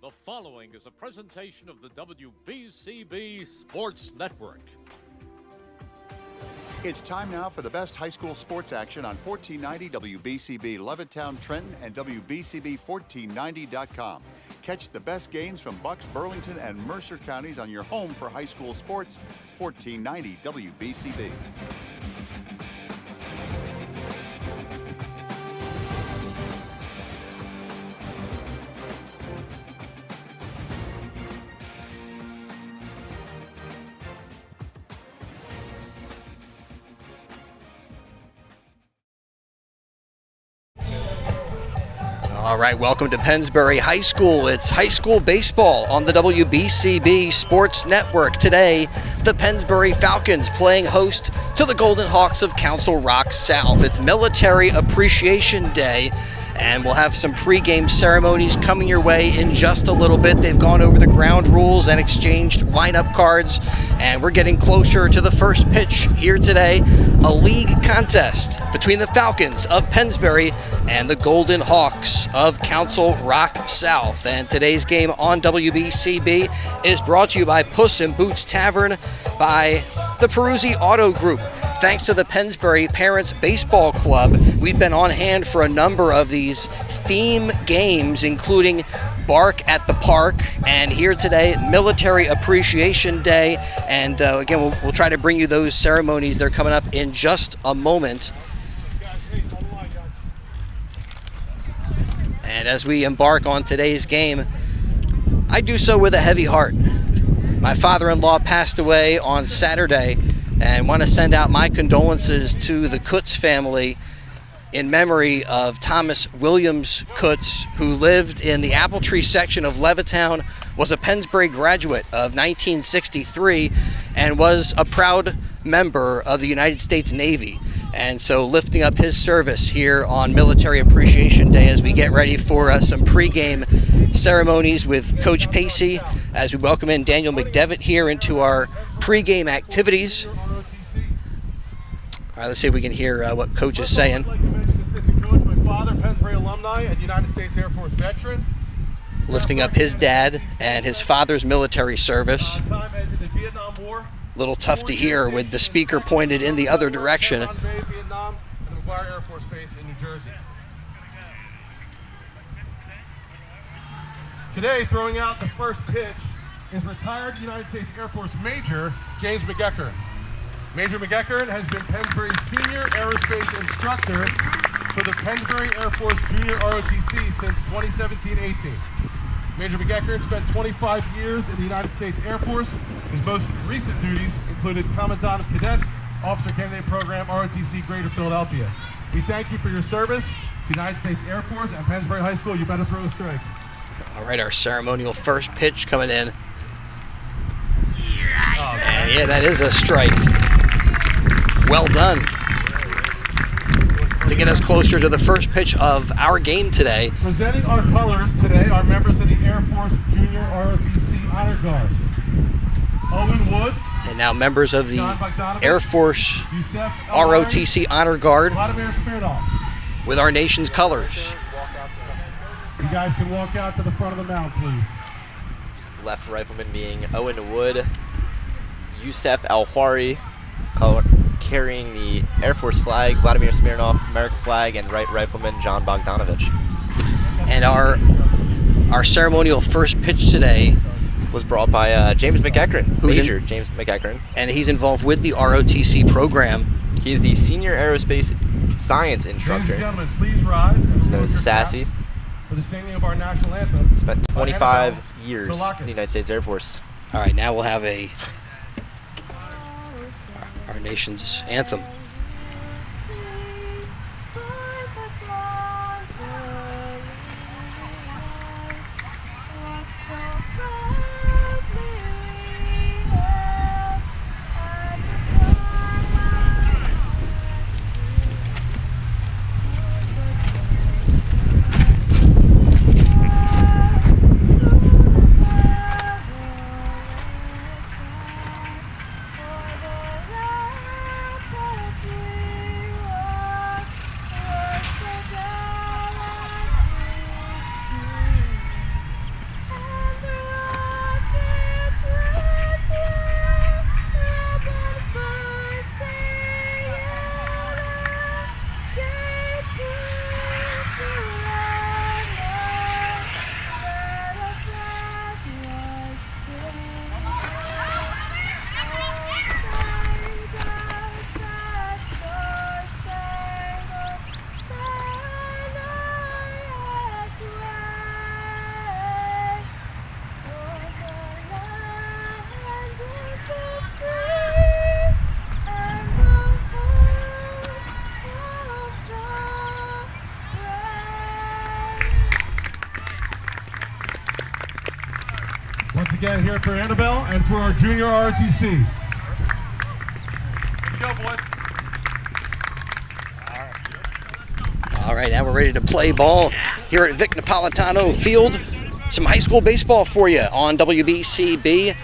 The following is a presentation of the WBCB Sports Network. It's time now for the best high school sports action on 1490 WBCB Levittown, Trenton, and WBCB1490.com. Catch the best games from Bucks, Burlington, and Mercer counties on your home for high school sports, 1490 WBCB. All right, welcome to Pennsbury High School. It's high school baseball on the WBCB Sports Network. Today, the Pennsbury Falcons playing host to the Golden Hawks of Council Rock South. It's Military Appreciation Day, and we'll have some pregame ceremonies coming your way in just a little bit. They've gone over the ground rules and exchanged lineup cards, and we're getting closer to the first pitch here today, a league contest between the Falcons of Pennsbury and the Golden Hawks of Council Rock South. And today's game on WBCB is brought to you by Puss in Boots Tavern, by the Peruzzi Auto Group. Thanks to the Pennsbury Parents Baseball Club, we've been on hand for a number of these theme games, including Bark at the Park, and here today, Military Appreciation Day. And again, we'll try to bring you those ceremonies. They're coming up in just a moment. And as we embark on today's game, I do so with a heavy heart. My father-in-law passed away on Saturday, and want to send out my condolences to the Kutz family in memory of Thomas Williams Kutz, who lived in the Apple Tree section of Levittown, was a Pennsbury graduate of 1963, and was a proud member of the United States Navy. And so lifting up his service here on Military Appreciation Day as we get ready for some pregame ceremonies with Coach Pacey, as we welcome in Daniel McDevitt here into our pregame activities. All right, let's see if we can hear what Coach is saying. I'd like to mention assistant coach, my father, Pennsbury alumni and United States Air Force veteran. Lifting up his dad and his father's military service. Time ended the Vietnam War. A little tough to hear with the speaker pointed in the other direction. Vietnam and the McGuire Air Force Base in New Jersey. Today, throwing out the first pitch is retired United States Air Force Major James McEachern. Major McEachern has been Pennsbury's senior aerospace instructor for the Pennsbury Air Force Junior ROTC since 2017-18. Major McEachern spent 25 years in the United States Air Force. His most recent duties included Commandant of Cadets, Officer Candidate Program, ROTC Greater Philadelphia. We thank you for your service to the United States Air Force and Pennsbury High School. You better throw a strike. All right, our ceremonial first pitch coming in. And yeah, that is a strike. Well done. To get us closer to the first pitch of our game today. Presenting our colors today are members of the Air Force Junior ROTC Honor Guard. Owen Wood. And now members of the Air Force ROTC Honor Guard with our nation's colors. You guys can walk out to the front of the mound, please. Left rifleman being Owen Wood, Yusef Al-Hwari carrying the Air Force flag, Vladimir Smirnov American flag, and right rifleman John Bogdanovich. And our ceremonial first pitch today was brought by James McEachern, Major James McEachern. And he's involved with the ROTC program. He is the senior aerospace science instructor. Ladies and gentlemen, please rise. It's known as Sassy. For the singing of our national anthem. Spent 25 years in the United States Air Force. All right, now we'll have our nation's anthem. again here for Annabelle and for our junior ROTC. Here we go, boys. All right, now we're ready to play ball here at Vic Napolitano Field. Some high school baseball for you on WBCB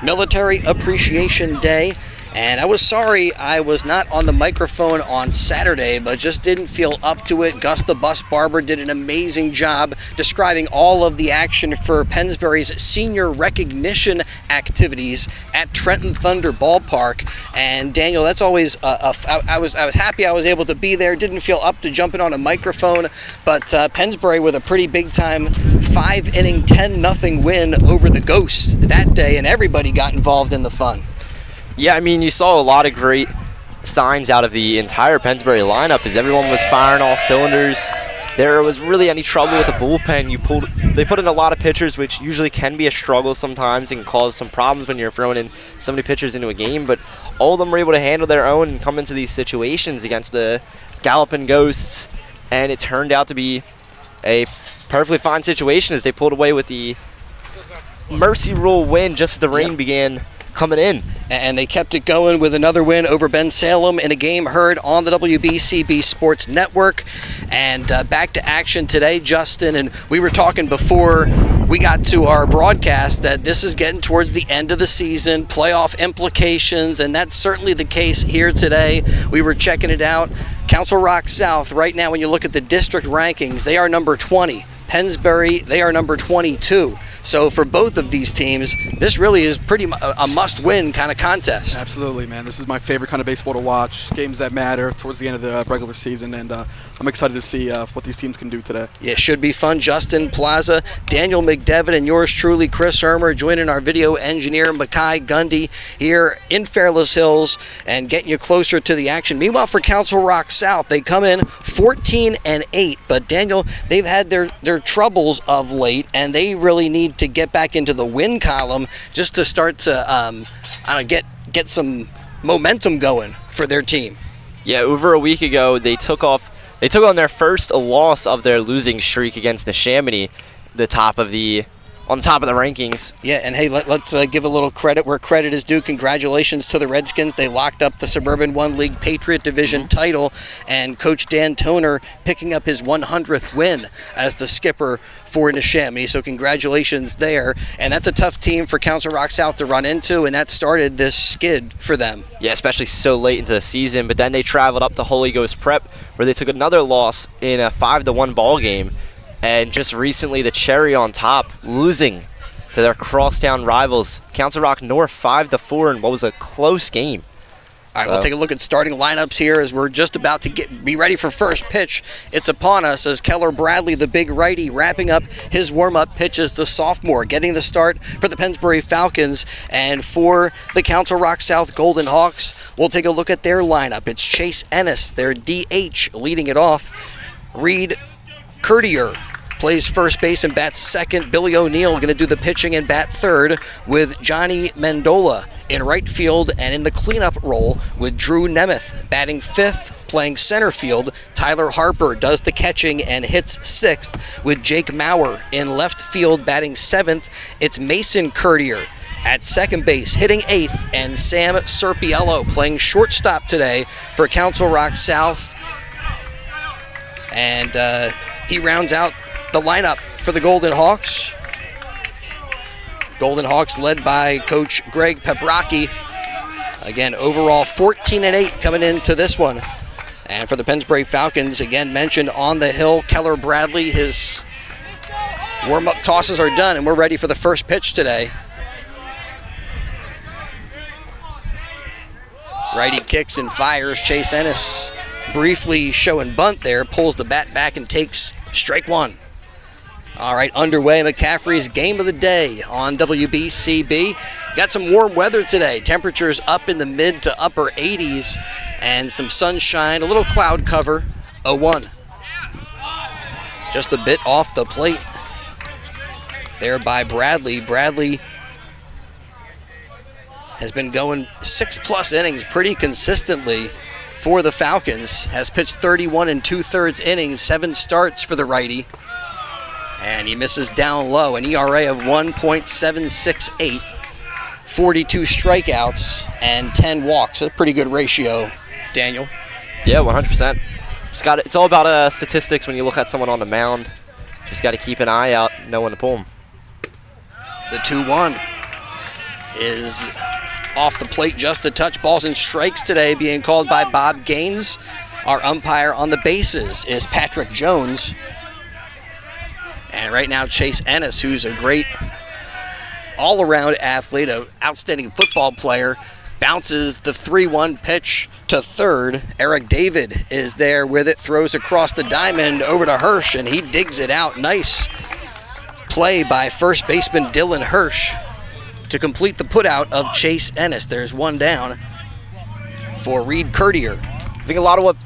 Military Appreciation Day. And I was sorry I was not on the microphone on Saturday, but just didn't feel up to it. Gus the Bus Barber did an amazing job describing all of the action for Pennsbury's senior recognition activities at Trenton Thunder Ballpark. And Daniel, that's always I was happy I was able to be there. Didn't feel up to jumping on a microphone, but Pennsbury with a pretty big time 5-inning 10-0 win over the Ghosts that day, and everybody got involved in the fun. Yeah, I mean, you saw a lot of great signs out of the entire Pennsbury lineup as everyone was firing all cylinders. There was really any trouble with the bullpen. They put in a lot of pitchers, which usually can be a struggle sometimes and can cause some problems when you're throwing in so many pitchers into a game, but all of them were able to handle their own and come into these situations against the Galloping Ghosts, and it turned out to be a perfectly fine situation as they pulled away with the mercy rule win just as the rain began coming in. And they kept it going with another win over Ben Salem in a game heard on the WBCB Sports Network. And back to action today, Justin. And we were talking before we got to our broadcast that this is getting towards the end of the season, playoff implications, and that's certainly the case here today. We were checking it out. Council Rock South, right now when you look at the district rankings, they are number 20. Pennsbury, they are number 22. So for both of these teams, this really is pretty a must-win kind of contest. Absolutely, man. This is my favorite kind of baseball to watch. Games that matter towards the end of the regular season, and I'm excited to see what these teams can do today. Yeah, it should be fun. Justin Plaza, Daniel McDevitt, and yours truly, Chris Hermer, joining our video engineer, Makai Gundy, here in Fairless Hills and getting you closer to the action. Meanwhile, for Council Rock South, they come in 14-8, but Daniel, they've had their troubles of late, and they really need to get back into the win column just to start to get some momentum going for their team. Yeah, over a week ago, they took on their first loss of their losing streak against Neshaminy, on the top of the rankings. Yeah, and hey, let's give a little credit where credit is due. Congratulations to the Redskins. They locked up the Suburban 1 League Patriot Division title, and Coach Dan Toner picking up his 100th win as the skipper for Neshaminy. So congratulations there. And that's a tough team for Council Rock South to run into, and that started this skid for them. Yeah, especially so late into the season. But then they traveled up to Holy Ghost Prep, where they took another loss in a 5-1 ball game. And just recently, the cherry on top, losing to their crosstown rivals, Council Rock North 5-4 in what was a close game. All right, we'll take a look at starting lineups here as we're just about to be ready for first pitch. It's upon us as Keller Bradley, the big righty, wrapping up his warm-up pitch as the sophomore, getting the start for the Pennsbury Falcons. And for the Council Rock South Golden Hawks, we'll take a look at their lineup. It's Chase Ennis, their DH, leading it off. Reed Courtier plays first base and bats second. Billy O'Neill going to do the pitching and bat third with Johnny Mendola in right field, and in the cleanup role with Drew Nemeth batting fifth, playing center field. Tyler Harper does the catching and hits sixth with Jake Maurer in left field batting seventh. It's Mason Courtier at second base hitting eighth, and Sam Serpiello playing shortstop today for Council Rock South. And he rounds out the lineup for the Golden Hawks. Golden Hawks led by Coach Greg Pebracki. Again, overall 14-8 coming into this one. And for the Pennsbury Falcons, again mentioned on the hill, Keller Bradley, his warm-up tosses are done, and we're ready for the first pitch today. Righty kicks and fires. Chase Ennis briefly showing bunt there, pulls the bat back and takes strike one. All right, underway, McCaffrey's game of the day on WBCB. Got some warm weather today. Temperatures up in the mid to upper 80s and some sunshine, a little cloud cover, 0-1. Just a bit off the plate there by Bradley. Bradley has been going 6+ innings pretty consistently for the Falcons. Has pitched 31 2/3 innings, 7 starts for the righty. And he misses down low, an ERA of 1.768, 42 strikeouts, and 10 walks. A pretty good ratio, Daniel. Yeah, 100%. It's all about statistics when you look at someone on the mound. Just got to keep an eye out, know when to pull them. The 2-1 is off the plate just a touch. Balls and strikes today being called by Bob Gaines. Our umpire on the bases is Patrick Jones. And right now, Chase Ennis, who's a great all-around athlete, an outstanding football player, bounces the 3-1 pitch to third. Eric David is there with it, throws across the diamond over to Hirsch, and he digs it out. Nice play by first baseman Dylan Hirsch to complete the putout of Chase Ennis. There's one down for Reed Curtier. I think a lot of what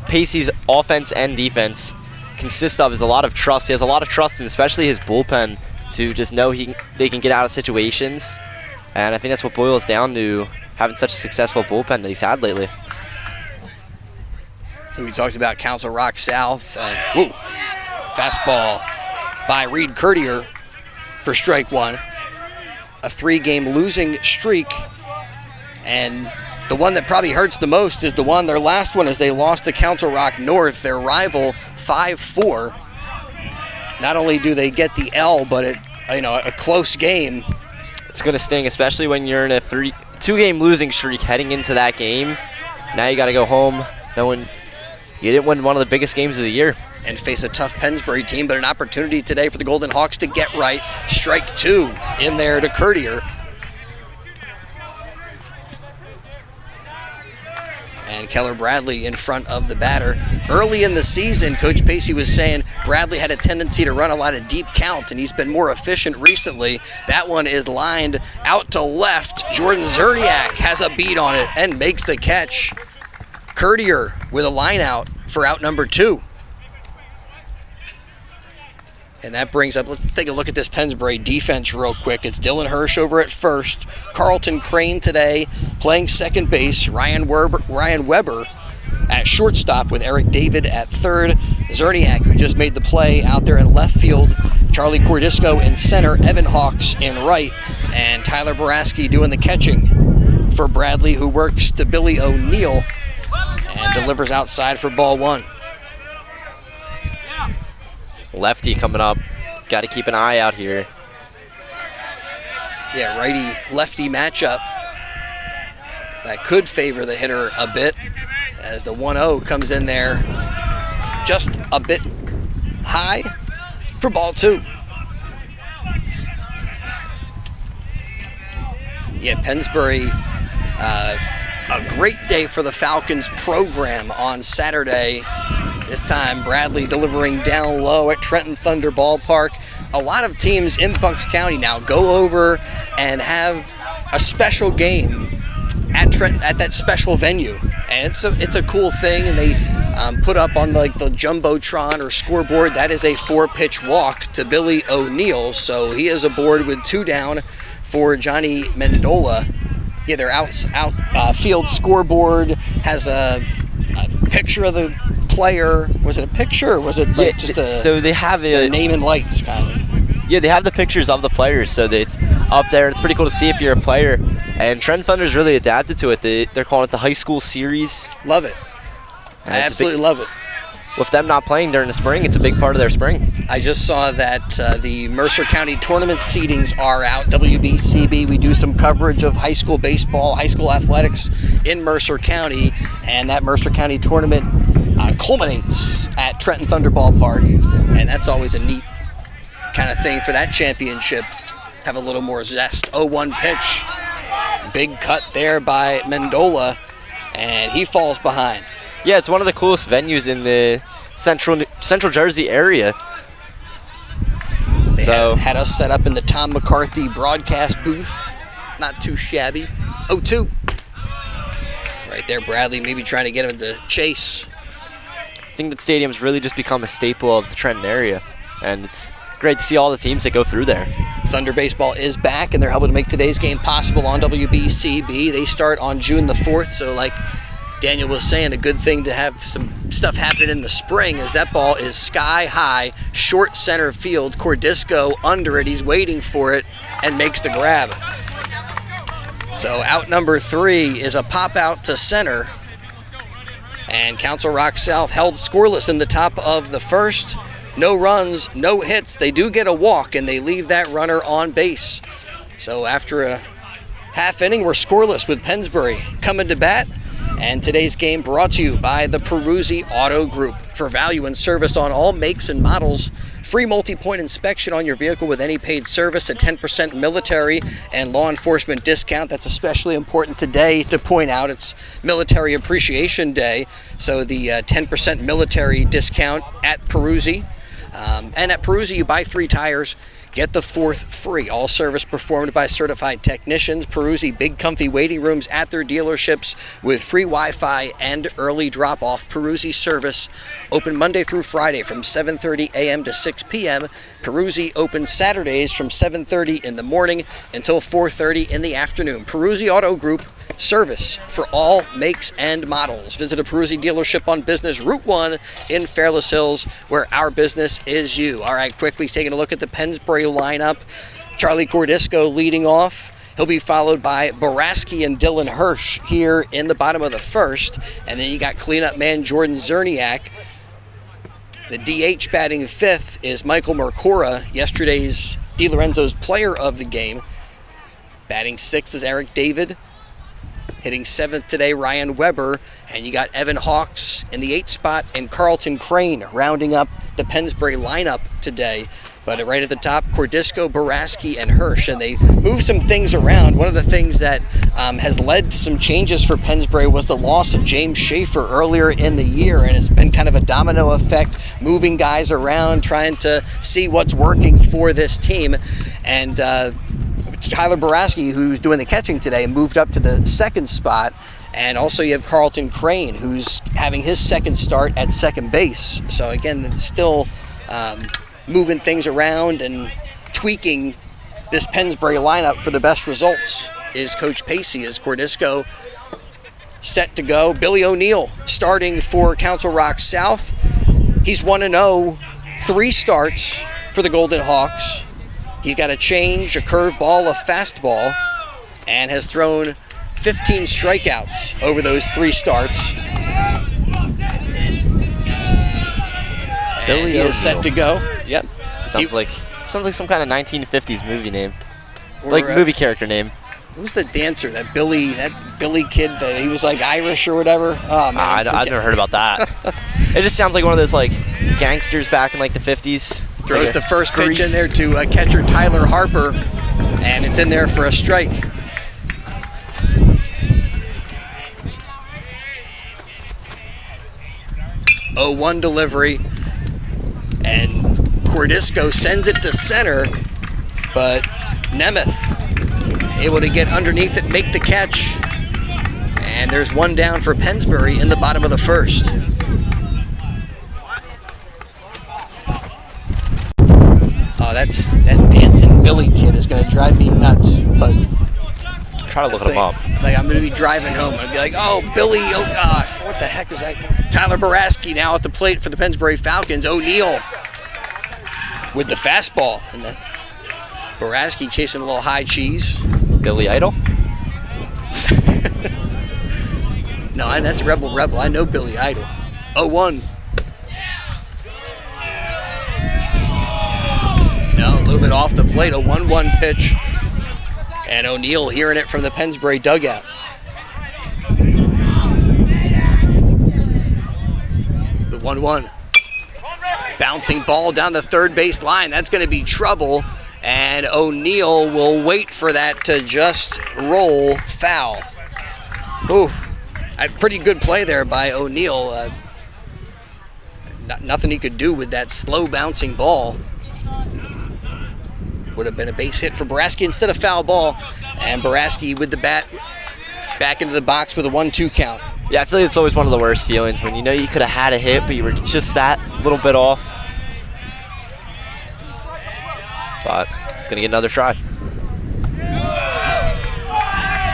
Pacey's offense and defense consists of is a lot of trust. He has a lot of trust in especially his bullpen to just know they can get out of situations. And I think that's what boils down to having such a successful bullpen that he's had lately. So we talked about Council Rock South. And, fastball by Reed Curtier for strike one. A 3-game losing streak. And the one that probably hurts the most is their last one, as they lost to Council Rock North, their rival, 5-4. Not only do they get the L, but a close game. It's going to sting, especially when you're in a 2-game losing streak heading into that game. Now you got to go home knowing you didn't win one of the biggest games of the year. And face a tough Pennsbury team, but an opportunity today for the Golden Hawks to get right. Strike two in there to Curtier. And Keller Bradley in front of the batter. Early in the season, Coach Pacey was saying Bradley had a tendency to run a lot of deep counts, and he's been more efficient recently. That one is lined out to left. Jordan Zerniak has a beat on it and makes the catch. Curtier with a line out for out number 2. And that brings up, let's take a look at this Pennsbury defense real quick. It's Dylan Hirsch over at first. Carlton Crane today playing second base. Ryan Weber at shortstop with Eric David at third. Zerniak, who just made the play out there in left field. Charlie Cordisco in center. Evan Hawks in right. And Tyler Boraski doing the catching for Bradley, who works to Billy O'Neill and delivers outside for ball 1. Lefty coming up. Got to keep an eye out here. Yeah, righty-lefty matchup. That could favor the hitter a bit as the 1-0 comes in there just a bit high for ball 2. Yeah, Pennsbury, a great day for the Falcons program on Saturday. This time, Bradley delivering down low at Trenton Thunder Ballpark. A lot of teams in Bucks County now go over and have a special game at Trenton, at that special venue, and it's a cool thing. And they put up on the jumbotron or scoreboard that is a 4-pitch walk to Billy O'Neill. So he is aboard with 2 down for Johnny Mendola. Yeah, their outfield scoreboard has a picture of the player. Was it a picture or was it just a so they have a name and lights kind of? Yeah, they have the pictures of the players, so it's up there. It's pretty cool to see if you're a player. And Trent Thunder's really adapted to it. They're calling it the high school series. Love it. I absolutely love it. With them not playing during the spring, it's a big part of their spring. I just saw that the Mercer County tournament seedings are out. WBCB, we do some coverage of high school baseball, high school athletics in Mercer County, and that Mercer County tournament culminates at Trenton Thunder Ballpark, and that's always a neat kind of thing for that championship. Have a little more zest. 0-1 pitch. Big cut there by Mendola, and he falls behind. Yeah, it's one of the coolest venues in the Central Jersey area. They had us set up in the Tom McCarthy broadcast booth. Not too shabby. 0-2. Right there, Bradley maybe trying to get him to chase. I think that stadium's really just become a staple of the Trenton area, and it's great to see all the teams that go through there. Thunder Baseball is back, and they're helping to make today's game possible on WBCB. They start on June the 4th, so like Daniel was saying, a good thing to have some stuff happening in the spring, as that ball is sky high, short center field. Cordisco under it. He's waiting for it and makes the grab. So out number 3 is a pop out to center. And Council Rock South held scoreless in the top of the first. No runs, no hits. They do get a walk, and they leave that runner on base. So after a half inning, we're scoreless with Pennsbury coming to bat. And today's game brought to you by the Peruzzi Auto Group. For value and service on all makes and models, free multi-point inspection on your vehicle with any paid service, a 10% military and law enforcement discount. That's especially important today to point out. It's Military Appreciation Day, so the 10% military discount at Peruzzi. And at Peruzzi, you buy 3 tires, get the 4th free. All service performed by certified technicians. Peruzzi, big comfy waiting rooms at their dealerships with free Wi-Fi and early drop-off. Peruzzi service open Monday through Friday from 7:30 a.m. to 6 p.m. Peruzzi open Saturdays from 7:30 in the morning until 4:30 in the afternoon. Peruzzi Auto Group, service for all makes and models. Visit a Peruzzi dealership on Business Route 1 in Fairless Hills, where our business is you. All right, quickly taking a look at the Pennsbury lineup. Charlie Cordisco leading off. He'll be followed by Boraski and Dylan Hirsch here in the bottom of the first. And then you got cleanup man Jordan Zerniak. The DH batting 5th is Michael Mercora, yesterday's DiLorenzo's player of the game. Batting 6th is Eric David. Hitting 7th today, Ryan Weber. And you got Evan Hawks in the 8th spot and Carlton Crane rounding up the Pennsbury lineup today. But right at the top, Cordisco, Boraski, and Hirsch. And they moved some things around. One of the things that has led to some changes for Pennsbury was the loss of James Schaefer earlier in the year. And it's been kind of a domino effect, moving guys around, trying to see what's working for this team. And Tyler Boraski, who's doing the catching today, moved up to the 2nd spot. And also you have Carlton Crane, who's having his 2nd start at 2nd base. So again, still moving things around and tweaking this Pennsbury lineup for the best results is Coach Pacey, as Cordisco set to go. Billy O'Neill starting for Council Rock South. He's 1-0, 3 starts for the Golden Hawks. He's got a change, a curveball, a fastball, and has thrown 15 strikeouts over those 3 starts. Billy is set to go. Yep. Sounds like some kind of 1950s movie name, like movie character name. Who's the dancer? That Billy kid that he was like Irish or whatever. Oh man, I've never heard about that. It just sounds like one of those like gangsters back in like the 50s. Throws like the first pitch in there to catcher Tyler Harper, and it's in there for a strike. Oh, 1 delivery, and Cordisco sends it to center, but Nemeth able to get underneath it, make the catch, and there's 1 down for Pennsbury in the bottom of the first. Oh, that dancing Billy kid is going to drive me nuts, but try to look him up. Like I'm going to be driving home and I'll be like, oh, Billy, what the heck is that? Tyler Boraski now at the plate for the Pennsbury Falcons. O'Neill with the fastball. And the Boraski chasing a little high cheese. Billy Idol? No, that's Rebel. I know Billy Idol. 0-1. No, a little bit off the plate. A 1-1 pitch. And O'Neill hearing it from the Pennsbury dugout. The 1-1. Bouncing ball down the 3rd base line. That's going to be trouble. And O'Neill will wait for that to just roll foul. Ooh, a pretty good play there by O'Neill. Nothing he could do with that slow bouncing ball. Would have been a base hit for Boraski instead of foul ball. And Boraski with the bat back into the box with a 1-2 count. Yeah, I feel like it's always one of the worst feelings when you know you could have had a hit, but you were just that little bit off. But it's going to get another try.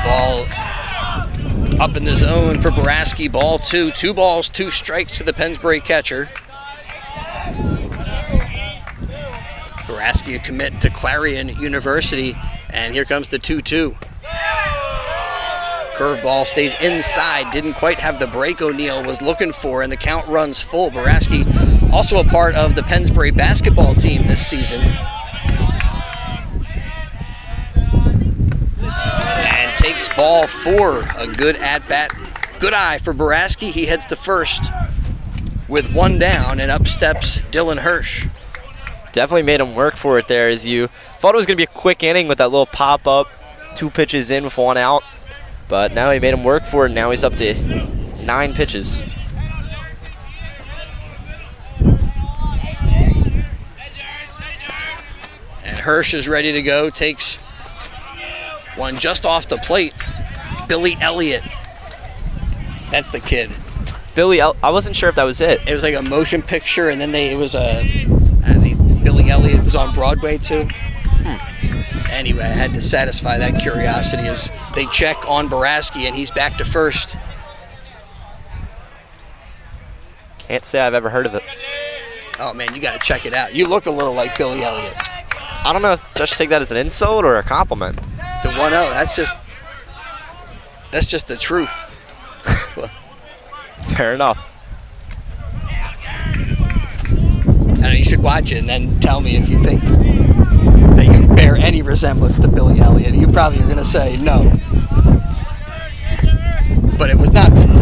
Ball Up in the zone for Boraski, ball 2. 2 balls, 2 strikes to the Pennsbury catcher. Boraski a commit to Clarion University, and here comes the 2-2. Curveball stays inside, didn't quite have the break O'Neill was looking for, and the count runs full. Boraski also a part of the Pennsbury basketball team this season. And takes ball 4, a good at-bat. Good eye for Boraski. He heads to first with 1 down, and up steps Dylan Hirsch. Definitely made him work for it there, as you thought it was going to be a quick inning with that little pop-up, 2 pitches in with 1 out. But now he made him work for it, and now he's up to 9 pitches. And Hirsch is ready to go, takes one just off the plate. Billy Elliott. That's the kid. I wasn't sure if that was it. It was like a motion picture, and then Billy Elliott was on Broadway too. Anyway, I had to satisfy that curiosity as they check on Boraski, and he's back to first. Can't say I've ever heard of it. Oh man, you got to check it out. You look a little like Billy Elliott. I don't know if I should take that as an insult or a compliment. The 1-0, that's just the truth. Fair enough. I know, you should watch it and then tell me if you think that you bear any resemblance to Billy Elliott. You probably are going to say no. But it was not meant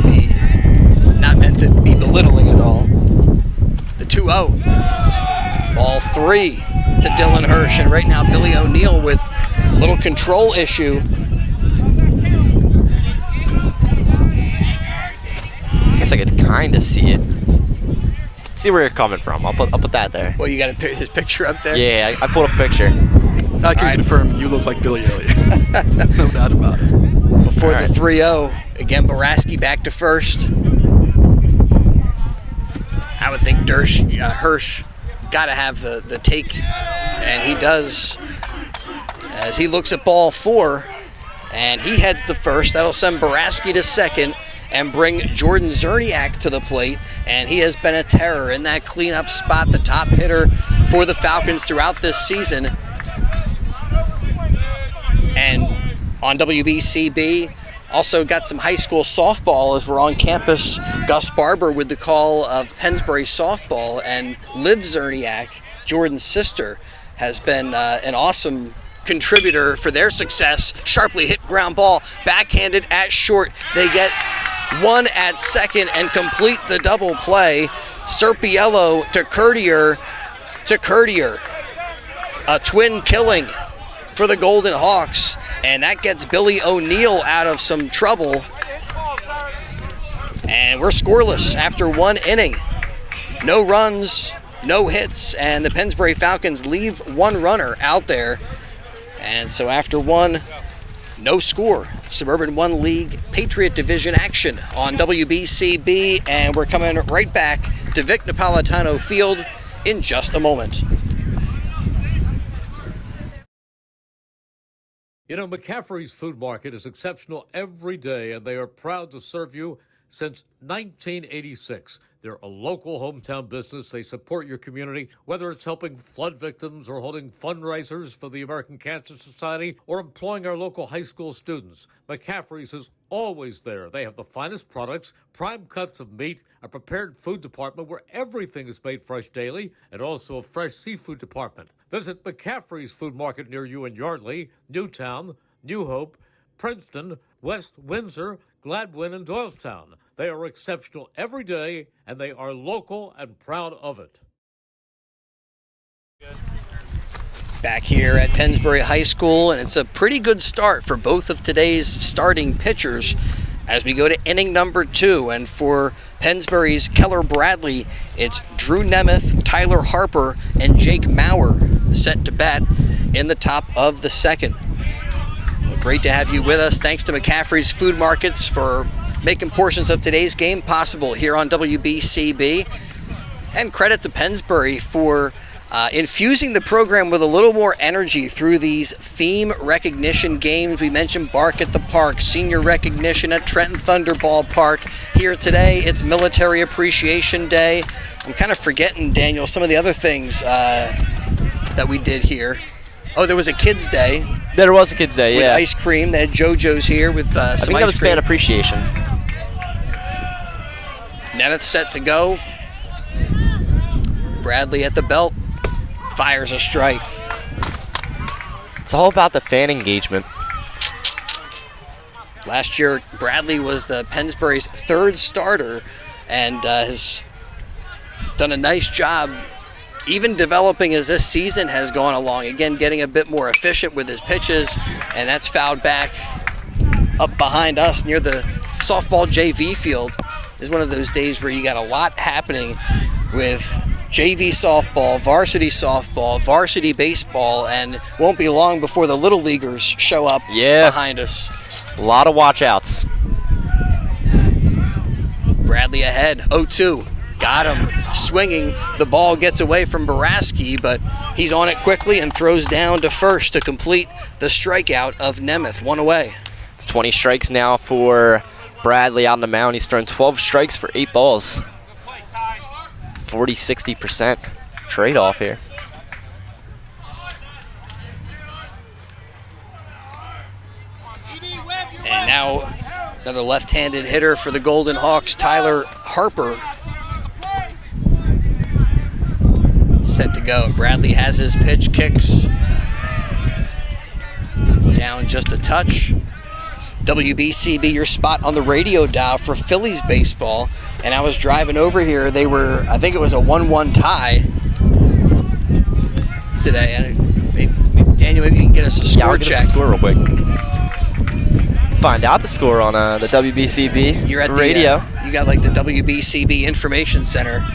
to be belittling at all. The 2-0. Ball 3 to Dylan Hirsch, and right now Billy O'Neill with a little control issue. I guess I could kind of see it. See where you're coming from. I'll put that there. Well, you got his picture up there? Yeah, I pulled a picture. I can confirm you look like Billy Elliott. No doubt about it. Before the 3-0, again, Boraski back to first. I would think Hirsch got to have the take, and he does, as he looks at ball 4, and he heads to first. That'll send Boraski to second and bring Jordan Zerniak to the plate, and he has been a terror in that cleanup spot, the top hitter for the Falcons throughout this season. And on WBCB, also got some high school softball as we're on campus. Gus Barber with the call of Pennsbury softball, and Liv Zerniak, Jordan's sister, has been an awesome contributor for their success. Sharply hit ground ball, backhanded at short. They get 1 at second and complete the double play. Serpiello to Courtier. A twin killing for the Golden Hawks, and that gets Billy O'Neill out of some trouble. And we're scoreless after 1 inning. No runs, no hits, and the Pennsbury Falcons leave 1 runner out there. And so after 1, no score. Suburban 1 League Patriot Division action on WBCB, and we're coming right back to Vic Napolitano Field in just a moment. You know, McCaffrey's Food Market is exceptional every day, and they are proud to serve you since 1986. They're a local hometown business. They support your community, whether it's helping flood victims or holding fundraisers for the American Cancer Society or employing our local high school students. McCaffrey's is always there. They have the finest products, prime cuts of meat, a prepared food department where everything is made fresh daily, and also a fresh seafood department. Visit McCaffrey's Food Market near you in Yardley, Newtown, New Hope, Princeton, West Windsor, Gladwin, and Doylestown. They are exceptional every day, and they are local and proud of it. Back here at Pennsbury High School, and it's a pretty good start for both of today's starting pitchers as we go to inning number 2. And for Pennsbury's Keller Bradley, it's Drew Nemeth, Tyler Harper, and Jake Maurer set to bat in the top of the 2nd. Well, great to have you with us. Thanks to McCaffrey's Food Markets for making portions of today's game possible here on WBCB. And credit to Pennsbury for infusing the program with a little more energy through these theme recognition games. We mentioned Bark at the Park, senior recognition at Trenton Thunderball Park. Here today, it's Military Appreciation Day. I'm kind of forgetting, Daniel, some of the other things that we did here. Oh, there was a Kids Day. There was a Kids Day, with yeah. ice cream. They had JoJo's here with some ice cream. I think that was fan appreciation. Nemeth set to go. Bradley at the belt. Fires a strike. It's all about the fan engagement. Last year, Bradley was the Pennsbury's third starter and has done a nice job even developing as this season has gone along. Again, getting a bit more efficient with his pitches, and that's fouled back up behind us near the softball JV field. Is one of those days where you got a lot happening with JV softball, varsity baseball, and won't be long before the little leaguers show up behind us. A lot of watch outs. Bradley ahead, 0-2. Got him swinging. The ball gets away from Baraski, but he's on it quickly and throws down to first to complete the strikeout of Nemeth. One away. It's 20 strikes now for Bradley on the mound. He's thrown 12 strikes for 8 balls. 40-60% trade-off here. And now another left-handed hitter for the Golden Hawks, Tyler Harper. Set to go. Bradley has his pitch, kicks down just a touch. WBCB, your spot on the radio dial for Phillies baseball. And I was driving over here. They were, I think it was a 1-1 tie today. And maybe, Daniel, maybe you can get us a score check. Get us a score real quick. Find out the score on the WBCB You're at radio. You got like the WBCB Information Center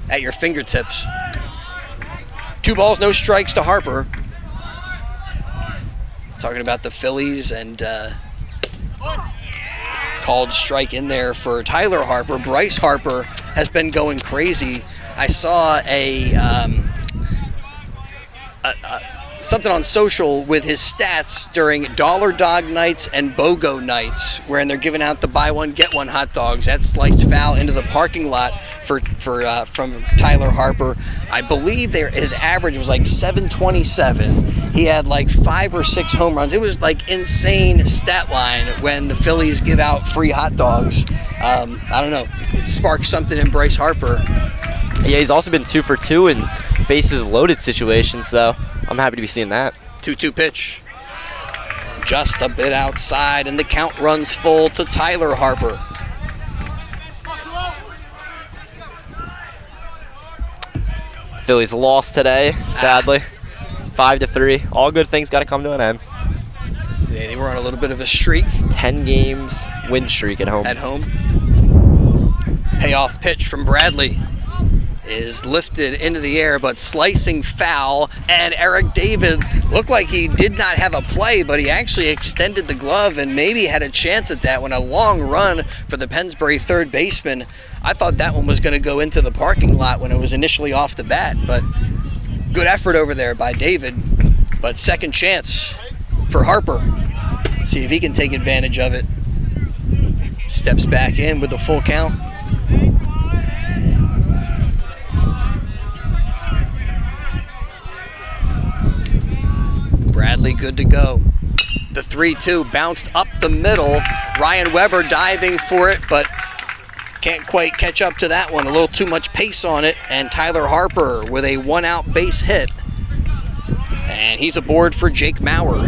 at your fingertips. 2 balls, no strikes to Harper. Talking about the Phillies and called strike in there for Tyler Harper. Bryce Harper has been going crazy. I saw something on social with his stats during Dollar Dog nights and BOGO nights, where they're giving out the buy one get one hot dogs. That sliced foul into the parking lot from Tyler Harper. I believe his average was like 727. He had like 5 or 6 home runs. It was like insane stat line when the Phillies give out free hot dogs. I don't know. It sparked something in Bryce Harper. Yeah, he's also been 2 for 2 in bases loaded situations, so I'm happy to be seeing that. 2-2 pitch. Just a bit outside, and the count runs full to Tyler Harper. Phillies lost today, sadly. 5-3. All good things got to come to an end. Yeah, they were on a little bit of a streak. 10 games win streak at home. Payoff pitch from Bradley is lifted into the air, but slicing foul, and Eric David looked like he did not have a play, but he actually extended the glove and maybe had a chance at that one. A long run for the Pennsbury third baseman. I thought that one was going to go into the parking lot when it was initially off the bat, but good effort over there by David. But second chance for Harper. See if he can take advantage of it. Steps back in with the full count. Bradley good to go. The 3-2 bounced up the middle. Ryan Weber diving for it, but can't quite catch up to that one. A little too much pace on it, and Tyler Harper with a 1-out base hit. And he's aboard for Jake Maurer.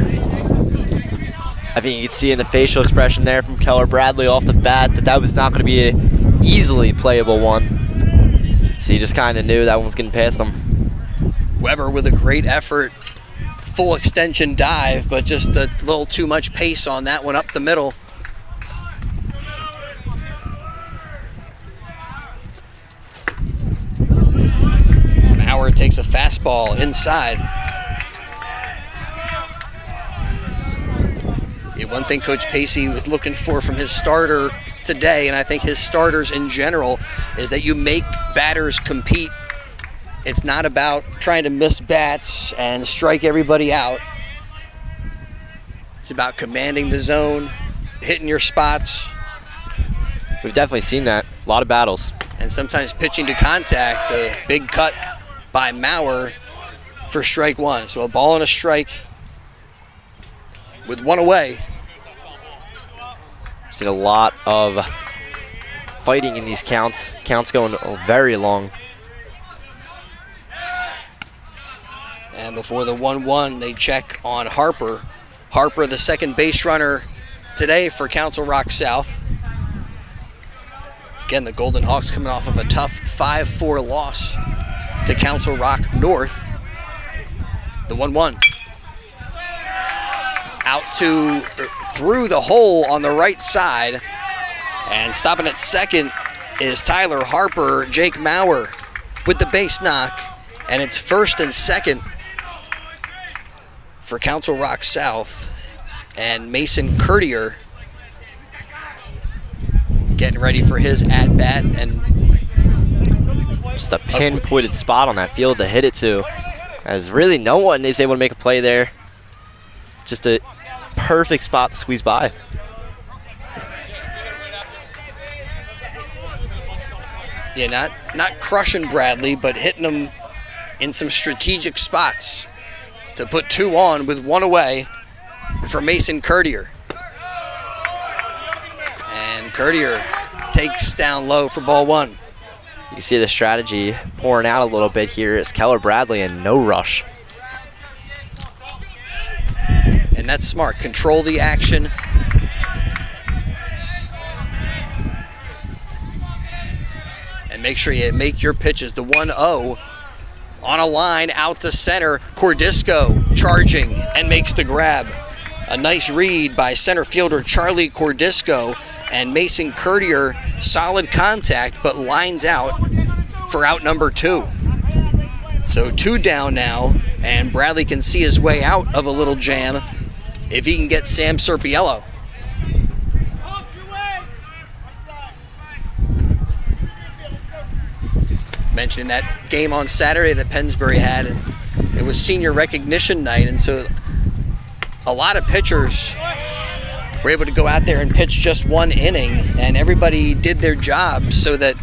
I think you can see in the facial expression there from Keller Bradley off the bat that was not going to be an easily playable one. So you just kind of knew that one was getting past him. Weber with a great effort. Full extension dive, but just a little too much pace on that one up the middle. Maurer takes a fastball inside. Yeah, one thing Coach Pacey was looking for from his starter today, and I think his starters in general, is that you make batters compete it's not about trying to miss bats and strike everybody out. It's about commanding the zone, hitting your spots. We've definitely seen that. A lot of battles. And sometimes pitching to contact. A big cut by Maurer for strike one. So a ball and a strike with one away. Seen a lot of fighting in these counts. Counts going very long. And before the 1-1, they check on Harper. Harper, the second base runner today for Council Rock South. Again, the Golden Hawks coming off of a tough 5-4 loss to Council Rock North. The 1-1. Out to through the hole on the right side. And stopping at second is Tyler Harper. Jake Maurer with the base knock. And it's first and second for Council Rock South. And Mason Courtier getting ready for his at-bat. And just a pinpointed spot on that field to hit it to. As really no one is able to make a play there. Just a perfect spot to squeeze by. Yeah, not crushing Bradley, but hitting him in some strategic spots to put two on with one away for Mason Courtier. And Courtier takes down low for ball one. You can see the strategy pouring out a little bit here. It's Keller Bradley and no rush. And that's smart. Control the action. And make sure you make your pitches. The 1-0 on a line out to center. Cordisco charging and makes the grab. A nice read by center fielder Charlie Cordisco, and Mason Courtier, solid contact, but lines out for out number 2. So 2 down now, and Bradley can see his way out of a little jam if he can get Sam Serpiello. Mentioning that game on Saturday that Pennsbury had, it was senior recognition night, and so a lot of pitchers were able to go out there and pitch just one inning, and everybody did their job so that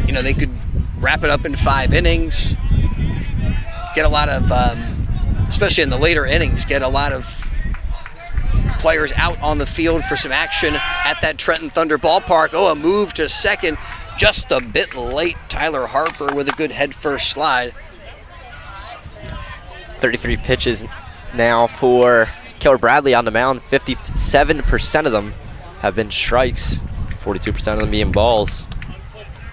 they could wrap it up in 5 innings, get a lot of, especially in the later innings, get a lot of players out on the field for some action at that Trenton Thunder ballpark. Oh, a move to second, just a bit late. Tyler Harper with a good head first slide. 33 pitches now for Keller Bradley on the mound. 57% of them have been strikes, 42% of them being balls.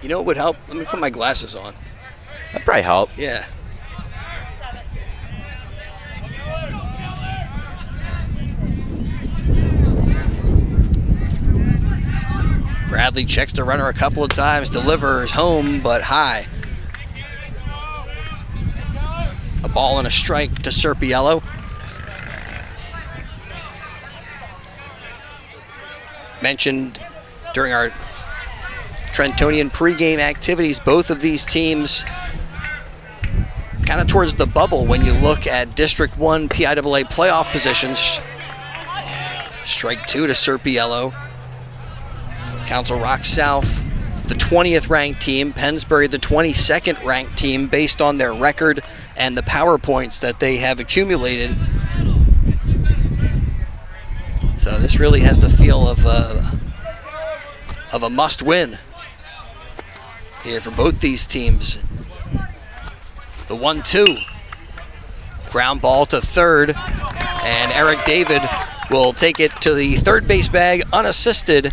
You know what would help? Let me put my glasses on. That'd probably help. Yeah. Bradley checks the runner a couple of times, delivers home, but high. A ball and a strike to Serpiello. Mentioned during our Trentonian pregame activities, both of these teams kind of towards the bubble when you look at District 1 PIAA playoff positions. Strike 2 to Serpiello. Council Rock South, the 20th ranked team. Pennsbury, the 22nd ranked team, based on their record and the power points that they have accumulated. So this really has the feel of a must-win here for both these teams. The 1-2. Ground ball to third, and Eric David will take it to the third base bag unassisted.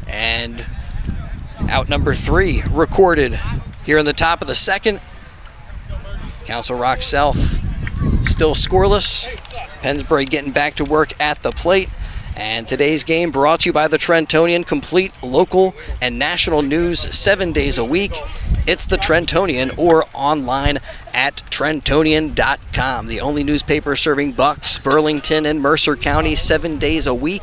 And out number 3 recorded here in the top of the second. Council Rock South still scoreless. Pennsbury getting back to work at the plate. And today's game brought to you by the Trentonian, complete local and national news 7 days a week. It's the Trentonian, or online at Trentonian.com. The only newspaper serving Bucks, Burlington, and Mercer County 7 days a week.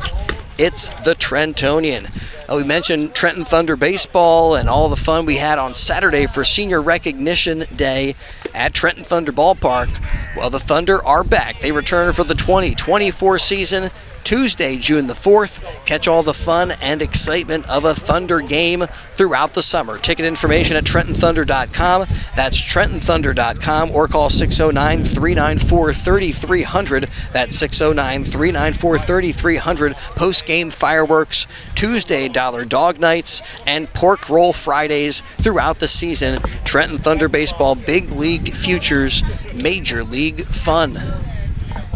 It's the Trentonian. We mentioned Trenton Thunder baseball and all the fun we had on Saturday for Senior Recognition Day at Trenton Thunder Ballpark. Well, the Thunder are back. They return for the 2024 season Tuesday, June the 4th. Catch all the fun and excitement of a Thunder game throughout the summer. Ticket information at TrentonThunder.com. That's TrentonThunder.com, or call 609-394-3300. That's 609-394-3300. Post-game fireworks, Tuesday dollar dog nights, and pork roll Fridays throughout the season. Trenton Thunder baseball, big league futures, major league fun.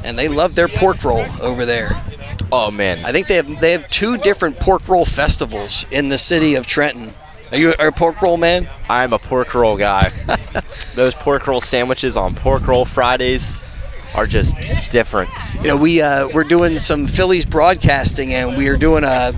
And they love their pork roll over there. Oh, man. I think they have 2 different pork roll festivals in the city of Trenton. Are you a pork roll man? I'm a pork roll guy. Those pork roll sandwiches on pork roll Fridays are just different. You know, we're doing some Phillies broadcasting, and we are doing a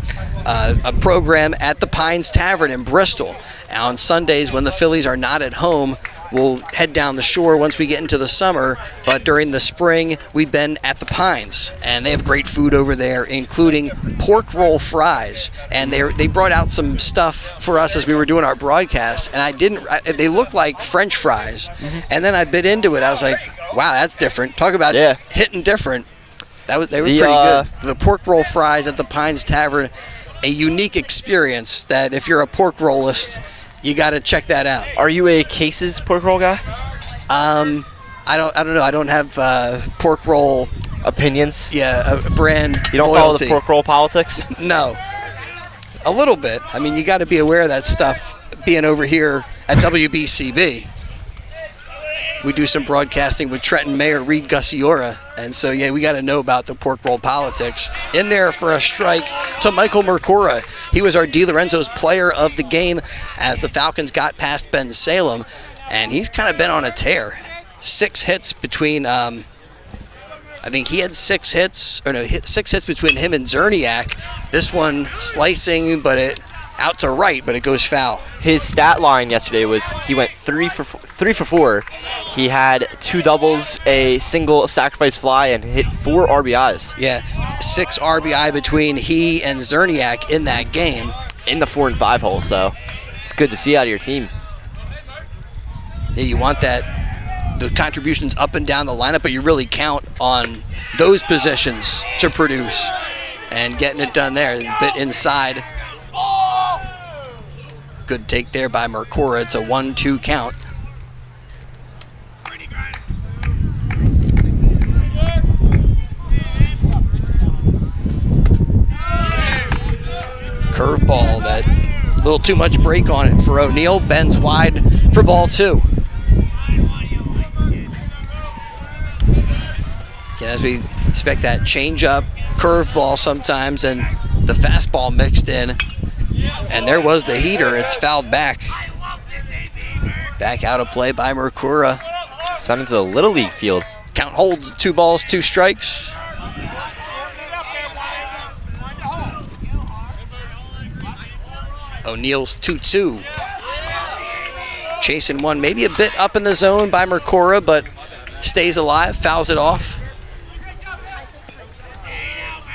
program at the Pines Tavern in Bristol. And on Sundays when the Phillies are not at home, we'll head down the shore once we get into the summer, but during the spring, we've been at the Pines, and they have great food over there, including pork roll fries. And they brought out some stuff for us as we were doing our broadcast, and they look like French fries. Mm-hmm. And then I bit into it. I was like, wow, that's different. Talk about hitting different. They were pretty good. The pork roll fries at the Pines Tavern, a unique experience that if you're a pork rollist, you got to check that out. Are you a Case's pork roll guy? I don't know. I don't have pork roll opinions. Yeah, brand. You don't loyalty. Follow the pork roll politics? No, a little bit. I mean, you got to be aware of that stuff. Being over here at WBCB, we do some broadcasting with Trenton Mayor Reed Gussiora, and so we got to know about the pork roll politics. In there for a strike to Michael Mercora. He was our DiLorenzo's player of the game as the Falcons got past Ben Salem, and he's kind of been on a tear. 6 hits between, I think he had 6 hits, 6 hits between him and Zerniak. This one slicing, but it out to right, but it goes foul. His stat line yesterday was he went 3 for 4. He had 2 doubles, a single, a sacrifice fly, and hit 4 RBIs. Yeah, 6 RBI between he and Zerniak in that game. In the 4 and 5 hole, so it's good to see out of your team. Yeah, you want the contributions up and down the lineup, but you really count on those positions to produce. And getting it done there, a bit inside. Good take there by Mercora. It's a 1-2 count. Curveball, that little too much break on it for O'Neal. Bends wide for ball 2. Again, as we expect that changeup, curveball sometimes, and the fastball mixed in. And there was the heater. It's fouled back. Back out of play by Mercora. Sent into the Little League field. Count holds 2 balls, 2 strikes. O'Neal's 2-2. Chasing one, maybe a bit up in the zone by Mercora, but stays alive, fouls it off.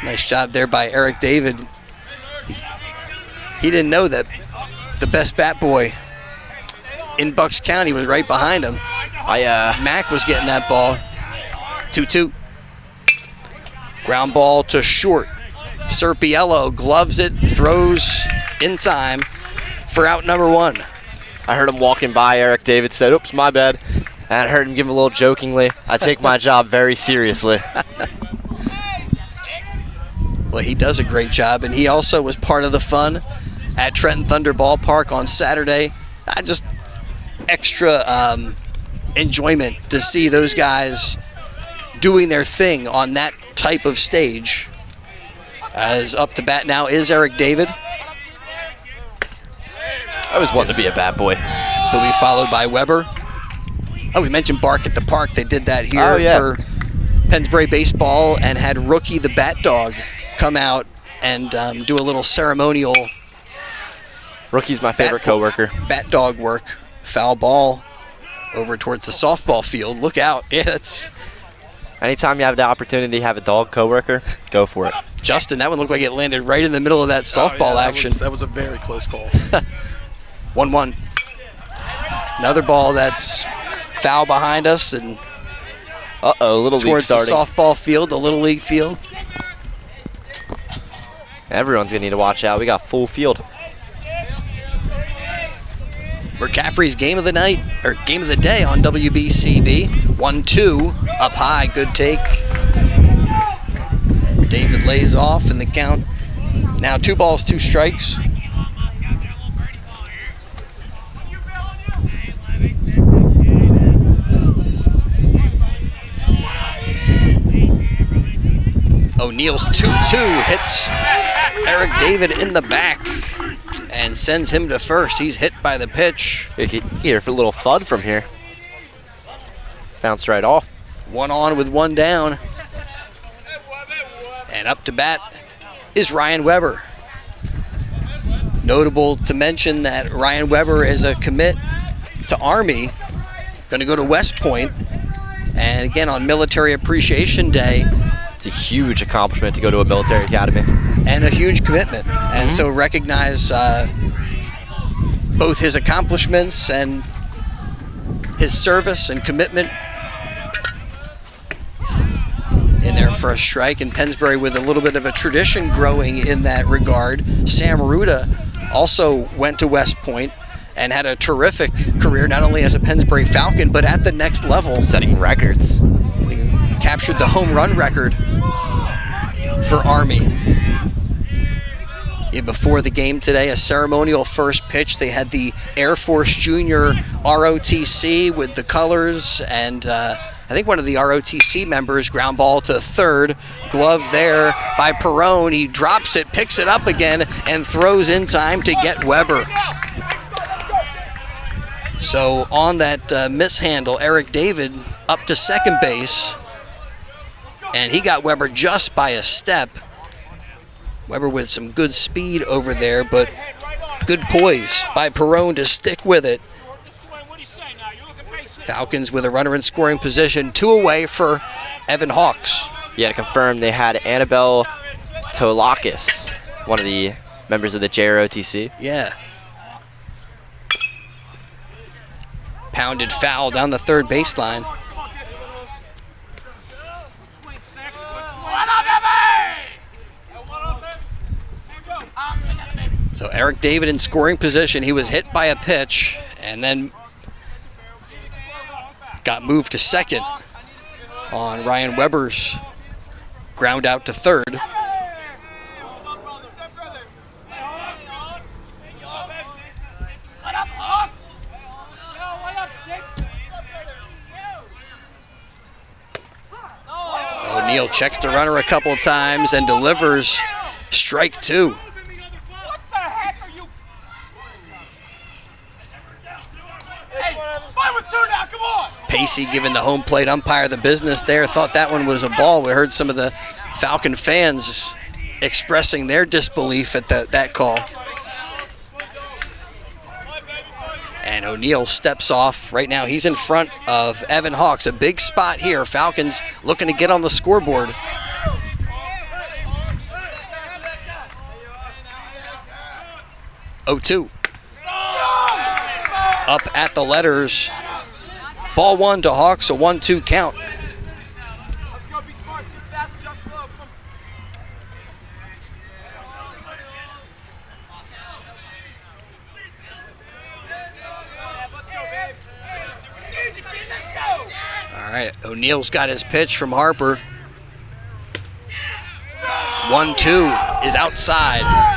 Nice job there by Eric David. He didn't know that the best bat boy in Bucks County was right behind him. Mac was getting that ball. 2-2. Ground ball to short. Serpiello gloves it, throws in time for out number 1. I heard him walking by. Eric David said, oops, my bad. And I heard him give him a little jokingly. I take my job very seriously. Well, he does a great job, and he also was part of the fun at Trenton Thunder Ballpark on Saturday. Just extra enjoyment to see those guys doing their thing on that type of stage. As up to bat now is Eric David. I was wanting to be a bad boy. He'll be followed by Weber. Oh, we mentioned Bark at the Park. They did that here for Pennsbury Baseball and had Rookie the Bat Dog come out and do a little ceremonial. Rookie's my favorite coworker. Bat dog work. Foul ball over towards the softball field. Look out. Yeah, that's Anytime you have the opportunity to have a dog coworker, go for it. Justin, that one looked like it landed right in the middle of that softball action. That was a very close call. 1-1. Another ball that's foul behind us and Little League towards the starting. softball field, the Little League field. Everyone's going to need to watch out. We got full field. McCaffrey's game of the night, or game of the day on WBCB. 1-2, up high, good take. David lays off in the count. Now 2 balls, 2 strikes. O'Neal's 2-2 hits Eric David in the back and sends him to first. He's hit by the pitch. You can hear for a little thud from here. Bounced right off. 1 on with 1 down. And up to bat is Ryan Weber. Notable to mention that Ryan Weber is a commit to Army, going to go to West Point. And again, on Military Appreciation Day, It's a huge accomplishment to go to a military academy. and a huge commitment. And so recognize both his accomplishments and his service and commitment in their first strike. And Pennsbury with a little bit of a tradition growing in that regard. Sam Ruda also went to West Point and had a terrific career, not only as a Pennsbury Falcon, but at the next level. Setting records. He captured the home run record for Army. Yeah, before the game today, a ceremonial first pitch. They had the Air Force Junior ROTC with the colors, and I think one of the ROTC members ground ball to third. Glove there by Perone. He drops it, picks it up again, and throws in time to get Weber. So on that mishandle, Eric David up to second base, and he got Weber just by a step. Weber with some good speed over there, but good poise by Perone to stick with it. Falcons with a runner in scoring position, 2 away for Evan Hawks. Yeah, to confirm, they had Annabelle Tolakis, one of the members of the JROTC. Yeah. Pounded foul down the third baseline. So Eric David in scoring position. He was hit by a pitch and then got moved to second on Ryan Weber's ground out to third. O'Neal checks the runner a couple of times and delivers strike 2. Pacey giving the home plate umpire the business there. Thought that one was a ball. We heard some of the Falcon fans expressing their disbelief at that call. And O'Neal steps off. Right now he's in front of Evan Hawks. A big spot here. Falcons looking to get on the scoreboard. Oh-2. Up at the letters. Ball 1 to Hawks, a 1-2 count. All right, O'Neal's got his pitch from Harper. 1-2 is outside.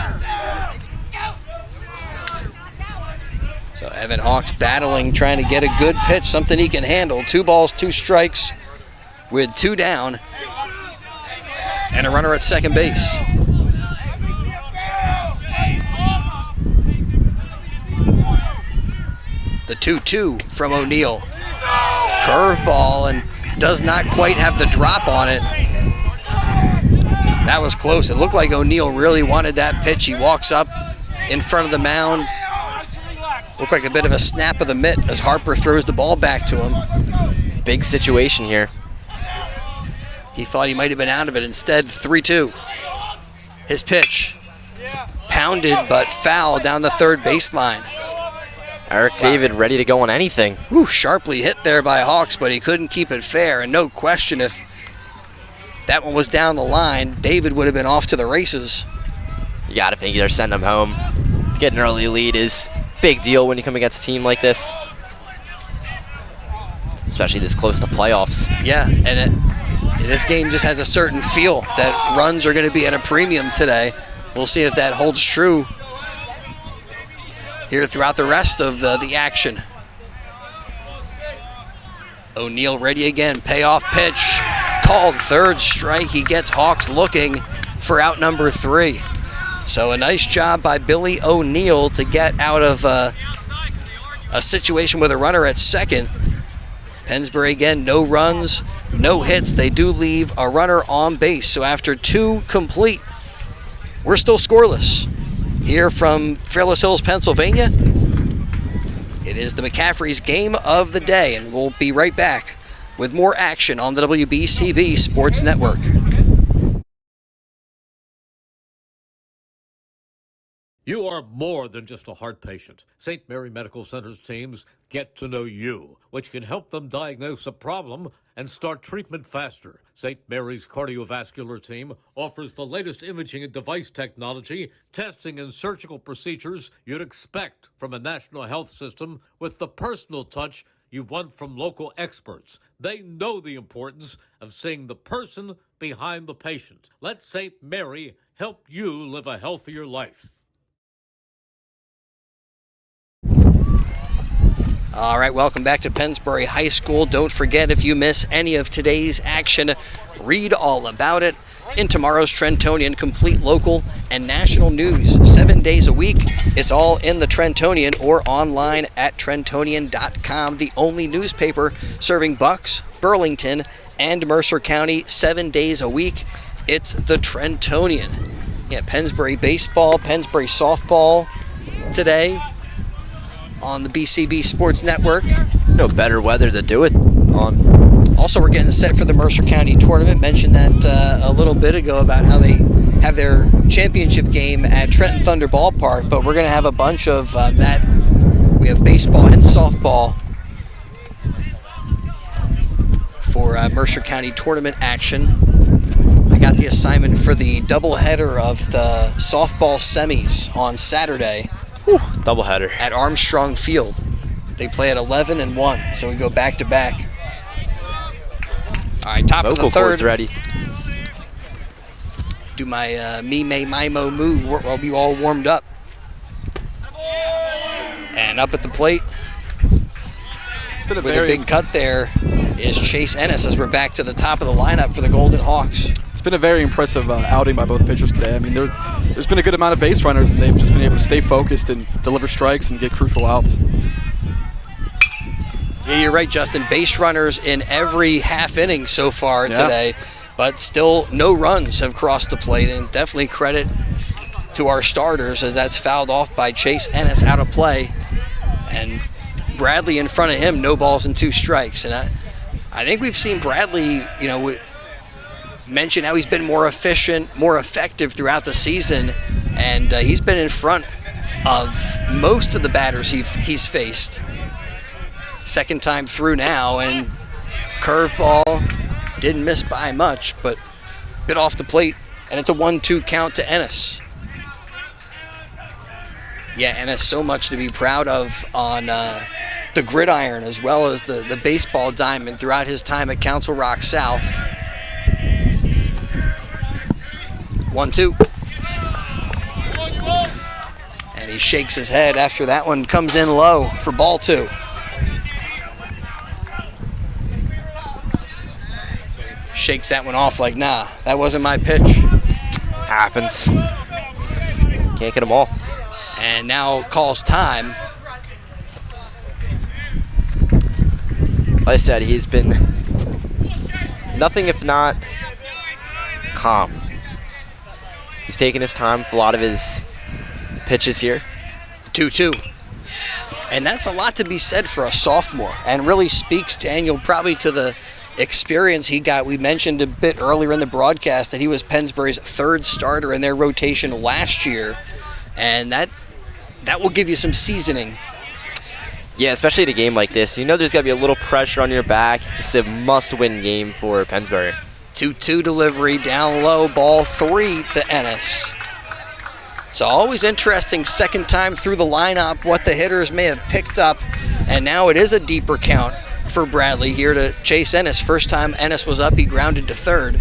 So Evan Hawks battling, trying to get a good pitch, something he can handle. 2 balls, 2 strikes with 2 down and a runner at second base. The 2-2 from O'Neal. Curveball and does not quite have the drop on it. That was close. It looked like O'Neal really wanted that pitch. He walks up in front of the mound. Looked like a bit of a snap of the mitt as Harper throws the ball back to him. Big situation here. He thought he might have been out of it. Instead, 3-2. His pitch. Pounded, but foul down the third baseline. Eric David ready to go on anything. Whew, sharply hit there by Hawks, but he couldn't keep it fair. And no question, if that one was down the line, David would have been off to the races. You got to think they're sending him home. Getting an early lead is a big deal when you come against a team like this, especially this close to playoffs. Yeah, and this game just has a certain feel that runs are going to be at a premium today. We'll see if that holds true here throughout the rest of the action. O'Neal ready again, payoff pitch, called, third strike. He gets Hawks looking for out number 3. So a nice job by Billy O'Neal to get out of a situation with a runner at second. Pennsbury again, no runs, no hits. They do leave a runner on base. So after 2 complete, we're still scoreless. Here from Fairless Hills, Pennsylvania, it is the McCaffrey's game of the day, and we'll be right back with more action on the WBCB Sports Network. You are more than just a heart patient. St. Mary Medical Center's teams get to know you, which can help them diagnose a problem and start treatment faster. St. Mary's cardiovascular team offers the latest imaging and device technology, testing and surgical procedures you'd expect from a national health system with the personal touch you want from local experts. They know the importance of seeing the person behind the patient. Let St. Mary help you live a healthier life. All right, welcome back to Pennsbury High School. Don't forget, if you miss any of today's action, read all about it in tomorrow's Trentonian, complete local and national news. 7 days a week. It's all in the Trentonian or online at Trentonian.com, the only newspaper serving Bucks, Burlington, and Mercer County 7 days a week. It's the Trentonian. Yeah, Pennsbury baseball, Pennsbury softball today on the BCB Sports Network. No better weather to do it on. Also, we're getting set for the Mercer County tournament. Mentioned that a little bit ago about how they have their championship game at Trenton Thunder Ballpark, but we're going to have a bunch of that. We have baseball and softball for Mercer County tournament action. I got the assignment for the doubleheader of the softball semis on Saturday. Whew, doubleheader at Armstrong Field. They play at 11 and 1, so we go back to back. All right, top Vocal of the third. cords ready. Do my me, may, my, mo, moo. I'll be all warmed up. And up at the plate, It's been a with a big cut there, is Chase Ennis as we're back to the top of the lineup for the Golden Hawks. It's been a very impressive outing by both pitchers today. I mean, there's been a good amount of base runners, and they've just been able to stay focused and deliver strikes and get crucial outs. Yeah, you're right, Justin. Base runners in every half inning so far today, but still no runs have crossed the plate, and definitely credit to our starters as that's fouled off by Chase Ennis out of play. And Bradley in front of him, no balls and 2 strikes. And I think we've seen Bradley, mention how he's been more efficient, more effective throughout the season, and he's been in front of most of the batters he's faced. Second time through now, and curveball didn't miss by much, but bit off the plate, and it's a 1-2 count to Ennis. Yeah, Ennis, so much to be proud of on the gridiron as well as the baseball diamond throughout his time at Council Rock South. 1-2. And he shakes his head after that one comes in low for ball 2. Shakes that one off like, nah, that wasn't my pitch. Happens. Can't get them all. And now calls time. Like I said, he's been nothing if not calm. He's taking his time for a lot of his pitches here. 2-2. And that's a lot to be said for a sophomore, and really speaks, Daniel, probably to the experience he got. We mentioned a bit earlier in the broadcast that he was Pennsbury's third starter in their rotation last year, and that will give you some seasoning. Yeah, especially in a game like this. You know there's got to be a little pressure on your back. This is a must-win game for Pennsbury. 2-2 delivery down low, ball 3 to Ennis. So always interesting second time through the lineup what the hitters may have picked up, and now it is a deeper count for Bradley here to chase Ennis. First time Ennis was up, he grounded to third.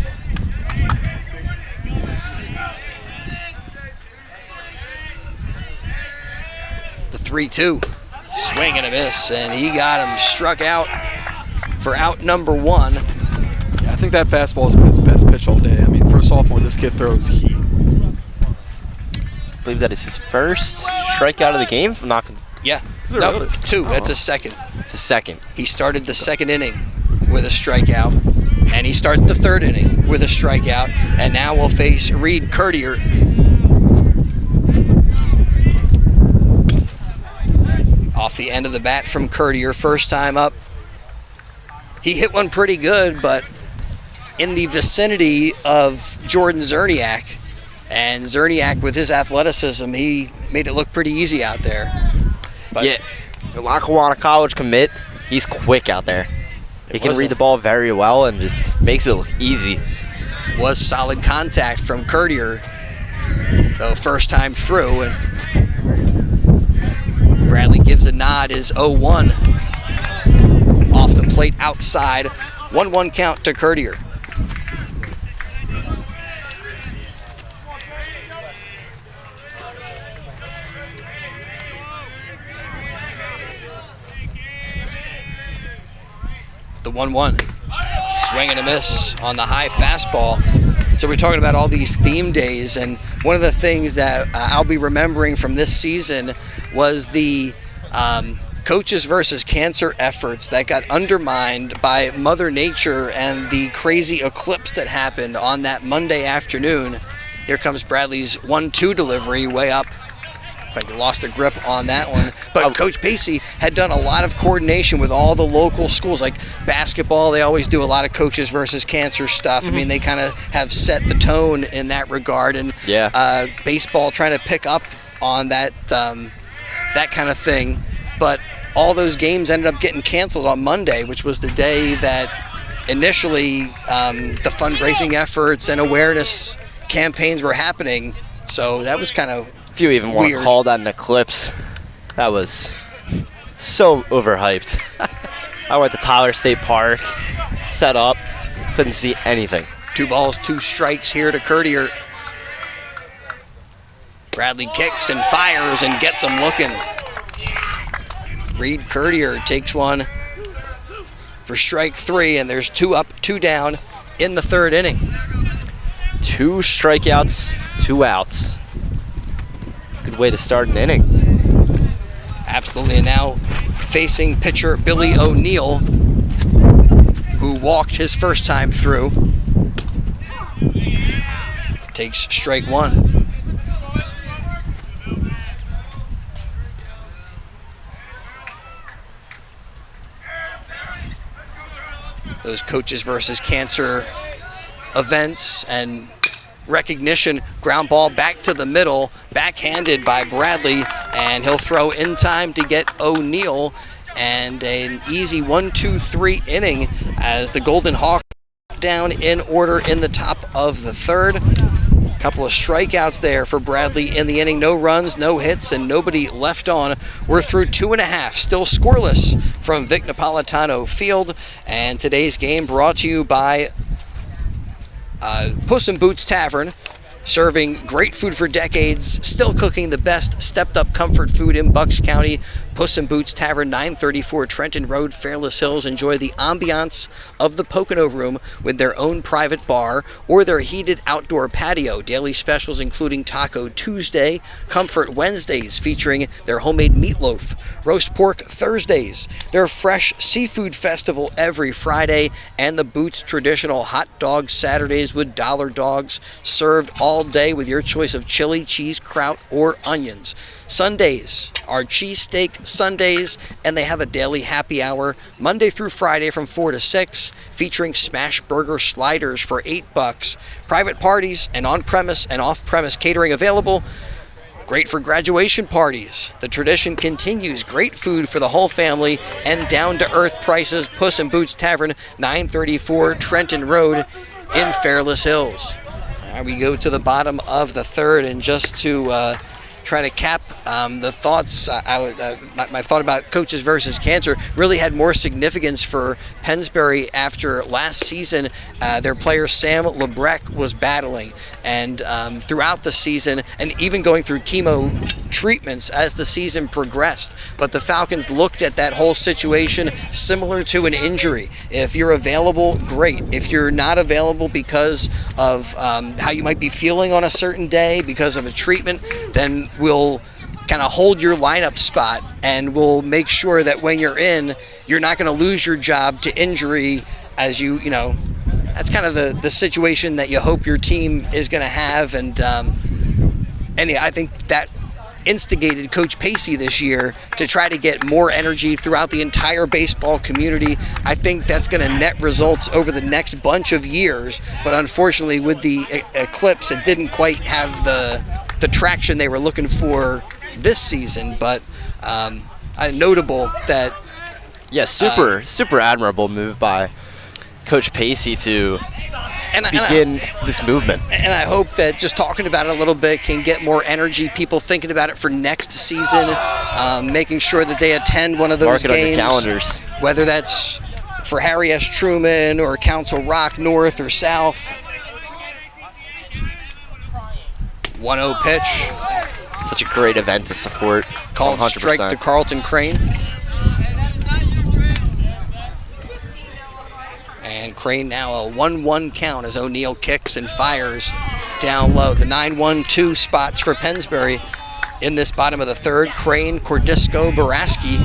The 3-2, swing and a miss, and he got him struck out for out number 1. Yeah, I think that fastball has been his best pitch all day. I mean, for a sophomore, this kid throws heat. I believe that is his first strikeout of the game. If I'm not. Yeah. No, really? 2. That's a second. It's a second. He started the second inning with a strikeout, and he starts the third inning with a strikeout, and now we'll face Reed Curtier. Off the end of the bat from Curtier, first time up. He hit one pretty good, but in the vicinity of Jordan Zerniak. And Zerniak, with his athleticism, he made it look pretty easy out there. But yeah, Lackawanna College commit. He's quick out there. He can read the ball very well and just makes it look easy. Was solid contact from Curtier, though first time through. And Bradley gives a nod, is 0-1. Off the plate outside, 1-1 count to Curtier. The 1-1. Swing and a miss on the high fastball. So we're talking about all these theme days, and one of the things that I'll be remembering from this season was the coaches versus cancer efforts that got undermined by Mother Nature and the crazy eclipse that happened on that Monday afternoon. Here comes Bradley's 1-2 delivery way up. I lost the grip on that one. But Coach Pacey had done a lot of coordination with all the local schools. Like basketball, they always do a lot of coaches versus cancer stuff. Mm-hmm. I mean, they kind of have set the tone in that regard. And baseball trying to pick up on that that kind of thing. But all those games ended up getting canceled on Monday, which was the day that initially the fundraising efforts and awareness campaigns were happening. So that was kind of if you even want to call that an eclipse, that was so overhyped. I went to Tyler State Park, set up, couldn't see anything. 2 balls, 2 strikes here to Curtier. Bradley kicks and fires and gets him looking. Reed Curtier takes one for strike 3, and there's 2 up, 2 down in the third inning. 2 strikeouts, 2 outs. Good way to start an inning. Absolutely, and now facing pitcher Billy O'Neill, who walked his first time through. Takes strike 1. Those coaches versus cancer events and recognition, ground ball back to the middle, backhanded by Bradley, and he'll throw in time to get O'Neill, and an easy 1-2-3 inning as the Golden Hawks down in order in the top of the third. A couple of strikeouts there for Bradley in the inning. No runs, no hits, and nobody left on. We're through 2.5, still scoreless from Vic Napolitano Field, and today's game brought to you by Puss in Boots Tavern, serving great food for decades, still cooking the best stepped-up comfort food in Bucks County. Puss in Boots Tavern, 934 Trenton Road, Fairless Hills. Enjoy the ambiance of the Pocono Room with their own private bar or their heated outdoor patio. Daily specials including Taco Tuesday, Comfort Wednesdays featuring their homemade meatloaf, roast pork Thursdays, their fresh seafood festival every Friday, and the Boots traditional hot dog Saturdays with dollar dogs served all day with your choice of chili, cheese, kraut, or onions. Sundays are cheesesteak Sundays, and they have a daily happy hour Monday through Friday from 4 to 6, featuring smash burger sliders for $8. Private parties and on-premise and off-premise catering available. Great for graduation parties. The tradition continues. Great food for the whole family and down-to-earth prices. Puss in Boots Tavern, 934 Trenton Road in Fairless Hills. We go to the bottom of the third, and just to try to cap the thoughts, my thought about coaches versus cancer really had more significance for Pennsbury after last season. Their player Sam Lebrecht was battling, and throughout the season, and even going through chemo treatments as the season progressed. But the Falcons looked at that whole situation similar to an injury. If you're available, great. If you're not available because of how you might be feeling on a certain day, because of a treatment, then we'll kind of hold your lineup spot, and we'll make sure that when you're in, you're not going to lose your job to injury. As you know, that's kind of the situation that you hope your team is going to have. And I think that instigated Coach Pacey this year to try to get more energy throughout the entire baseball community. I think that's going to net results over the next bunch of years, but unfortunately with the eclipse, it didn't quite have the traction they were looking for this season. But notable that super admirable move by Coach Pacey to begin this movement. And I hope that just talking about it a little bit can get more energy, people thinking about it for next season, making sure that they attend one of those games. Mark it on your calendars. Whether that's for Harry S. Truman or Council Rock North or South. 1-0 pitch. Such a great event to support. Called 100%. Strike to Carlton Crane. And Crane now a 1-1 count as O'Neill kicks and fires down low. The 9-1-2 spots for Pennsbury in this bottom of the third. Crane, Cordisco, Baraski.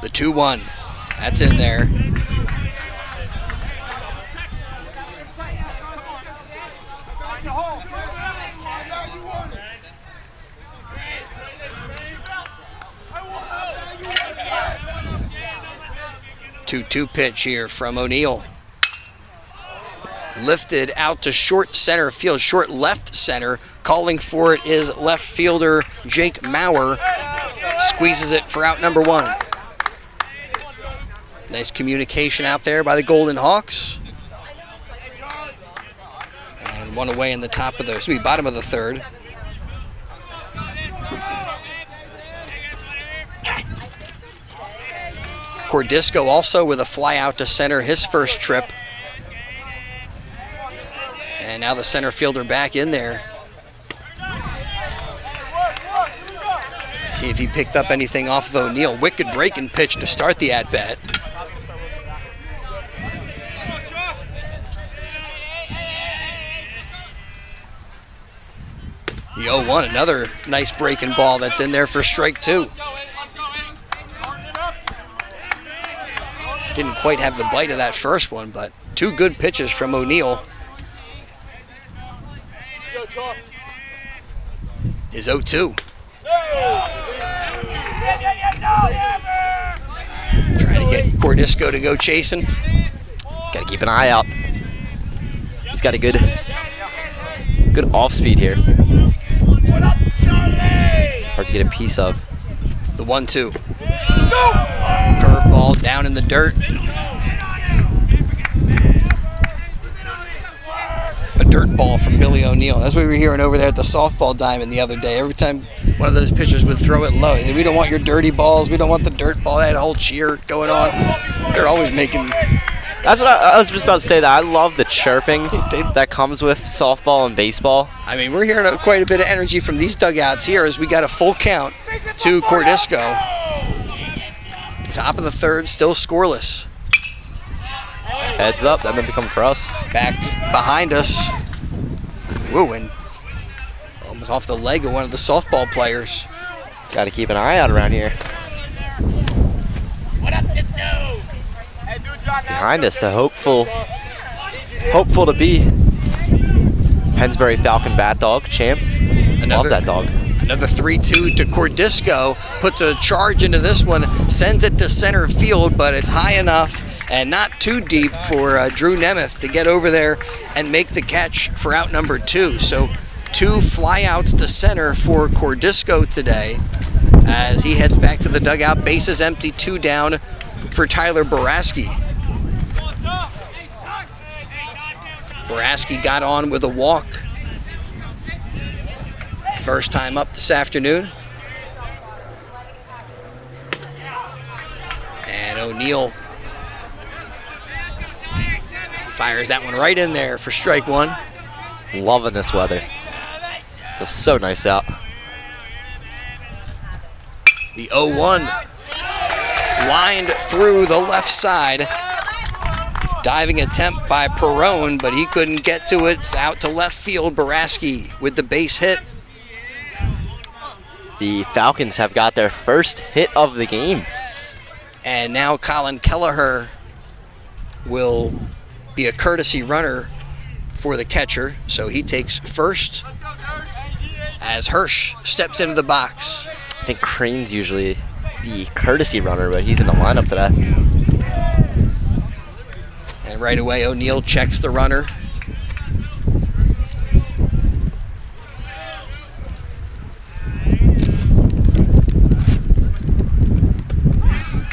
The 2-1. That's in there. Two pitch here from O'Neill. Lifted out to short center field, short left center. Calling for it is left fielder Jake Maurer. Squeezes it for out number one. Nice communication out there by the Golden Hawks. And one away in the top of the bottom of the third. Cordisco also with a fly out to center, his first trip. And now the center fielder back in there. See if he picked up anything off of O'Neill. Wicked breaking pitch to start the at-bat. The 0-1, another nice breaking ball that's in there for strike two. Didn't quite have the bite of that first one, but two good pitches from O'Neill. Is 0-2. Trying to get Cordisco to go chasing. Got to keep an eye out. He's got a good off speed here. Hard to get a piece of. The 1-2. Curveball down in the dirt. A dirt ball from Billy O'Neill. That's what we were hearing over there at the softball diamond the other day. Every time one of those pitchers would throw it low, we don't want your dirty balls. We don't want the dirt ball. They had a whole cheer going on. They're always making... That's what I was just about to say. That I love the chirping that comes with softball and baseball. I mean, we're hearing quite a bit of energy from these dugouts here as we got a full count to Cordisco. Top of the third, still scoreless. Heads up, that may be coming for us. Back behind us. Woo, and almost off the leg of one of the softball players. Got to keep an eye out around here. Behind us, to hopeful to be Pennsbury Falcon bat dog, champ. Love that dog. Another 3-2 to Cordisco, puts a charge into this one, sends it to center field, but it's high enough and not too deep for Drew Nemeth to get over there and make the catch for out number 2. So 2 flyouts to center for Cordisco today as he heads back to the dugout. Bases empty, 2 down for Tyler Boraski. Boraski got on with a walk. First time up this afternoon. And O'Neill fires that one right in there for strike 1. Loving this weather. Feels so nice out. The 0-1 lined through the left side. Diving attempt by Perrone, but he couldn't get to it. It's out to left field. Boraski with the base hit. The Falcons have got their first hit of the game. And now Colin Kelleher will be a courtesy runner for the catcher. So he takes first as Hirsch steps into the box. I think Crane's usually the courtesy runner, but he's in the lineup today. And right away, O'Neill checks the runner.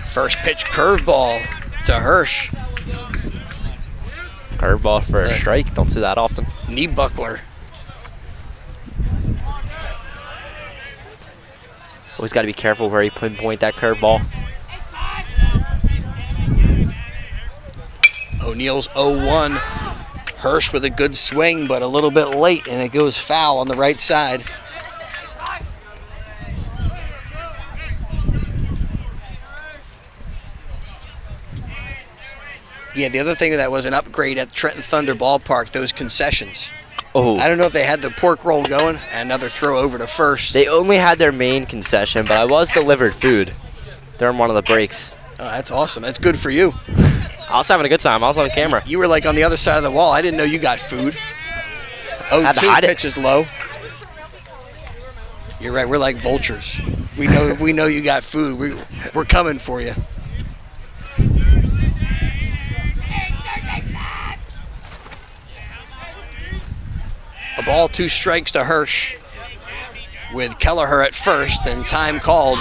First pitch curveball to Hirsch. Curveball for a strike. Don't see that often. Knee buckler. Always got to be careful where you pinpoint that curveball. O'Neill's 0-1. Hirsch with a good swing, but a little bit late, and it goes foul on the right side. Yeah, the other thing that was an upgrade at Trenton Thunder Ballpark, those concessions. Oh. I don't know if they had the pork roll going, and another throw over to first. They only had their main concession, but I was delivered food during one of the breaks. Oh, that's awesome. That's good for you. I was having a good time. I was on camera. You were like on the other side of the wall. I didn't know you got food. 0-2 pitch is low. You're right. We're like vultures. We know you got food. We're coming for you. A ball, 2 strikes to Hirsch with Kelleher at first and time called.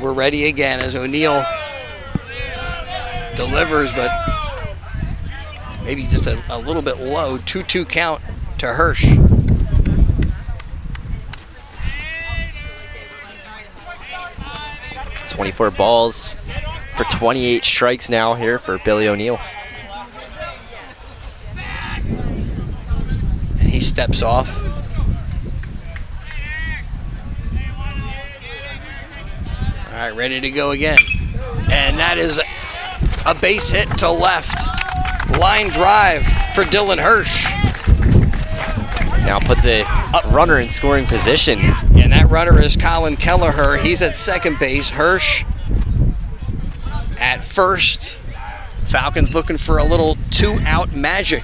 We're ready again as O'Neill delivers, but maybe just a little bit low. 2-2 count to Hirsch. It's 24 balls for 28 strikes now here for Billy O'Neill. And he steps off. All right, ready to go again. And that is a base hit to left. Line drive for Dylan Hirsch. Now puts a runner in scoring position. And that runner is Colin Kelleher. He's at second base. Hirsch at first. Falcons looking for a little 2-out magic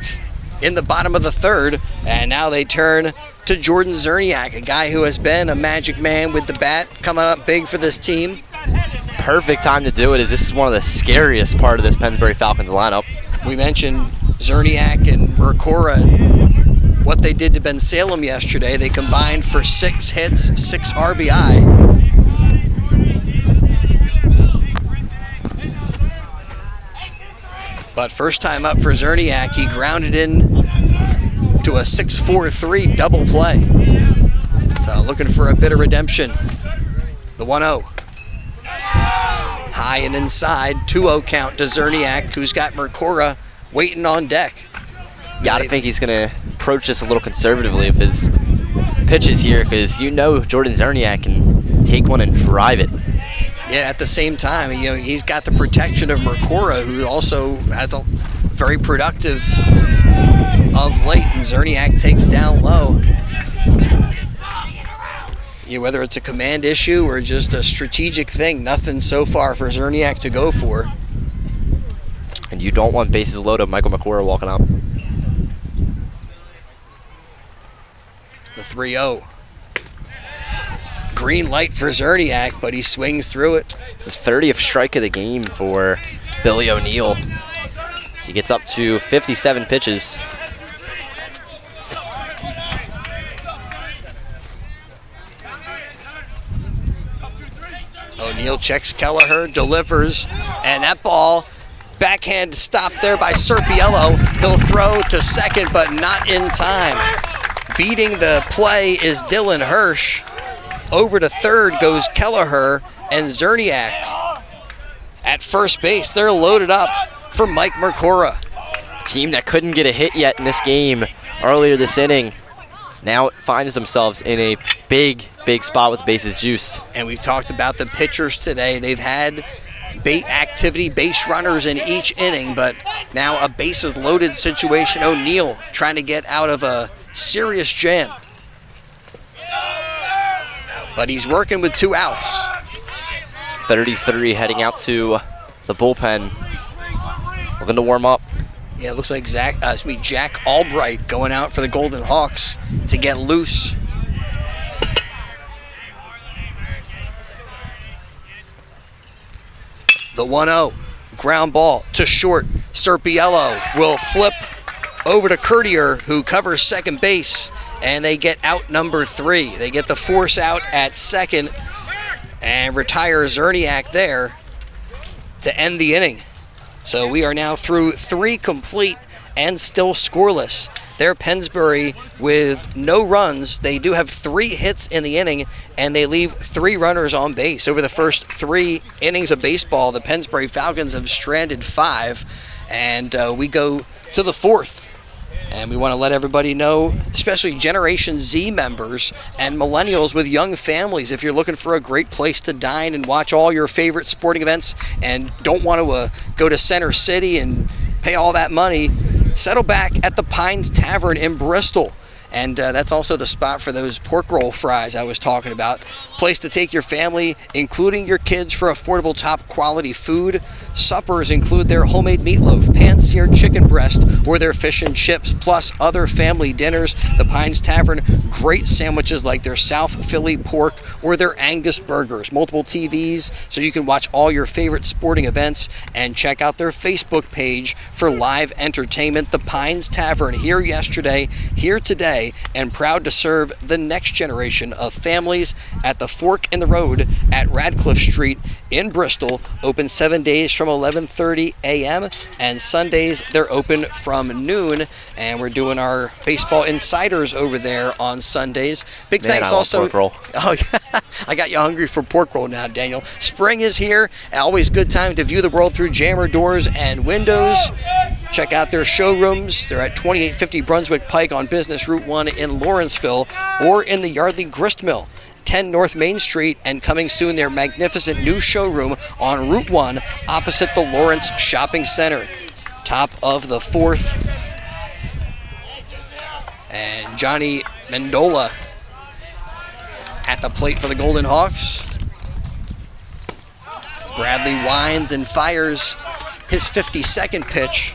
in the bottom of the third. And now they turn to Jordan Zerniak, a guy who has been a magic man with the bat, coming up big for this team. Perfect time to do it, as this is one of the scariest part of this Pennsbury Falcons lineup. We mentioned Zerniak and Mercora and what they did to Ben Salem yesterday. They combined for 6 hits, 6 RBI. But first time up for Zerniak, he grounded in to a 6-4-3 double play. So looking for a bit of redemption. The 1-0. High and inside, 2-0 count to Zerniak, who's got Mercora waiting on deck. Gotta think he's gonna approach this a little conservatively with his pitches here, because you know Jordan Zerniak can take one and drive it. Yeah, at the same time, he's got the protection of Mercora, who also has a very productive of late, and Zerniak takes down low. whether it's a command issue or just a strategic thing, nothing so far for Zerniak to go for. And you don't want bases loaded, Michael McCora walking up. The 3-0. Green light for Zerniak, but he swings through it. It's his 30th strike of the game for Billy O'Neill. So he gets up to 57 pitches. O'Neill checks Kelleher, delivers, and that ball, backhand stop there by Serpiello. He'll throw to second, but not in time. Beating the play is Dylan Hirsch. Over to third goes Kelleher, and Zerniak at first base. They're loaded up for Mike Mercora. Team that couldn't get a hit yet in this game earlier this inning now finds themselves in a big spot with bases juiced. And we've talked about the pitchers today. They've had base runners in each inning, but now a bases loaded situation. O'Neill trying to get out of a serious jam. But he's working with 2 outs. 33 heading out to the bullpen. Looking to warm up. Yeah, it looks like Jack Albright going out for the Golden Hawks to get loose. The 1-0, ground ball to short. Serpiello will flip over to Courtier, who covers second base, and they get out number 3. They get the force out at second and retire Zerniak there to end the inning. So we are now through 3 complete and still scoreless. They're Pennsbury with no runs. They do have 3 hits in the inning, and they leave 3 runners on base. Over the first 3 innings of baseball, the Pennsbury Falcons have stranded 5, and we go to the 4th. And we want to let everybody know, especially Generation Z members and millennials with young families, if you're looking for a great place to dine and watch all your favorite sporting events and don't want to go to Center City and pay all that money, settle back at the Pines Tavern in Bristol. And that's also the spot for those pork roll fries I was talking about. Place to take your family, including your kids, for affordable, top quality food. Suppers include their homemade meatloaf, pan-seared chicken breast, or their fish and chips, plus other family dinners. The Pines Tavern, great sandwiches like their South Philly pork or their Angus burgers. Multiple TVs so you can watch all your favorite sporting events, and check out their Facebook page for live entertainment. The Pines Tavern, here yesterday, here today, and proud to serve the next generation of families at the Fork in the Road at Radcliffe Street in Bristol. Open 7 days from 11:30 a.m. and Sundays they're open from noon. And we're doing our baseball insiders over there on Sundays. Big thanks also. Pork roll. Oh, I got you hungry for pork roll now, Daniel. Spring is here. Always good time to view the world through Jammer doors and windows. Check out their showrooms. They're at 2850 Brunswick Pike on Business Route 1 in Lawrenceville, or in the Yardley Grist Mill, 10 North Main Street, and coming soon their magnificent new showroom on Route 1 opposite the Lawrence Shopping Center. Top of the 4th. And Johnny Mendola at the plate for the Golden Hawks. Bradley winds and fires his 52nd pitch.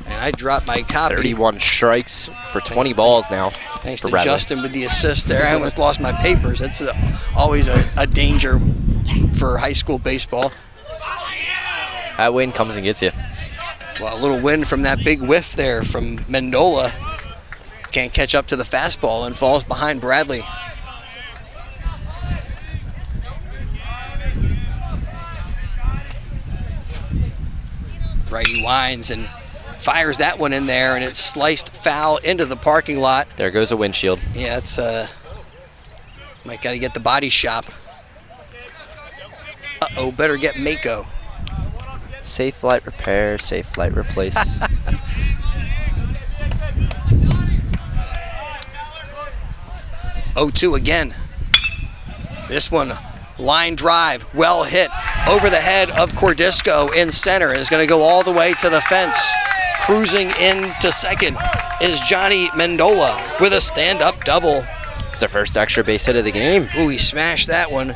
And I dropped my copy. 31 strikes for 20 balls now. Thanks for to Bradley. Justin with the assist there. I almost lost my papers. That's always a danger for high school baseball. That wind comes and gets you. Well, a little wind from that big whiff there from Mendola. Can't catch up to the fastball and falls behind Bradley. Righty winds and fires that one in there, and it's sliced foul into the parking lot. There goes a windshield. Yeah, it's might got to get the body shop. Uh-oh, better get Mako. Safe flight repair, safe flight replace. 0-2 again. This one, line drive, well hit over the head of Cordisco in center. Is going to go all the way to the fence. Cruising into second is Johnny Mendola with a stand-up double. It's their first extra base hit of the game. Ooh, he smashed that one.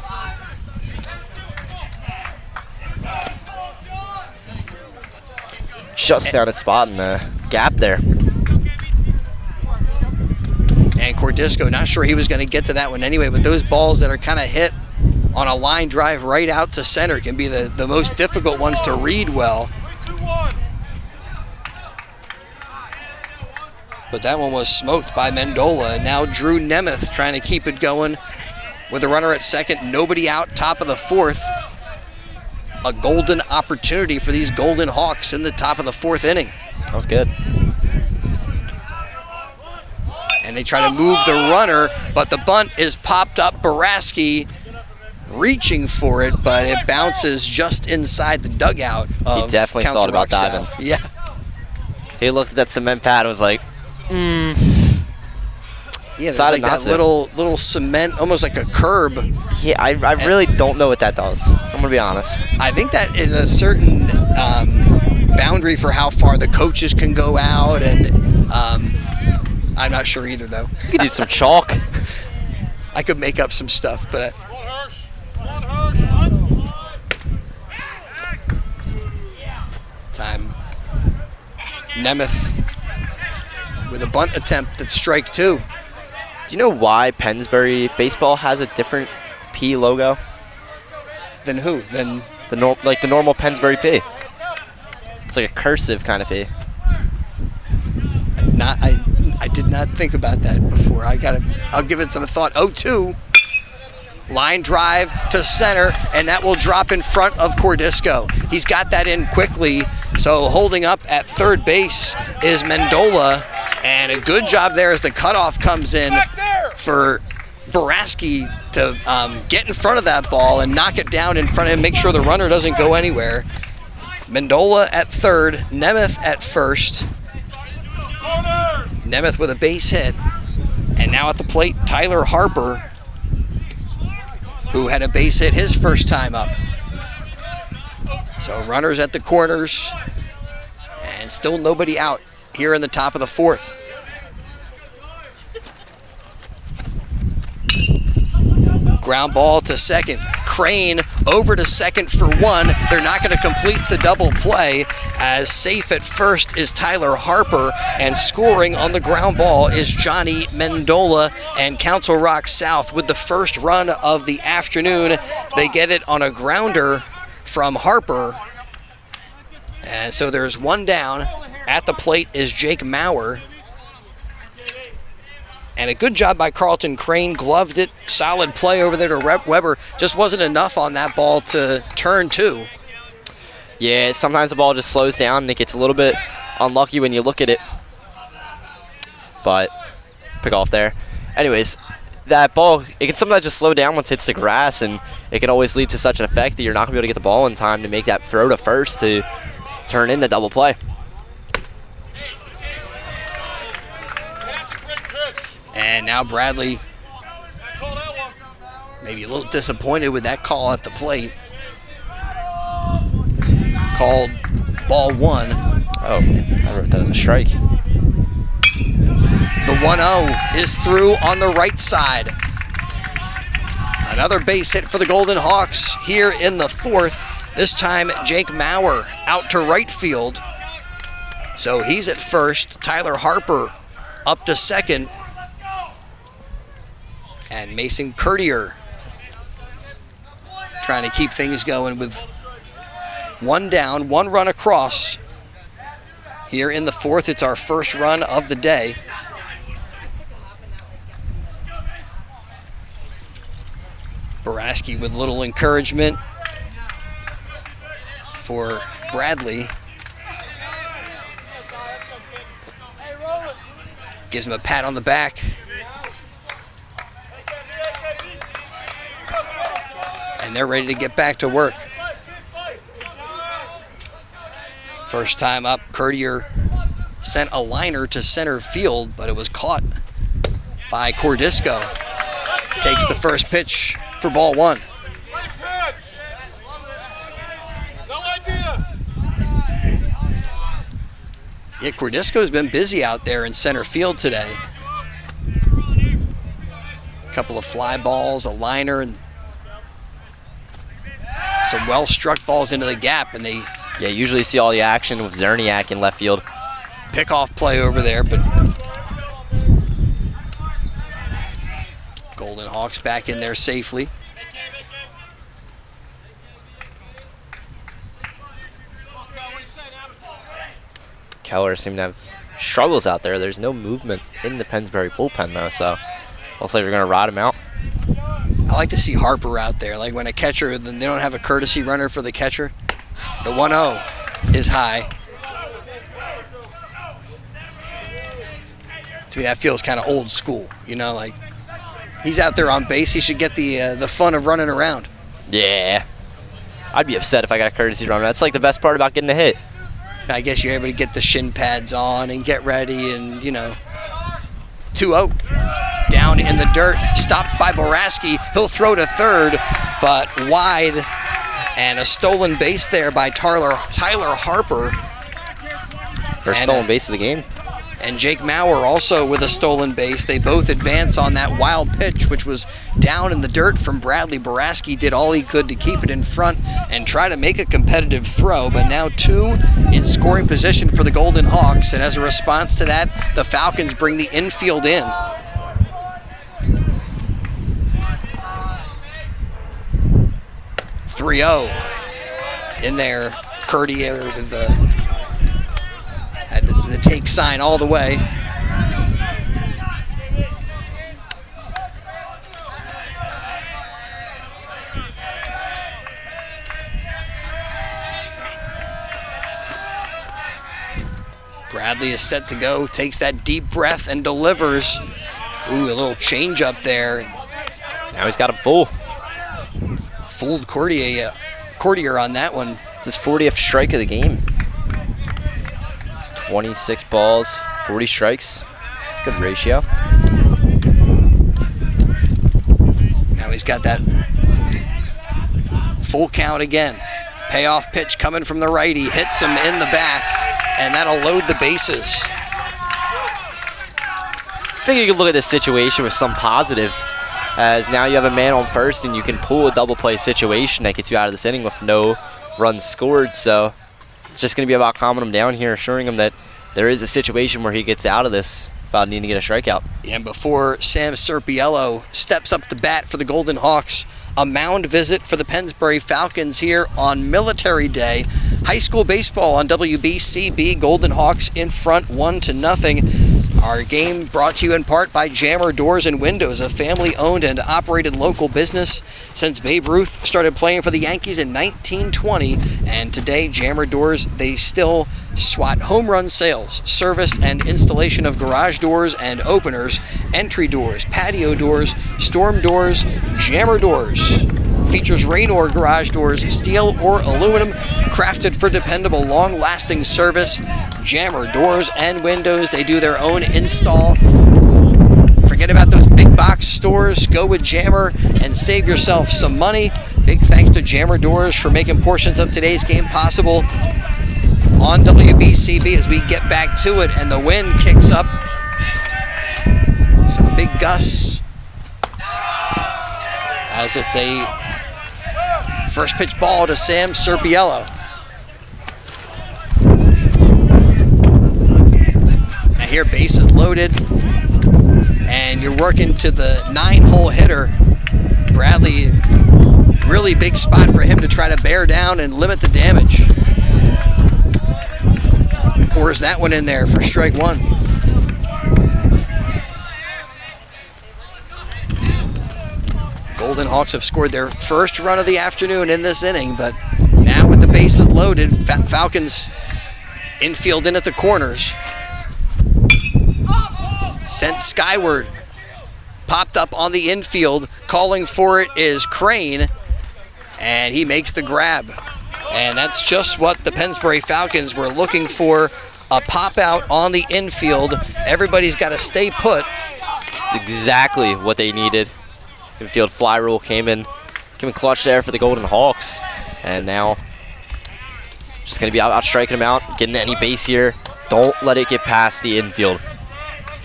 Just found a spot in the gap there. And Cordisco, not sure he was going to get to that one anyway, but those balls that are kind of hit on a line drive right out to center can be the most difficult ones to read well. But that one was smoked by Mendola. Now Drew Nemeth trying to keep it going with a runner at second. Nobody out, top of the fourth. A golden opportunity for these Golden Hawks in the top of the fourth inning. That was good. And they try to move the runner, but the bunt is popped up. Baraski reaching for it, but it bounces just inside the dugout of He definitely Council thought about Rock diving. South. Yeah. He looked at that cement pad and was like, Yeah, there's Decided like not that to. little cement, almost like a curb. yeah, I really don't know what that does. I'm going to be honest. I think that is a certain boundary for how far the coaches can go out, and I'm not sure either, though. You could do some chalk. I could make up some stuff, but time. Nemeth with a bunt attempt that's strike two. Do you know why Pennsbury baseball has a different P logo? Then who? Then The normal Pennsbury P. It's like a cursive kind of P. I did not think about that before. I'll give it some thought. 0-2. Line drive to center, and that will drop in front of Cordisco. He's got that in quickly, so holding up at third base is Mendola, and a good job there as the cutoff comes in for Baraski to get in front of that ball and knock it down in front of him, make sure the runner doesn't go anywhere. Mendola at third, Nemeth at first. Nemeth with a base hit, and now at the plate, Tyler Harper, who had a base hit his first time up. So runners at the corners, and still nobody out here in the top of the fourth. Ground ball to second. Crane over to second for one. They're not going to complete the double play, as safe at first is Tyler Harper, and scoring on the ground ball is Johnny Mendola, and Council Rock South with the first run of the afternoon. They get it on a grounder from Harper, and so there's one down. At the plate is Jake Maurer. And a good job by Carlton Crane, gloved it, solid play over there to Rep Weber. Just wasn't enough on that ball to turn two. Yeah, sometimes the ball just slows down and it gets a little bit unlucky when you look at it. But, pick off there. Anyways, that ball, it can sometimes just slow down once it hits the grass, and it can always lead to such an effect that you're not going to be able to get the ball in time to make that throw to first to turn in the double play. And now Bradley maybe a little disappointed with that call at the plate. Called ball one. Oh, I wrote that as a strike. The 1-0 is through on the right side. Another base hit for the Golden Hawks here in the fourth. This time Jake Maurer out to right field. So he's at first. Tyler Harper up to second. And Mason Curtier trying to keep things going with one down, one run across. Here in the fourth, it's our first run of the day. Baraski with little encouragement for Bradley. Gives him a pat on the back. And they're ready to get back to work. First time up, Curtier sent a liner to center field, but it was caught by Cordisco. Takes the first pitch for ball one. Yeah, Cordisco's been busy out there in center field today. couple of fly balls, a liner, and some well-struck balls into the gap, and they usually see all the action with Zerniak in left field. pick-off play over there, but Golden Hawks back in there safely. Keller seemed to have struggles out there. There's no movement in the Pennsbury bullpen, though, so looks like they're going to ride him out. I like to see Harper out there. Like when a catcher, then they don't have a courtesy runner for the catcher. The 1-0 is high. To me, that feels kind of old school. You know, like he's out there on base. He should get the fun of running around. Yeah. I'd be upset if I got a courtesy runner. That's like the best part about getting a hit. I guess you're able to get the shin pads on and get ready and, you know. 2-0. Down in the dirt. Stopped by Boraski. He'll throw to third, but wide. And a stolen base there by Tyler Harper. First stolen base of the game. And Jake Maurer also with a stolen base. They both advance on that wild pitch, which was down in the dirt from Bradley. Boraski did all he could to keep it in front and try to make a competitive throw, but now 2 in scoring position for the Golden Hawks. And as a response to that, the Falcons bring the infield in. .3-0 in there. Courtier with had the take sign all the way. Bradley is set to go, takes that deep breath and delivers. Ooh, a little change up there. Now he's got him full. Fooled Courtier on that one. It's his 40th strike of the game. 26 balls, 40 strikes. Good ratio. Now he's got that full count again. Payoff pitch coming from the righty. Hits him in the back, and that'll load the bases. I think you can look at this situation with some positive, as now you have a man on first and you can pull a double play situation that gets you out of this inning with no runs scored. So it's just going to be about calming him down here, assuring him that there is a situation where he gets out of this without needing to get a strikeout. And before Sam Serpiello steps up to bat for the Golden Hawks, a mound visit for the Pennsbury Falcons here on Military Day. High school baseball on WBCB. Golden Hawks in front 1-0. Our game brought to you in part by Jammer Doors and Windows, a family-owned and operated local business since Babe Ruth started playing for the Yankees in 1920. And today, Jammer Doors, they still swat home run sales, service and installation of garage doors and openers, entry doors, patio doors, storm doors. Jammer Doors features rain or garage doors, steel or aluminum, crafted for dependable, long-lasting service. Jammer Doors and Windows, they do their own install. Forget about those big box stores. Go with Jammer and save yourself some money. Big thanks to Jammer Doors for making portions of today's game possible on WBCB as we get back to it, and the wind kicks up. Some big gusts as it's a first pitch ball to Sam Serpiello. Now here, bases loaded, and you're working to the 9-hole hitter. Bradley, really big spot for him to try to bear down and limit the damage. Pours that one in there for strike one. Golden Hawks have scored their first run of the afternoon in this inning, but now with the bases loaded, Falcons infield in at the corners. Sent skyward. Popped up on the infield. Calling for it is Crane, and he makes the grab. And that's just what the Pennsbury Falcons were looking for, a pop out on the infield. Everybody's got to stay put. It's exactly what they needed. Infield fly rule came in clutch there for the Golden Hawks. And now just going to be out striking him out, getting any base here. Don't let it get past the infield.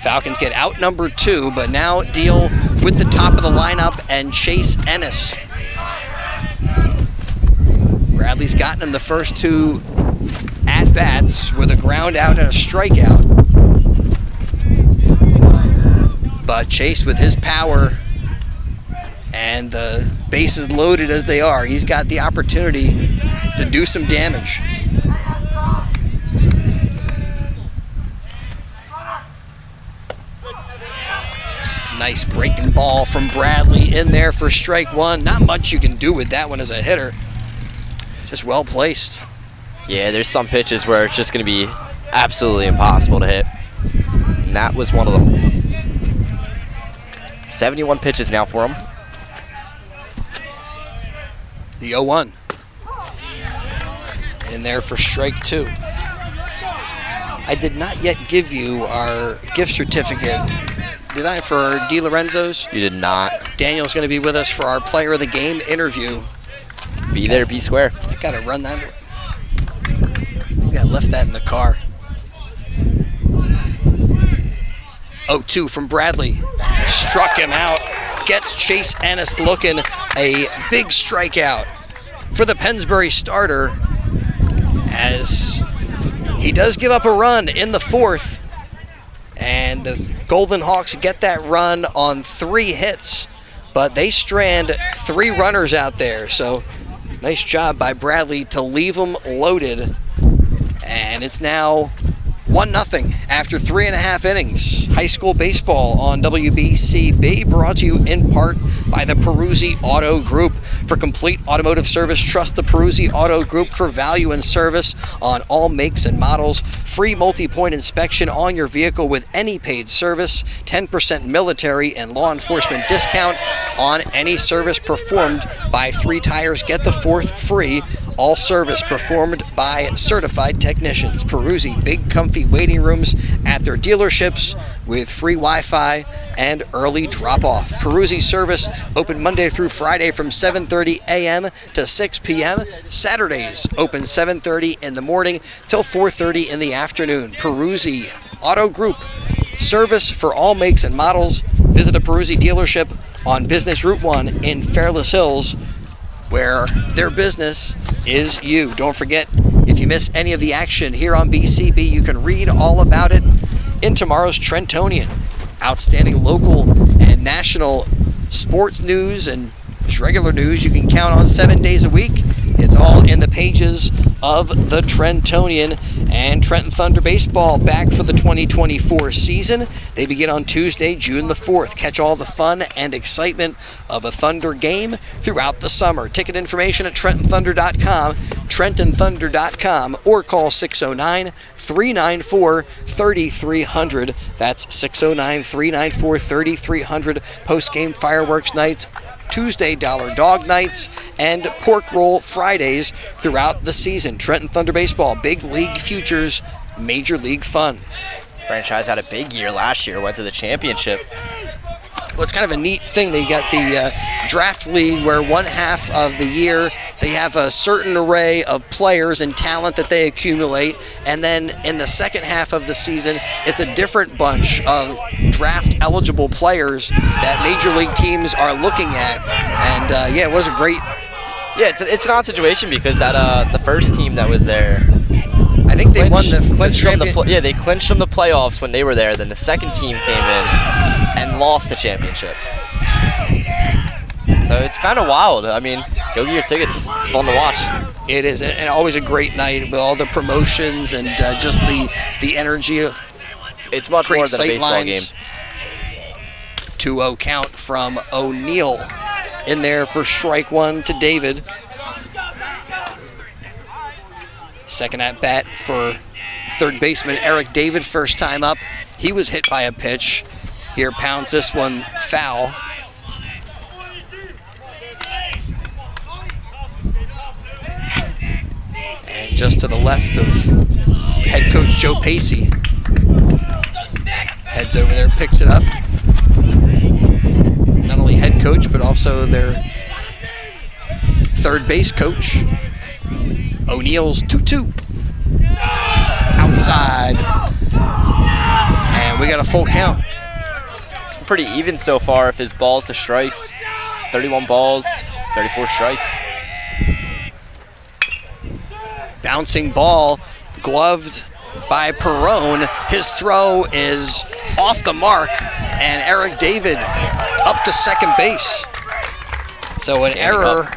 Falcons get outnumbered 2, but now deal with the top of the lineup and Chase Ennis. Bradley's gotten him the first 2 at-bats with a ground out and a strikeout. But Chase, with his power and the bases loaded as they are, he's got the opportunity to do some damage. Nice breaking ball from Bradley in there for strike 1. Not much you can do with that one as a hitter. Just well placed. Yeah, there's some pitches where it's just going to be absolutely impossible to hit. And that was one of them. 71 pitches now for him. The 0-1. In there for strike 2. I did not yet give you our gift certificate. Did I, for DiLorenzo's? You did not. Daniel's going to be with us for our player of the game interview. Be there, be square. I got to run that. Maybe I left that in the car. 0-2 from Bradley. Struck him out. Gets Chase Ennis looking. A big strikeout for the Pennsbury starter, as he does give up a run in the 4th. And the Golden Hawks get that run on 3 hits, but they strand 3 runners out there. So nice job by Bradley to leave them loaded. And it's now 1-0 after 3.5 innings. High school baseball on WBCB, brought to you in part by the Peruzzi Auto Group. For complete automotive service, trust the Peruzzi Auto Group for value and service on all makes and models. Free multi-point inspection on your vehicle with any paid service. 10% military and law enforcement discount on any service performed by 3 Tires. Get the 4th free. All service performed by certified technicians. Peruzzi, big comfy waiting rooms at their dealerships with free Wi-Fi and early drop-off. Peruzzi service open Monday through Friday from 7:30 a.m. to 6 p.m. Saturdays open 7:30 in the morning till 4:30 in the afternoon. Peruzzi Auto Group, service for all makes and models. Visit a Peruzzi dealership on Business Route 1 in Fairless Hills, where their business is you. Don't forget, if you miss any of the action here on BCB, you can read all about it in tomorrow's Trentonian. Outstanding local and national sports news and just regular news you can count on 7 days a week. It's all in the pages of the Trentonian. And Trenton Thunder baseball back for the 2024 season. They begin on Tuesday, June the 4th. Catch all the fun and excitement of a Thunder game throughout the summer. Ticket information at TrentonThunder.com, TrentonThunder.com, or call 609-394-3300. That's 609-394-3300. Post-game fireworks nights, Tuesday Dollar Dog Nights, and Pork Roll Fridays throughout the season. Trenton Thunder baseball, big league futures, major league fun. Franchise had a big year last year, went to the championship. Well, it's kind of a neat thing. They got the draft league where 1/2 of the year they have a certain array of players and talent that they accumulate, and then in the second half of the season, it's a different bunch of draft-eligible players that major league teams are looking at. And yeah, it was a great. Yeah, it's an odd situation because that the first team that was there, I think they won the yeah, they clinched them the playoffs when they were there. Then the second team came in and lost the championship. So it's kind of wild. I mean, go get your tickets. It's fun to watch. It is, and always a great night with all the promotions and just the energy. It's much more than a baseball game. 2-0 count from O'Neill in there for strike 1 to David. Second at bat for third baseman Eric David, first time up. He was hit by a pitch. Here pounds this one foul. And just to the left of head coach Joe Pacey. Heads over there, picks it up. Not only head coach, but also their third base coach. O'Neill's 2-2. Outside. And And we got a full count. It's been pretty even so far if his balls to strikes. 31 balls, 34 strikes. Bouncing ball, gloved by Perrone. His throw is off the mark, and Eric David up to second base. So an error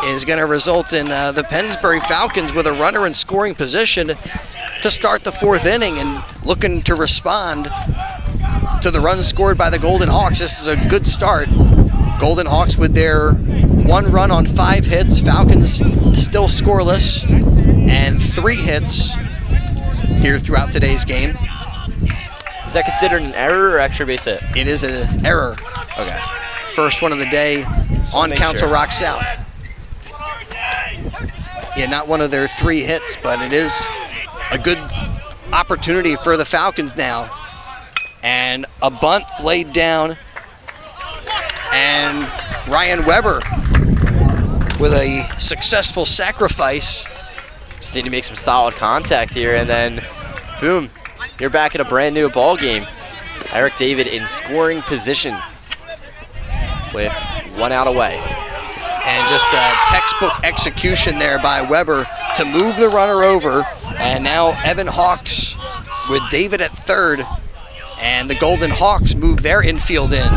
is going to result in the Pennsbury Falcons with a runner in scoring position to start the 4th inning and looking to respond to the runs scored by the Golden Hawks. This is a good start. Golden Hawks with their 1 run on 5 hits. Falcons still scoreless, and 3 hits here throughout today's game. Is that considered an error or extra base hit? It is an error. Okay. First one of the day on Council Rock South. Yeah, not one of their 3 hits, but it is a good opportunity for the Falcons now. And a bunt laid down, and Ryan Weber with a successful sacrifice. Just need to make some solid contact here, and then boom, you're back in a brand new ball game. Eric David in scoring position with 1 out away. And just a textbook execution there by Weber to move the runner over. And now Evan Hawks with David at third, and the Golden Hawks move their infield in.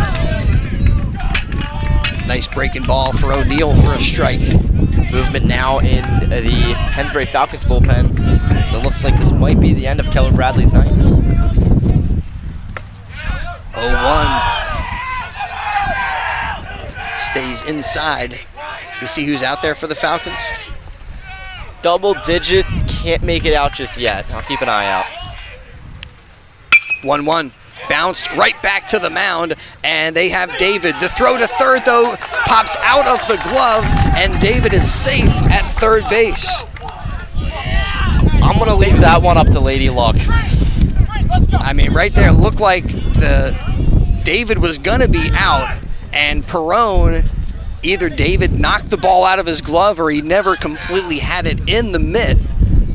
Nice breaking ball for O'Neill for a strike. Movement now in the Pennsbury Falcons bullpen. So it looks like this might be the end of Keller Bradley's night. 0-1. Stays inside. You see who's out there for the Falcons? It's double digit, can't make it out just yet. I'll keep an eye out. 1-1. Bounced right back to the mound, and they have David. The throw to third, though, pops out of the glove, and David is safe at third base. I'm going to leave that one up to Lady Luck. I mean, right there, looked like David was going to be out, and Perrone, either David knocked the ball out of his glove or he never completely had it in the mitt,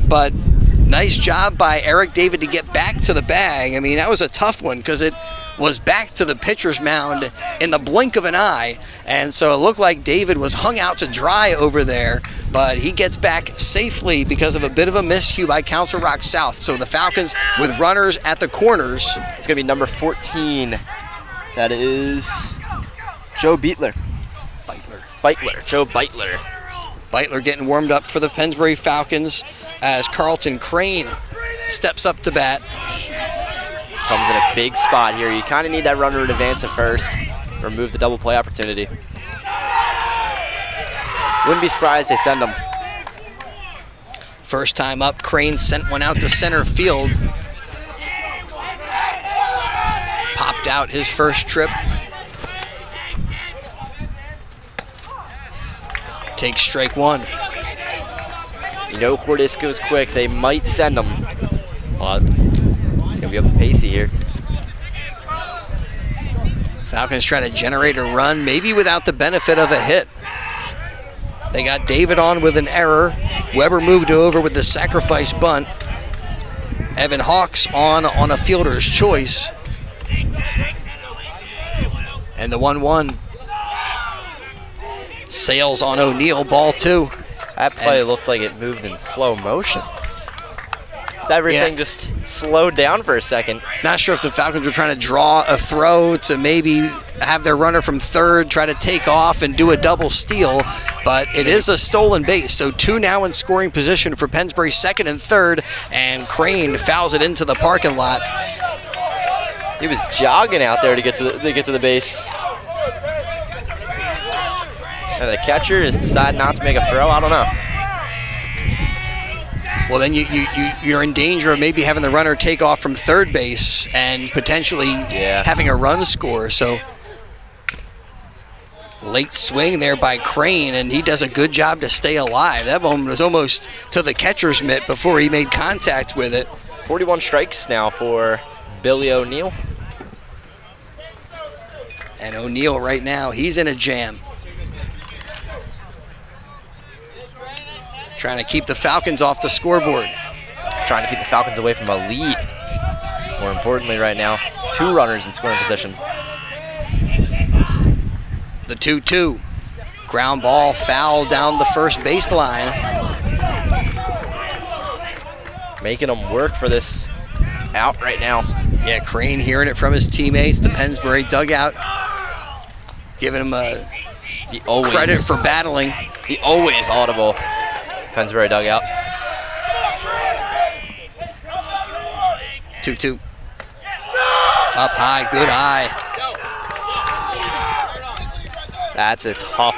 but nice job by Eric David to get back to the bag. I mean, that was a tough one because it was back to the pitcher's mound in the blink of an eye. And so it looked like David was hung out to dry over there, but he gets back safely because of a bit of a miscue by Council Rock South. So the Falcons with runners at the corners. It's going to be number 14. That is Joe Beitler. Joe Beitler. Beitler getting warmed up for the Pennsbury Falcons as Carlton Crane steps up to bat. Comes in a big spot here. You kind of need that runner to advance at first. Remove the double play opportunity. Wouldn't be surprised they send him. First time up, Crane sent one out to center field. Popped out his first trip. Takes strike 1. You know Cordisco's quick. They might send him, but it's going to be up to Pacey here. Falcons try to generate a run, maybe without the benefit of a hit. They got David on with an error. Weber moved over with the sacrifice bunt. Evan Hawks on a fielder's choice. And the 1-1. Sails on O'Neill, ball 2. That play looked like it moved in slow motion. So everything just slowed down for a second. Not sure if the Falcons were trying to draw a throw to maybe have their runner from third try to take off and do a double steal, but it is a stolen base. So 2 now in scoring position for Pennsbury, second and third, and Crane fouls it into the parking lot. He was jogging out there to get to the base. And the catcher has decided not to make a throw. I don't know. Well, then you're in danger of maybe having the runner take off from third base and potentially having a run score. So late swing there by Crane, and he does a good job to stay alive. That one was almost to the catcher's mitt before he made contact with it. 41 strikes now for Billy O'Neill. And O'Neill right now, he's in a jam. Trying to keep the Falcons off the scoreboard. Trying to keep the Falcons away from a lead. More more importantly right now, 2 runners in scoring position. The 2-2. Ground ball, foul down the first baseline. Making them work for this out right now. Yeah, Crane hearing it from his teammates, the Pennsbury dugout, giving him the credit for battling. The always audible Pennsbury dugout. 2-2. Up high, good eye. That's a tough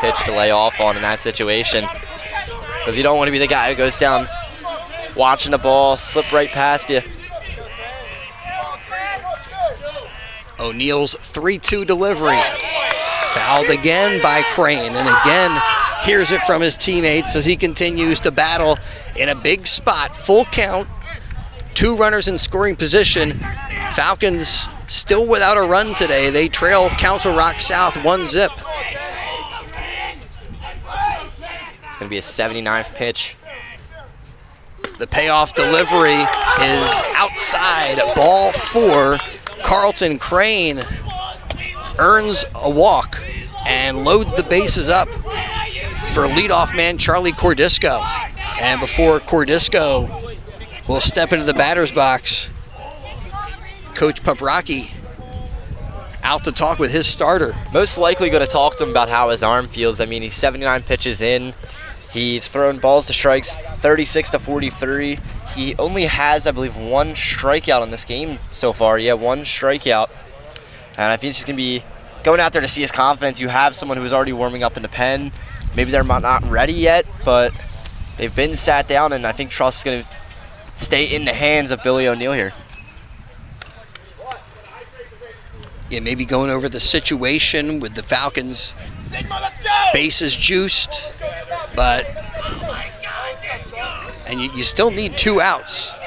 pitch to lay off on in that situation, because you don't want to be the guy who goes down watching the ball slip right past you. O'Neal's 3-2 delivery. Fouled again by Crane, and again hears it from his teammates as he continues to battle in a big spot. Full count, 2 runners in scoring position. Falcons still without a run today. They trail Council Rock South 1-0. It's going to be a 79th pitch. The payoff delivery is outside, ball 4. Carlton Crane earns a walk and loads the bases up for leadoff man Charlie Cordisco. And before Cordisco will step into the batter's box, Coach Paprocki out to talk with his starter. Most likely going to talk to him about how his arm feels. I mean, he's 79 pitches in. He's thrown balls to strikes 36 to 43. He only has, I believe, 1 strikeout in this game so far. Yeah, 1 strikeout. And I think it's just going to be going out there to see his confidence. You have someone who's already warming up in the pen. Maybe they're not ready yet, but they've been sat down, and I think trust is going to stay in the hands of Billy O'Neill here. Yeah, maybe going over the situation with the Falcons. Bases juiced, but and you still need 2 outs.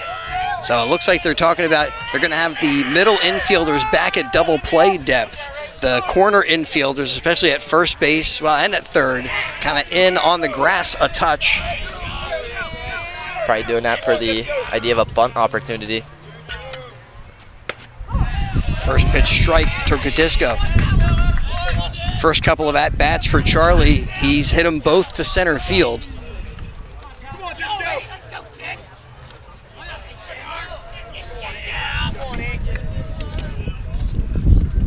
So it looks like they're talking about they're going to have the middle infielders back at double play depth. The corner infielders, especially at first base, well, and at third, kind of in on the grass a touch. Probably doing that for the idea of a bunt opportunity. First pitch strike to Cordisco. First couple of at-bats for Charlie. He's hit them both to center field.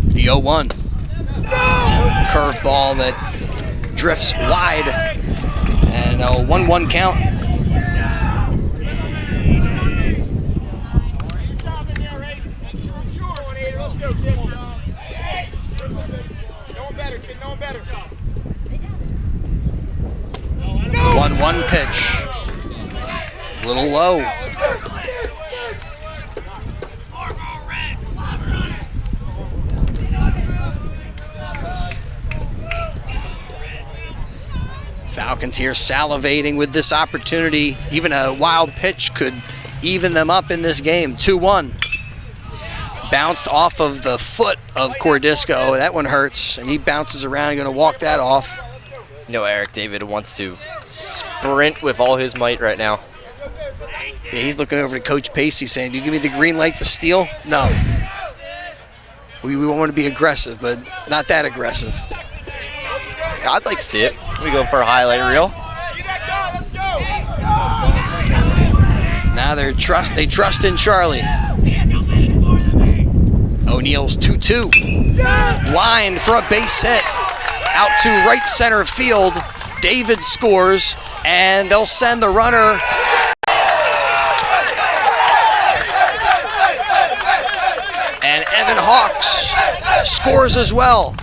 The 0-1. Curveball that drifts wide. And a 1-1 count. The 1-1 pitch. A little low. Falcons here salivating with this opportunity. Even a wild pitch could even them up in this game. 2-1. Bounced off of the foot of Cordisco. That one hurts, and he bounces around. Going to walk that off. You know, Eric David wants to sprint with all his might right now. Yeah, he's looking over to Coach Pacey saying, do you give me the green light to steal? No. We want to be aggressive, but not that aggressive. I'd like to see it. We go for a highlight reel. Now they trust in Charlie. O'Neal's 2-2. Lined for a base hit. Out to right center field. David scores, and they'll send the runner. And Evan Hawks scores as well.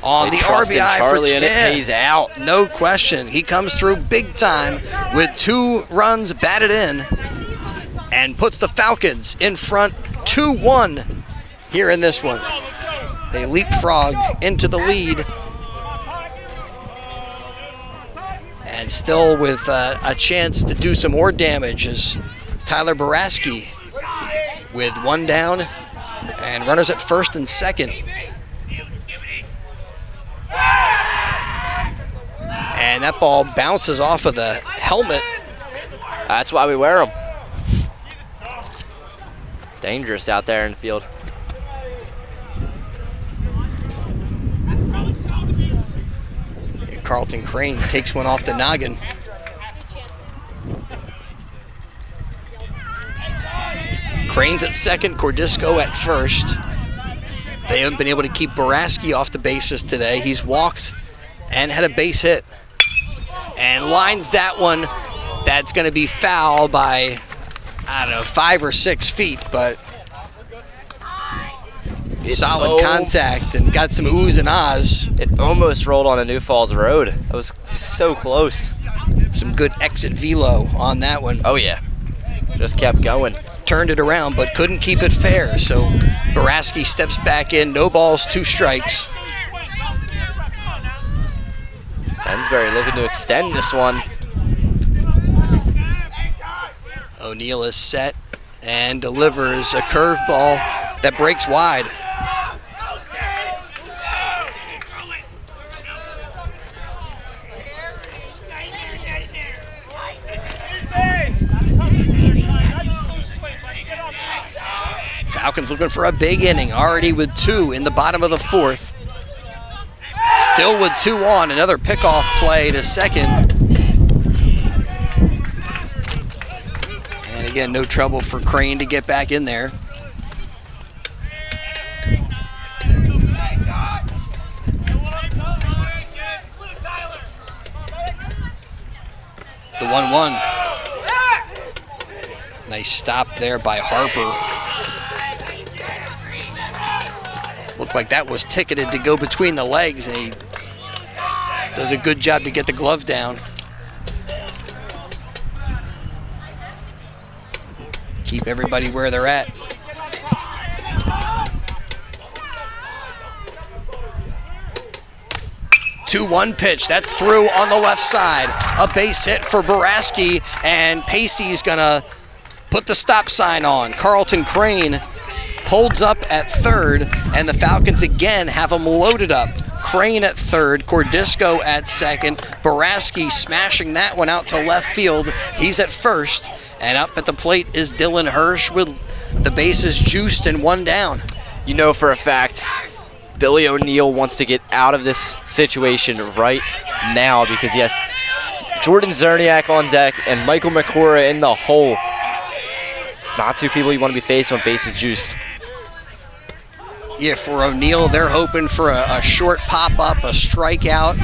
On the RBI Charlie, for and it pays out. No question. He comes through big time with 2 runs batted in and puts the Falcons in front 2-1 here in this one. They leapfrog into the lead. And still with a chance to do some more damage is Tyler Baraski with 1 down and runners at first and second. And that ball bounces off of the helmet. That's why we wear them. Dangerous out there in the field. Carlton Crane takes one off the noggin. Crane's at second, Cordisco at first. They haven't been able to keep Boraski off the bases today. He's walked and had a base hit. And lines that one. That's going to be foul by, I don't know, 5 or 6 feet, but solid contact and got some oohs and ahs. It almost rolled on a New Falls Road. That was so close. Some good exit velo on that one. Oh, yeah. Just kept going. Turned it around, but couldn't keep it fair. So Boraski steps back in. No balls, 2 strikes. Pennsbury looking to extend this one. O'Neal is set and delivers a curveball that breaks wide. Falcons looking for a big inning, already with 2 in the bottom of the 4th. Still with 2 on, another pickoff play to second. And again, no trouble for Crane to get back in there. The 1-1. Nice stop there by Harper. Looked like that was ticketed to go between the legs, and he does a good job to get the glove down. Keep everybody where they're at. Two 2-1 pitch, that's through on the left side. A base hit for Boraski, and Pacey's gonna put the stop sign on. Carlton Crane holds up at third, and the Falcons again have them loaded up. Crane at third, Cordisco at second, Boraski smashing that one out to left field. He's at first, and up at the plate is Dylan Hirsch with the bases juiced and 1 down. You know for a fact, Billy O'Neal wants to get out of this situation right now because, yes, Jordan Zerniak on deck and Michael McCora in the hole. Not 2 people you want to be facing with bases juiced. Yeah, for O'Neal, they're hoping for a short pop-up, a strikeout.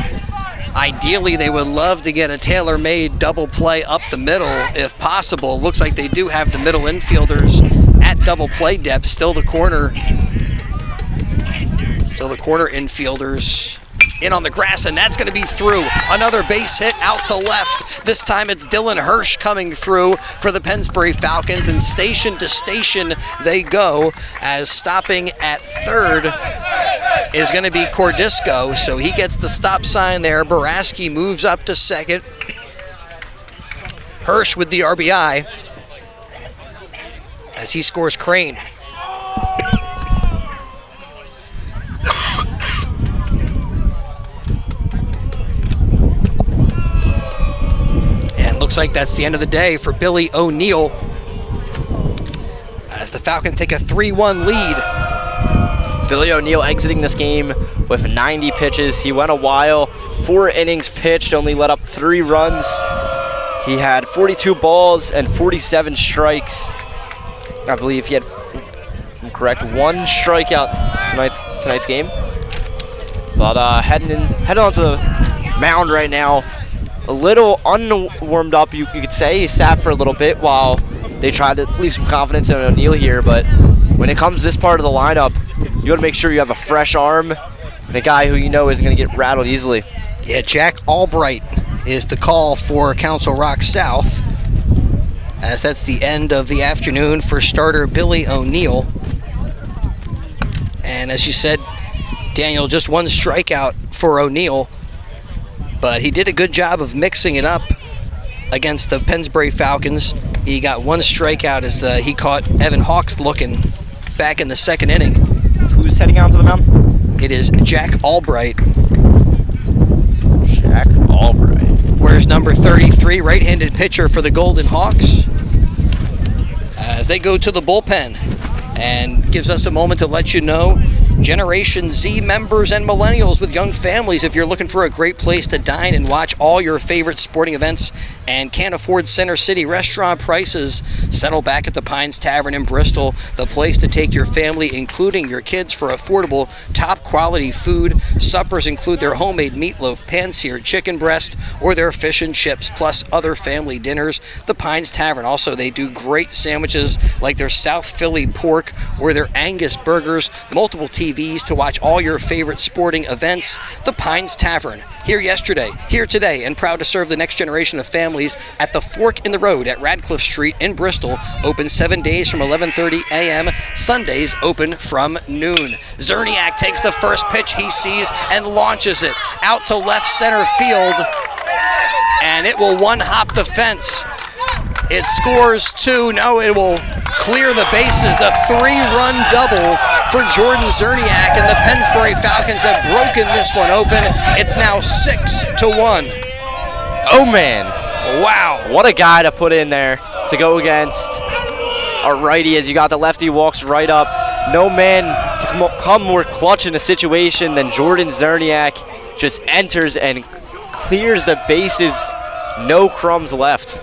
Ideally, they would love to get a tailor-made double play up the middle if possible. Looks like they do have the middle infielders at double play depth. Still the corner infielders in on the grass, and that's going to be through. Another base hit out to left. This time it's Dylan Hirsch coming through for the Pennsbury Falcons, and station to station they go, as stopping at third is going to be Cordisco, so he gets the stop sign there. Boraski moves up to second. Hirsch with the RBI as he scores Crane. Looks like that's the end of the day for Billy O'Neal as the Falcons take a 3-1 lead. Billy O'Neal exiting this game with 90 pitches. He went a while, 4 innings pitched, only let up 3 runs. He had 42 balls and 47 strikes. I believe he had, if I'm correct, 1 strikeout tonight's game. But heading onto the mound right now. A little unwarmed up, you could say. He sat for a little bit while they tried to leave some confidence in O'Neal here, but when it comes to this part of the lineup, you want to make sure you have a fresh arm and a guy who you know isn't going to get rattled easily. Yeah, Jack Albright is the call for Council Rock South, as that's the end of the afternoon for starter Billy O'Neal. And as you said, Daniel, just 1 strikeout for O'Neal. But he did a good job of mixing it up against the Pennsbury Falcons. He got 1 strikeout as he caught Evan Hawks looking back in the 2nd inning. Who's heading out to the mound? It is Jack Albright. Jack Albright. Where's number 33, right-handed pitcher for the Golden Hawks, as they go to the bullpen. and gives us a moment to let you know, Generation Z members and millennials with young families, if you're looking for a great place to dine and watch all your favorite sporting events and can't afford Center City restaurant prices, settle back at the Pines Tavern in Bristol, the place to take your family, including your kids, for affordable, top quality food. Suppers include their homemade meatloaf, pan-seared chicken breast, or their fish and chips, plus other family dinners. The Pines Tavern, also, they do great sandwiches like their South Philly pork or their Angus burgers, multiple TVs to watch all your favorite sporting events. The Pines Tavern, here yesterday, here today, and proud to serve the next generation of families at the Fork in the Road at Radcliffe Street in Bristol. Open 7 days from 11:30 a.m. Sundays open from noon. Zerniak takes the first pitch he sees and launches it out to left center field, and it will one-hop the fence. It scores 2. No, it will clear the bases. A 3-run double for Jordan Zerniak, and the Pennsbury Falcons have broken this one open. It's now 6-1. Oh, man. Wow. What a guy to put in there to go against a righty, as you got the lefty walks right up. No man to come more clutch in a situation than Jordan Zerniak. Just enters and clears the bases. No crumbs left.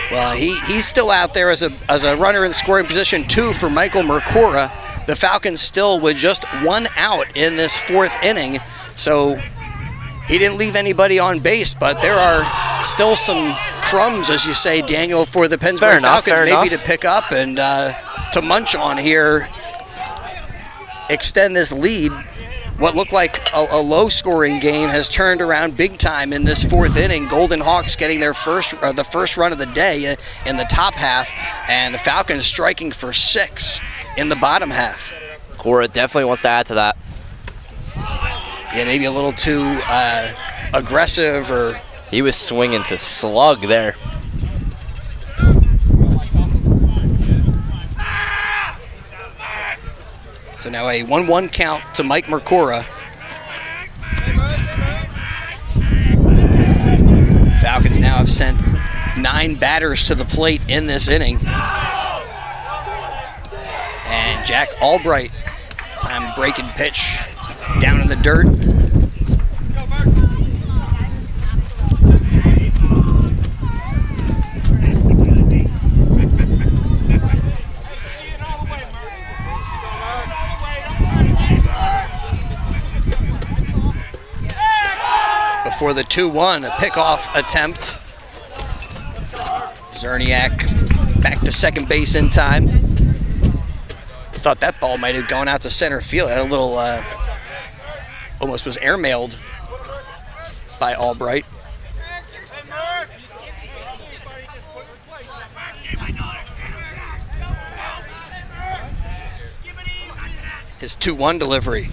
Well, he's still out there as a runner in scoring position 2 for Michael Mercora. The Falcons still with just 1 out in this 4th inning, so he didn't leave anybody on base, but there are still some crumbs, as you say, Daniel, for the Pennsbury Falcons maybe to pick up and to munch on here, extend this lead. What looked like a low-scoring game has turned around big time in this 4th inning. Golden Hawks getting their the first run of the day in the top half, and the Falcons striking for 6 in the bottom half. Cora definitely wants to add to that. Yeah, maybe a little too aggressive, or he was swinging to slug there. So now a 1-1 count to Mike Mercora. Falcons now have sent 9 batters to the plate in this inning. And Jack Albright, time breaking pitch down in the dirt. For the 2-1, a pickoff attempt. Zerniak back to second base in time. Thought that ball might have gone out to center field. Had a little, almost was airmailed by Albright. His 2-1 delivery.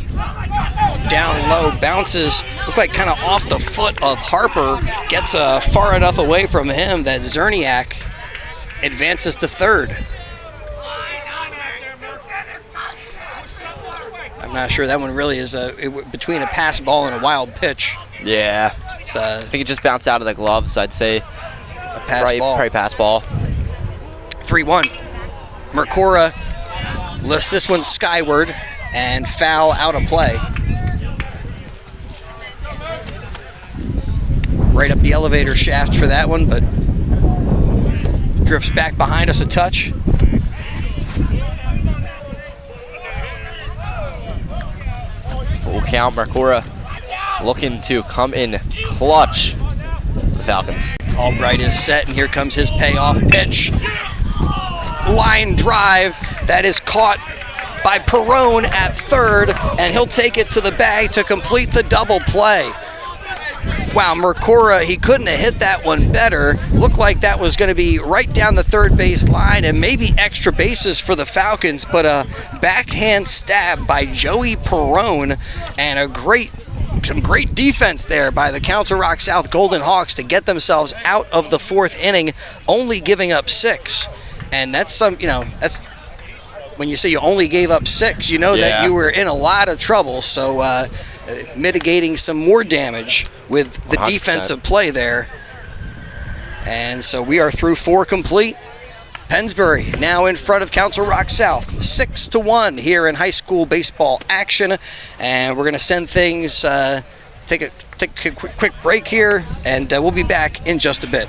Down low, bounces, look like kind of off the foot of Harper, gets far enough away from him that Zerniak advances to third. I'm not sure that one really is between a pass ball and a wild pitch. Yeah, I think it just bounced out of the glove, so I'd say a pass ball. Probably pass ball. 3-1. Mercora lifts this one skyward and foul out of play. Right up the elevator shaft for that one, but drifts back behind us a touch. Full count, Mercora looking to come in clutch for the Falcons. Albright is set, and here comes his payoff pitch. Line drive that is caught by Perrone at third, and he'll take it to the bag to complete the double play. Wow, Mercora, he couldn't have hit that one better. Looked like that was going to be right down the third base line and maybe extra bases for the Falcons, but a backhand stab by Joey Perrone, and some great defense there by the Council Rock South Golden Hawks to get themselves out of the 4th inning, only giving up 6. And that's that's when you say you only gave up 6, that you were in a lot of trouble. So mitigating some more damage with the 100%. Defensive play there. And so we are through 4 complete. Pennsbury now in front of Council Rock South, 6-1 here in high school baseball action. And we're going to send things, take a quick break here, and we'll be back in just a bit.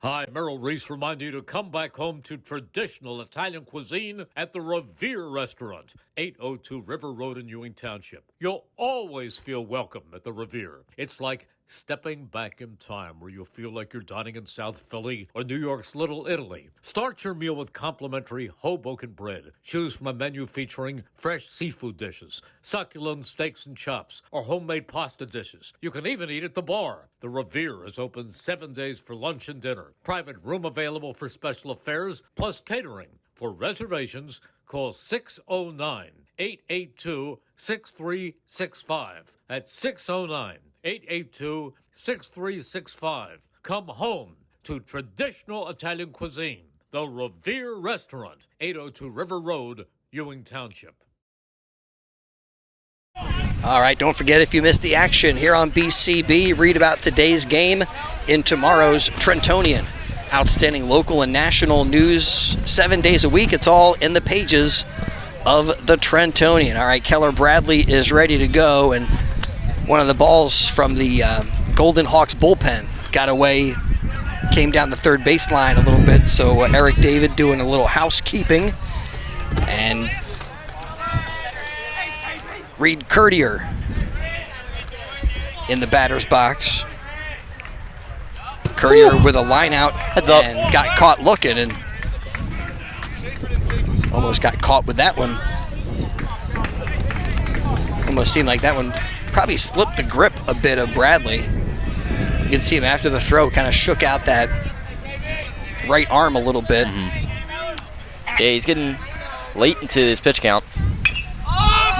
Hi, Merrill Reese reminding you to come back home to traditional Italian cuisine at the Revere Restaurant, 802 River Road in Ewing Township. You'll always feel welcome at the Revere. It's like stepping back in time where you'll feel like you're dining in South Philly or New York's Little Italy. Start your meal with complimentary Hoboken bread. Choose from a menu featuring fresh seafood dishes, succulent steaks and chops, or homemade pasta dishes. You can even eat at the bar. The Revere is open 7 days for lunch and dinner. Private room available for special affairs, plus catering. For reservations, call 609-882-6365. That's 609-882-6365. Come home to traditional Italian cuisine. The Revere Restaurant, 802 River Road, Ewing Township. All right, don't forget, if you missed the action here on BCB, read about today's game in tomorrow's Trentonian. Outstanding local and national news 7 days a week. It's all in the pages of the Trentonian. All right, Keller Bradley is ready to go, and one of the balls from the Golden Hawks bullpen got away, came down the third baseline a little bit, so Eric David doing a little housekeeping, and Reed Curtier in the batter's box. Curtier with a line out and got caught looking, and almost got caught with that one. Almost seemed like that one probably slipped the grip a bit of Bradley. You can see him after the throw kind of shook out that right arm a little bit. Yeah, he's getting late into his pitch count.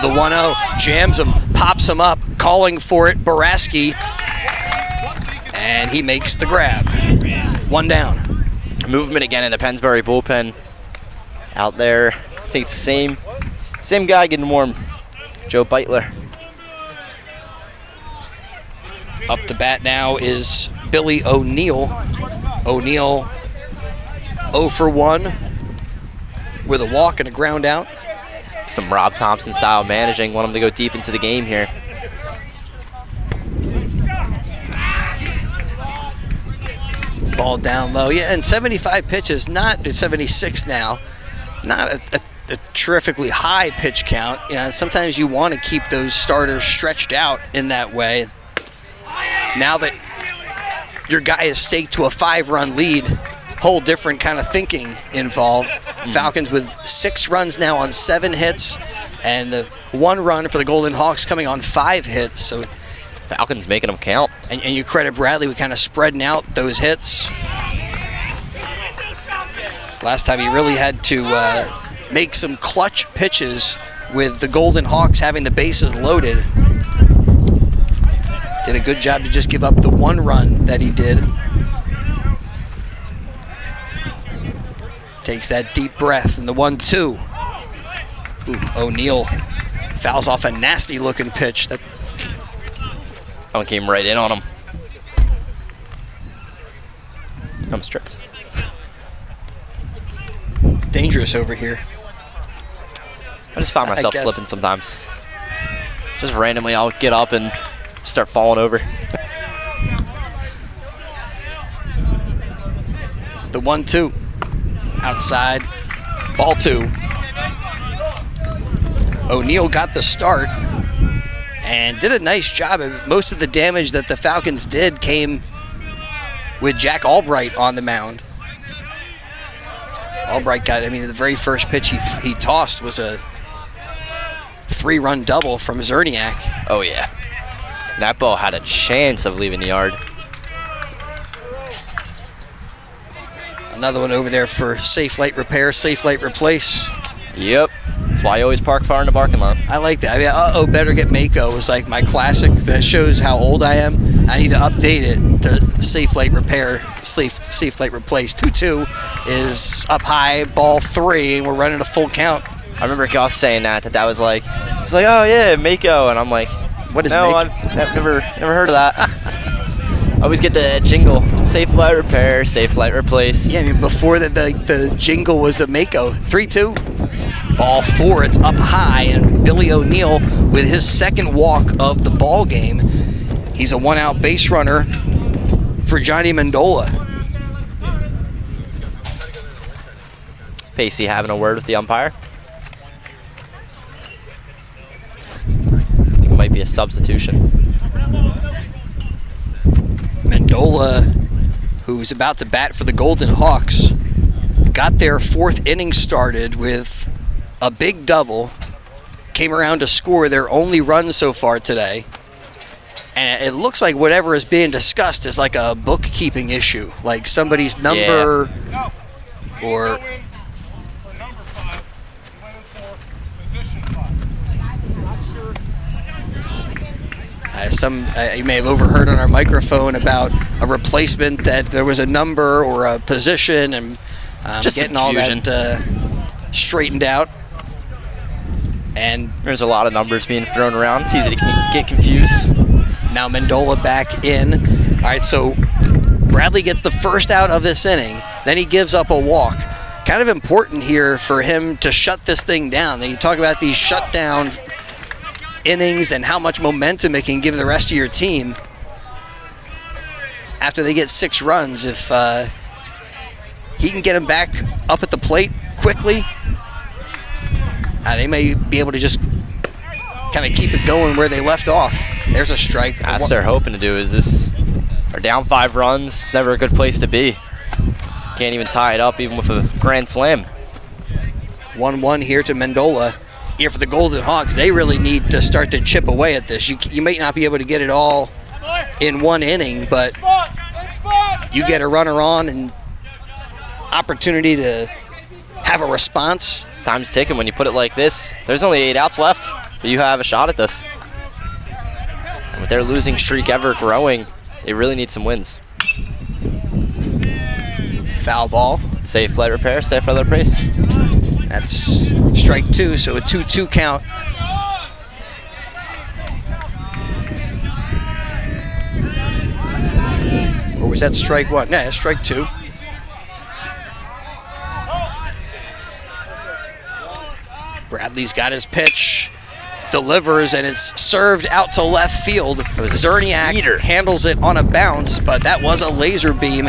The 1-0 jams him, pops him up, calling for it, Boraski, and he makes the grab. One down. Movement again in the Pennsbury bullpen out there. I think it's the same guy getting warm, Joe Beitler. Up to bat now is Billy O'Neill. O'Neill 0 for 1 with a walk and a ground out. Some Rob Thompson style managing. Want him to go deep into the game here. Ball down low. Yeah, and 75 pitches, not 76 now. Not a terrifically high pitch count. You know, sometimes you want to keep those starters stretched out in that way. Now that your guy is staked to a 5-run lead, whole different kind of thinking involved. Falcons with 6 runs now on 7 hits, and the 1 run for the Golden Hawks coming on 5 hits. So Falcons making them count. And you credit Bradley with kind of spreading out those hits. Last time he really had to make some clutch pitches with the Golden Hawks having the bases loaded. Did a good job to just give up the 1 run that he did. Takes that deep breath in the 1-2. O'Neill fouls off a nasty looking pitch. That one came right in on him. I'm stripped. It's dangerous over here. I just find myself slipping sometimes. Just randomly I'll get up and start falling over. The 1-2. Outside, ball 2. O'Neill got the start and did a nice job. Most of the damage that the Falcons did came with Jack Albright on the mound. Albright got, the very first pitch he tossed was a 3-run double from Zerniak. Oh yeah, that ball had a chance of leaving the yard. Another one over there for Safe Light Repair, Safe Light Replace. Yep, that's why I always park far in the parking lot. I like that. Better Get Mako was like my classic. That shows how old I am. I need to update it to Safe Light Repair, Safe Light Replace. 2-2 is up high, ball 3, and we're running a full count. I remember Gus saying that was like, it's like, oh yeah, Mako, and I'm like, what is no, Mako? I've never heard of that. Always get the jingle. Safe flight repair, safe flight replace. Yeah, I mean, before the jingle was a Mako. 3-2. Ball 4, it's up high, and Billy O'Neill with his second walk of the ball game. He's a one-out base runner for Johnny Mendola. Pacey having a word with the umpire. I think it might be a substitution. Mendola, who's about to bat for the Golden Hawks, got their 4th inning started with a big double, came around to score their only run so far today. And it looks like whatever is being discussed is like a bookkeeping issue, like somebody's number or... you may have overheard on our microphone about a replacement, that there was a number or a position, and just getting confusion. all that straightened out. And there's a lot of numbers being thrown around. It's easy to get confused. Now Mendola back in. All right, so Bradley gets the first out of this inning. Then he gives up a walk. Kind of important here for him to shut this thing down. They talk about these shutdown innings and how much momentum it can give the rest of your team after they get 6 runs. If he can get them back up at the plate quickly, they may be able to just kind of keep it going where they left off. There's a strike. That's what they're hoping to do. Is this? They're down 5 runs. It's never a good place to be. Can't even tie it up even with a grand slam. 1-1 here to Mendola. Here for the Golden Hawks, they really need to start to chip away at this. You may not be able to get it all in one inning, but you get a runner on and opportunity to have a response. Time's ticking when you put it like this. There's only 8 outs left, but you have a shot at this. And with their losing streak ever growing, they really need some wins. Foul ball. Safe flight repair, safe flight replace. That's strike 2, so a 2-2 count. Or was that strike 1? Yeah, strike 2. Bradley's got his pitch, delivers, and it's served out to left field. Zerniak handles it on a bounce, but that was a laser beam.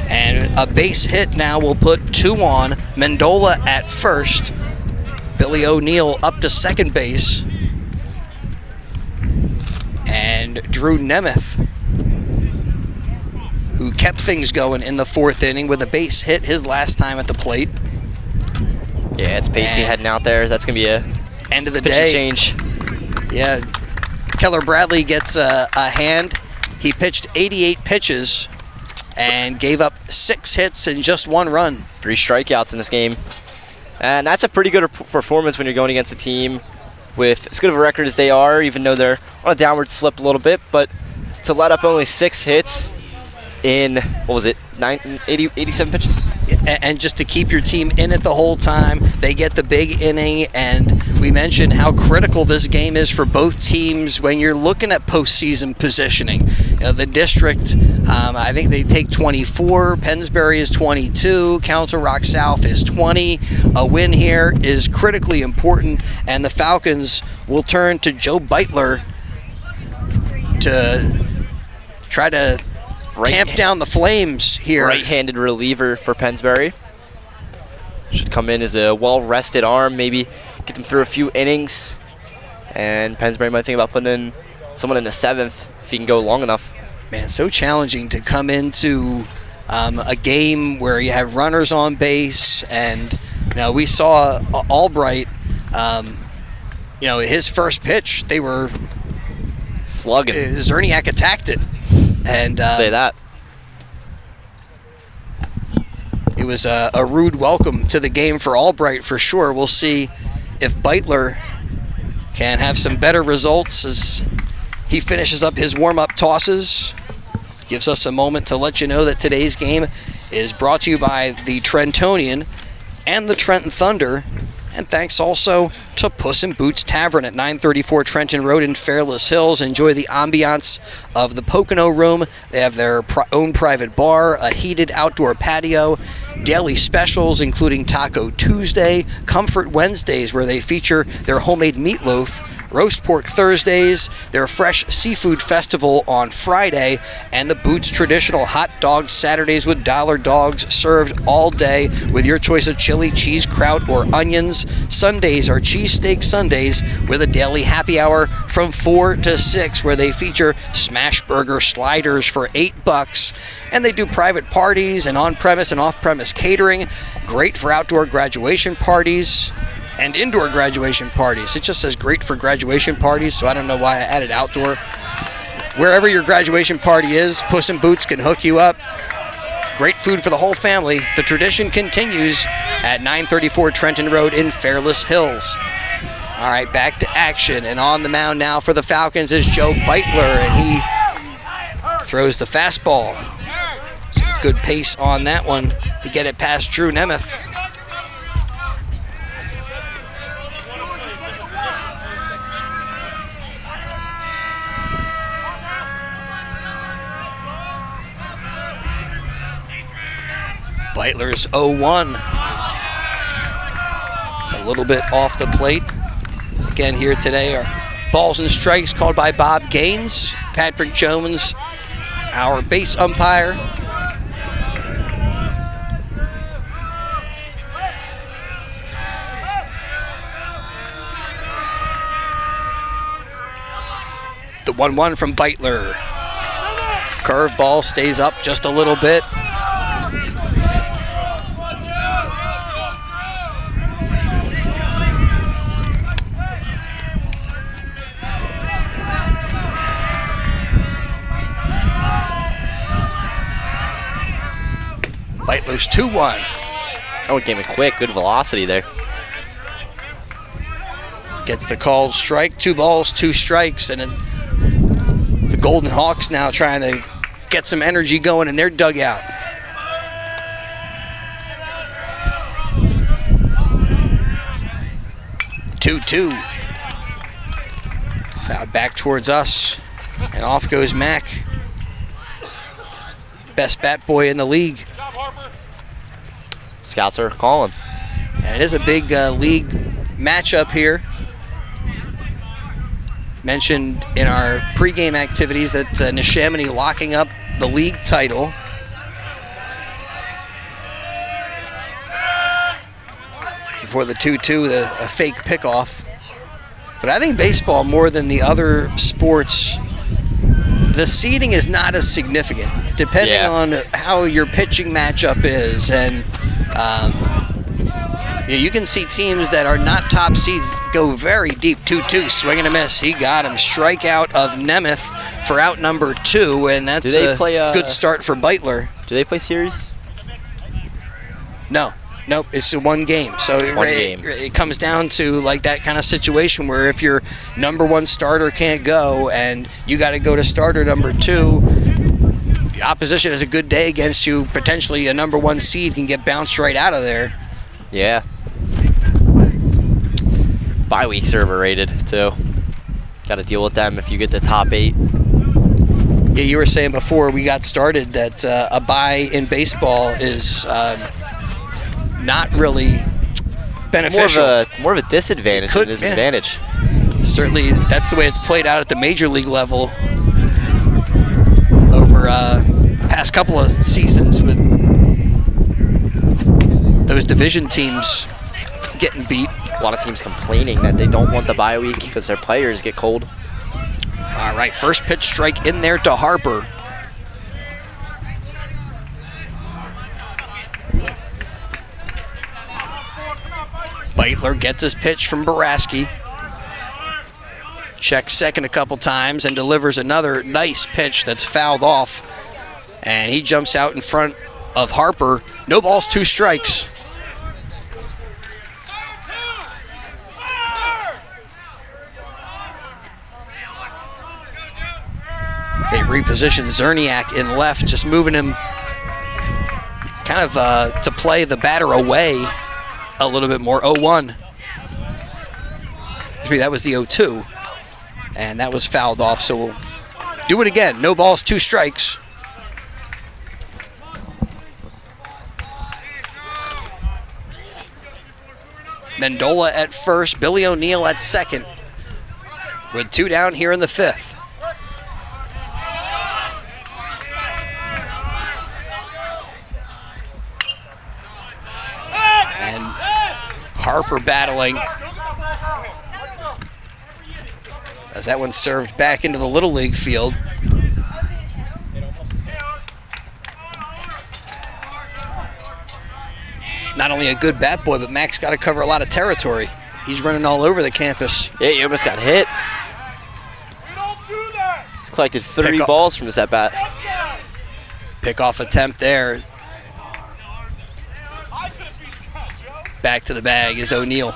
And a base hit now will put 2 on. Mendola at first. Billy O'Neill up to second base. And Drew Nemeth, who kept things going in the 4th inning with a base hit his last time at the plate. Yeah, it's Pacey heading out there. That's going to be a end of the pitching day change. Yeah, Keller Bradley gets a hand. He pitched 88 pitches and gave up 6 hits and just 1 run. 3 strikeouts in this game. And that's a pretty good performance when you're going against a team with as good of a record as they are, even though they're on a downward slip a little bit. But to let up only 6 hits in, 87 pitches? And just to keep your team in it the whole time. They get the big inning, and we mentioned how critical this game is for both teams when you're looking at postseason positioning. The district, I think they take 24. Pennsbury is 22. Council Rock South is 20. A win here is critically important, and the Falcons will turn to Joe Beitler to try to tamp down the Flames here. Right-handed reliever for Pennsbury. Should come in as a well-rested arm, maybe get them through a few innings. And Pennsbury might think about putting in someone in the 7th if he can go long enough. Man, so challenging to come into a game where you have runners on base. And, we saw Albright, his first pitch, they were slugging. Zerniak attacked it. And say that. It was a rude welcome to the game for Albright for sure. We'll see if Beitler can have some better results as he finishes up his warm-up tosses. Gives us a moment to let you know that today's game is brought to you by the Trentonian and the Trenton Thunder. And thanks also to Puss in Boots Tavern at 934 Trenton Road in Fairless Hills. Enjoy the ambiance of the Pocono Room. They have their own private bar, a heated outdoor patio, daily specials including Taco Tuesday, Comfort Wednesdays where they feature their homemade meatloaf, Roast Pork Thursdays, their Fresh Seafood Festival on Friday, and the Boots Traditional Hot Dogs Saturdays with dollar dogs served all day with your choice of chili, cheese, kraut, or onions. Sundays are Cheesesteak Sundays with a daily happy hour from 4 to 6 where they feature smash burger sliders for $8. And they do private parties and on-premise and off-premise catering. Great for outdoor graduation parties and indoor graduation parties. It just says great for graduation parties, so I don't know why I added outdoor. Wherever your graduation party is, Puss in Boots can hook you up. Great food for the whole family. The tradition continues at 934 Trenton Road in Fairless Hills. All right, back to action, and on the mound now for the Falcons is Joe Beitler, and he throws the fastball. Some good pace on that one to get it past Drew Nemeth. Beitler's 0-1. A little bit off the plate. Again here today are balls and strikes called by Bob Gaines. Patrick Jones, our base umpire. The 1-1 from Beitler. Curveball stays up just a little bit. Beitler's 2-1. Oh, it came in quick. Good velocity there. Gets the called strike. 2 balls, 2 strikes, and the Golden Hawks now trying to get some energy going in their dugout. Two. Fouled back towards us, and off goes Mack. Best bat boy in the league. Scouts are calling. And it is a big league matchup here. Mentioned in our pregame activities that Neshaminy locking up the league title. Before the 2-2, a fake pickoff. But I think baseball, more than the other sports, the seeding is not as significant, depending on how your pitching matchup is. And you can see teams that are not top seeds go very deep. 2-2, swing and a miss. He got him. Strikeout of Nemeth for out number 2, and that's a good start for Beitler. Do they play series? No. Nope, it's a one game. So it comes down to like that kind of situation where if your number 1 starter can't go and you got to go to starter number 2, the opposition has a good day against you. Potentially a number 1 seed can get bounced right out of there. Yeah. Bye weeks are overrated too. Got to deal with them if you get the top 8. Yeah, you were saying before we got started that a bye in baseball is not really beneficial. More of a disadvantage than a disadvantage. Yeah. Certainly, that's the way it's played out at the major league level over past couple of seasons with those division teams getting beat. A lot of teams complaining that they don't want the bye week because their players get cold. All right, first pitch strike in there to Harper. Beitler gets his pitch from Baraski. Checks second a couple times and delivers another nice pitch that's fouled off. And he jumps out in front of Harper. No balls, 2 strikes. They reposition Zerniak in left, just moving him kind of to play the batter away a little bit more. 0-1. That was the 0-2, and that was fouled off, so we'll do it again. No balls, 2 strikes. Mendola at first, Billy O'Neill at second, with 2 down here in the 5th. And Harper battling, as that one served back into the Little League field. Not only a good bat boy, but Mac's got to cover a lot of territory. He's running all over the campus. Yeah, he almost got hit. He's collected 3 balls from his at-bat. Pickoff attempt there. Back to the bag is O'Neill.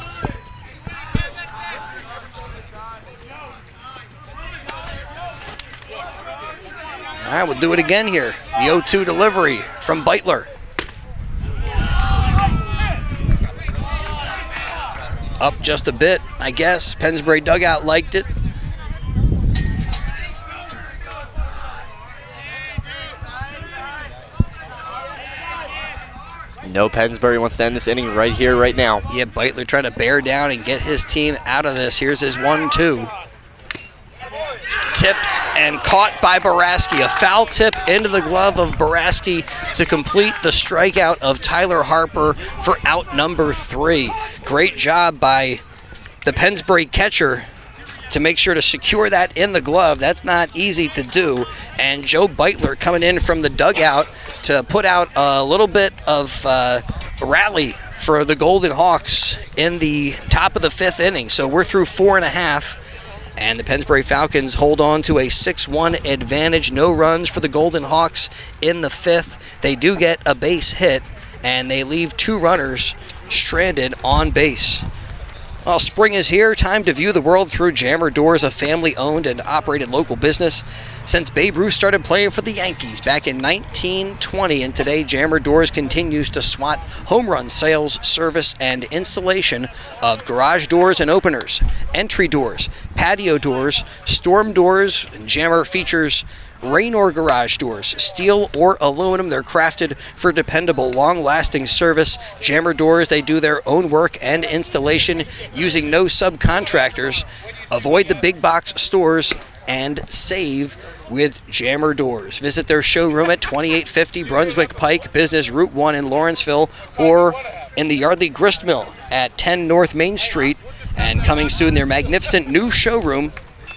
All right, we'll do it again here. The 0-2 delivery from Beitler. Up just a bit, I guess. Pennsbury dugout liked it. No, Pennsbury wants to end this inning right here, right now. Yeah, Beitler trying to bear down and get his team out of this. Here's his 1-2. Tipped and caught by Boraski. A foul tip into the glove of Boraski to complete the strikeout of Tyler Harper for out number 3. Great job by the Pennsbury catcher to make sure to secure that in the glove. That's not easy to do. And Joe Beitler coming in from the dugout to put out a little bit of rally for the Golden Hawks in the top of the 5th inning. So we're through 4.5. And the Pennsbury Falcons hold on to a 6-1 advantage. No runs for the Golden Hawks in the 5th. They do get a base hit, and they leave 2 runners stranded on base. Well, spring is here. Time to view the world through Jammer Doors, a family-owned and operated local business since Babe Ruth started playing for the Yankees back in 1920. And today, Jammer Doors continues to swat home run sales, service, and installation of garage doors and openers, entry doors, patio doors, storm doors. Jammer features rain or garage doors, steel or aluminum. They're crafted for dependable, long-lasting service. Jammer Doors, they do their own work and installation using no subcontractors. Avoid the big box stores and save with Jammer Doors. Visit their showroom at 2850 Brunswick Pike, Business Route 1 in Lawrenceville, or in the Yardley Grist Mill at 10 North Main Street. And coming soon, their magnificent new showroom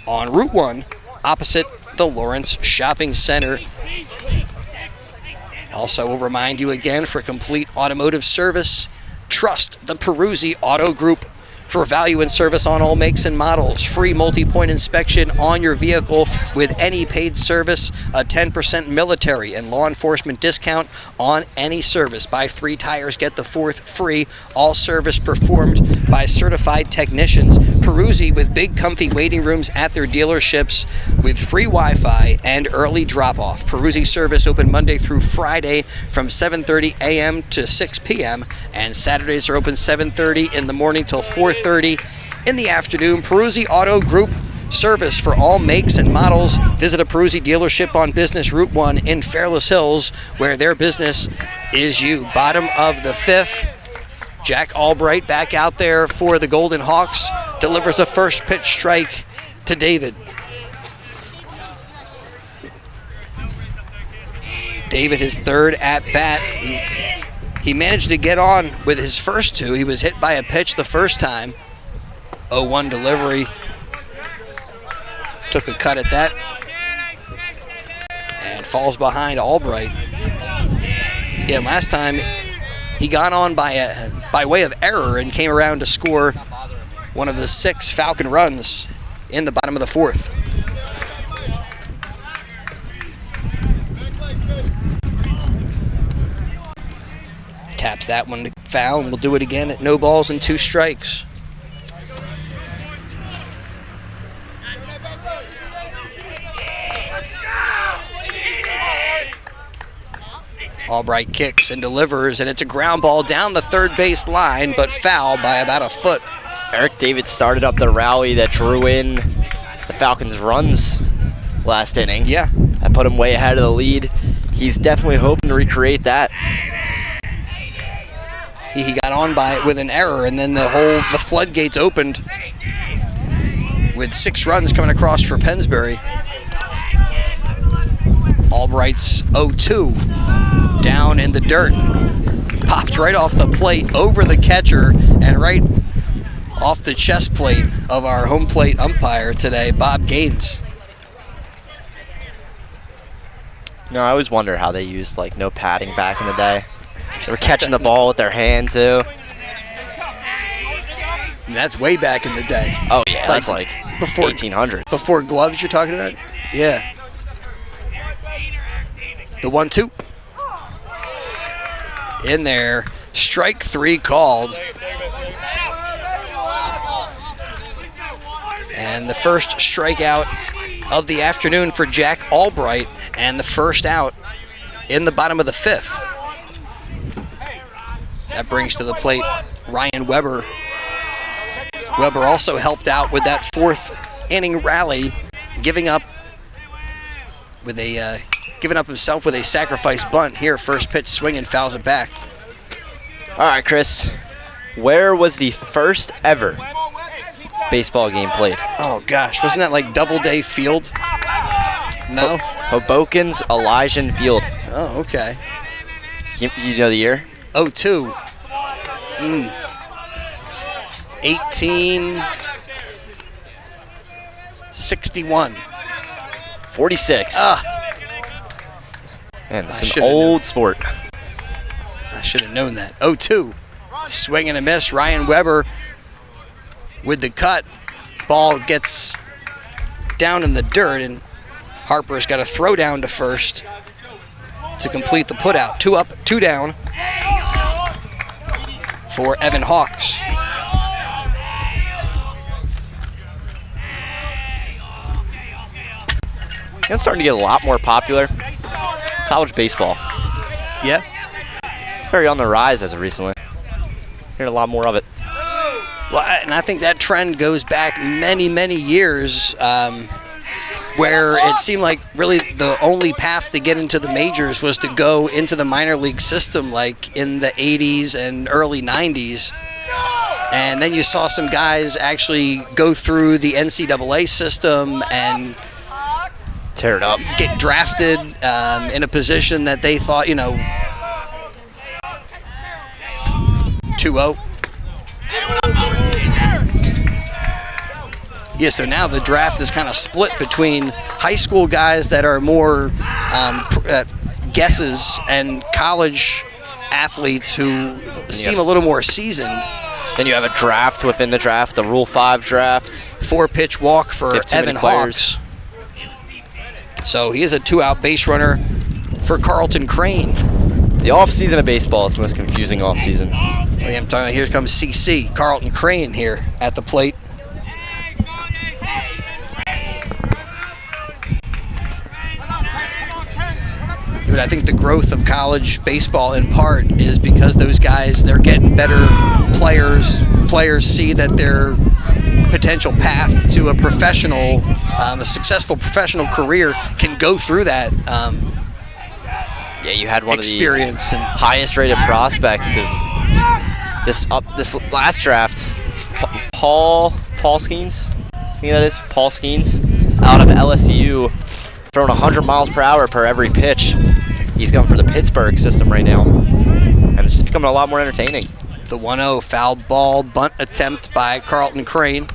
on Route 1 opposite the Lawrence Shopping Center. Also, we'll remind you again, for complete automotive service, trust the Peruzzi Auto Group. For value and service on all makes and models, free multi-point inspection on your vehicle with any paid service, a 10% military and law enforcement discount on any service. Buy 3 tires, get the 4th free. All service performed by certified technicians. Peruzzi, with big comfy waiting rooms at their dealerships with free Wi-Fi and early drop-off. Peruzzi service open Monday through Friday from 7:30 a.m. to 6 p.m. and Saturdays are open 7:30 in the morning till 4:30 in the afternoon. Peruzzi Auto Group, service for all makes and models. Visit a Peruzzi dealership on Business Route 1 in Fairless Hills, where their business is you. Bottom of the 5th. Jack Albright back out there for the Golden Hawks. Delivers a first pitch strike to David. David, his 3rd at bat. He managed to get on with his first 2. He was hit by a pitch the first time. 0-1 delivery. Took a cut at that. And falls behind Albright. Yeah, last time he got on by way of error and came around to score one of the 6 Falcon runs in the bottom of the 4th. Taps that one to foul, and we'll do it again at no balls and 2 strikes. Albright kicks and delivers, and it's a ground ball down the 3rd base line, but foul by about a foot. Eric David started up the rally that drew in the Falcons' runs last inning. Yeah. That put him way ahead of the lead. He's definitely hoping to recreate that. He got on by it with an error, and then the floodgates opened with 6 runs coming across for Pennsbury. Albright's 0-2 down in the dirt. Popped right off the plate over the catcher and right off the chest plate of our home plate umpire today, Bob Gaines. No, I always wonder how they used like no padding back in the day. They were catching the ball with their hand too. And that's way back in the day. Oh yeah, that's like before 1800s. Before gloves you're talking about? Yeah. The 1-2. In there. Strike 3 called. And the first strikeout of the afternoon for Jack Albright, and the first out in the bottom of the 5th. That brings to the plate Ryan Weber. Weber also helped out with that 4th inning rally, giving up himself with a sacrifice bunt. Here, first pitch swing and fouls it back. All right, Chris. Where was the first ever baseball game played? Oh gosh, wasn't that like Doubleday Field? No. Hoboken's Elysian Field. Oh, okay. You know the year? 02. 1861. 46. Man, it's an old sport. I should have known that. 0-2. Swing and a miss. Ryan Weber with the cut. Ball gets down in the dirt, and Harper's got to throw down to first to complete the putout. 2 up, 2 down for Evan Hawks. It's starting to get a lot more popular. College baseball. Yeah. It's very on the rise as of recently. Hearing a lot more of it. Well, and I think that trend goes back many, many years, where it seemed like really the only path to get into the majors was to go into the minor league system, like in the 80s and early 90s. And then you saw some guys actually go through the NCAA system and tear it up, get drafted in a position that they thought, 2-0. Yeah, so now the draft is kind of split between high school guys that are more guesses and college athletes who seem a little more seasoned. Then you have a draft within the draft, the Rule 5 draft. 4-pitch walk for Evan Hawks. So he is a 2-out base runner for Carlton Crane. The offseason of baseball is the most confusing offseason. Yeah, I'm talking about, here comes CC, Carlton Crane here at the plate. But I think the growth of college baseball in part is because those guys, they're getting better players. Players see that their potential path to a professional, a successful professional career can go through that yeah, you had one experience of the highest rated prospects of this last draft, Paul Skeens, I think that is, Paul Skeens, out of LSU, throwing 100 miles per hour per every pitch. He's going for the Pittsburgh system right now, and it's just becoming a lot more entertaining. The 1-0 foul ball bunt attempt by Carlton Crane.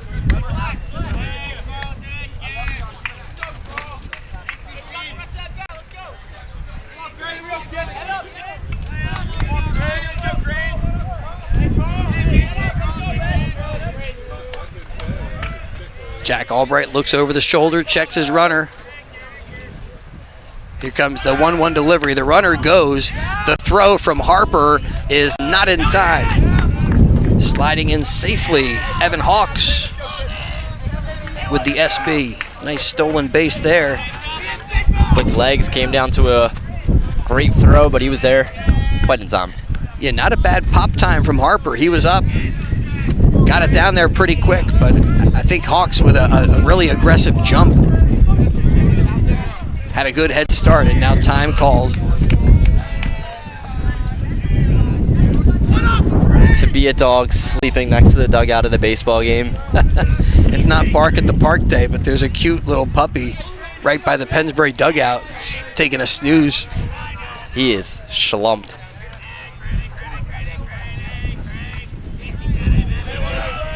Jack Albright looks over the shoulder, checks his runner. Here comes the 1-1 delivery. The runner goes. The throw from Harper is not in time. Sliding in safely, Evan Hawks with the SB. Nice stolen base there. Quick legs, came down to a great throw, but he was there quite in time. Yeah, not a bad pop time from Harper. He was up, got it down there pretty quick, but I think Hawks with a really aggressive jump had a good head start, and now time called. To be a dog sleeping next to the dugout of the baseball game. It's not bark at the park day, but there's a cute little puppy right by the Pennsbury dugout taking a snooze. He is schlumped.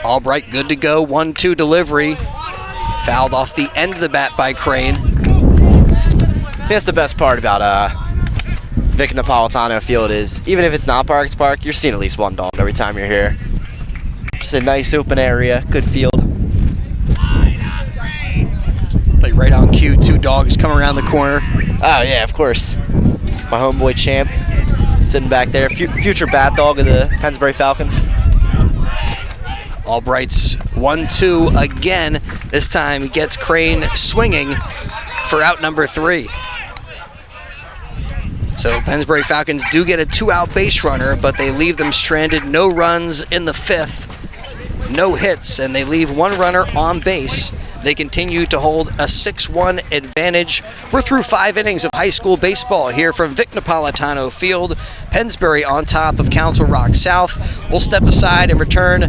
Albright good to go, 1-2 delivery. Fouled off the end of the bat by Crane. That's the best part about Vic Napolitano Field is, even if it's not bark to park, you're seeing at least one dog every time you're here. Just a nice open area, good field. Play right on cue, 2 dogs come around the corner. Oh yeah, of course. My homeboy Champ sitting back there, future bat dog of the Pennsbury Falcons. Albright's 1-2 again. This time he gets Crane swinging for out number 3. So Pennsbury Falcons do get a 2-out base runner, but they leave them stranded. No runs in the 5th, no hits, and they leave 1 runner on base. They continue to hold a 6-1 advantage. We're through 5 innings of high school baseball here from Vic Napolitano Field. Pennsbury on top of Council Rock South. We'll step aside and return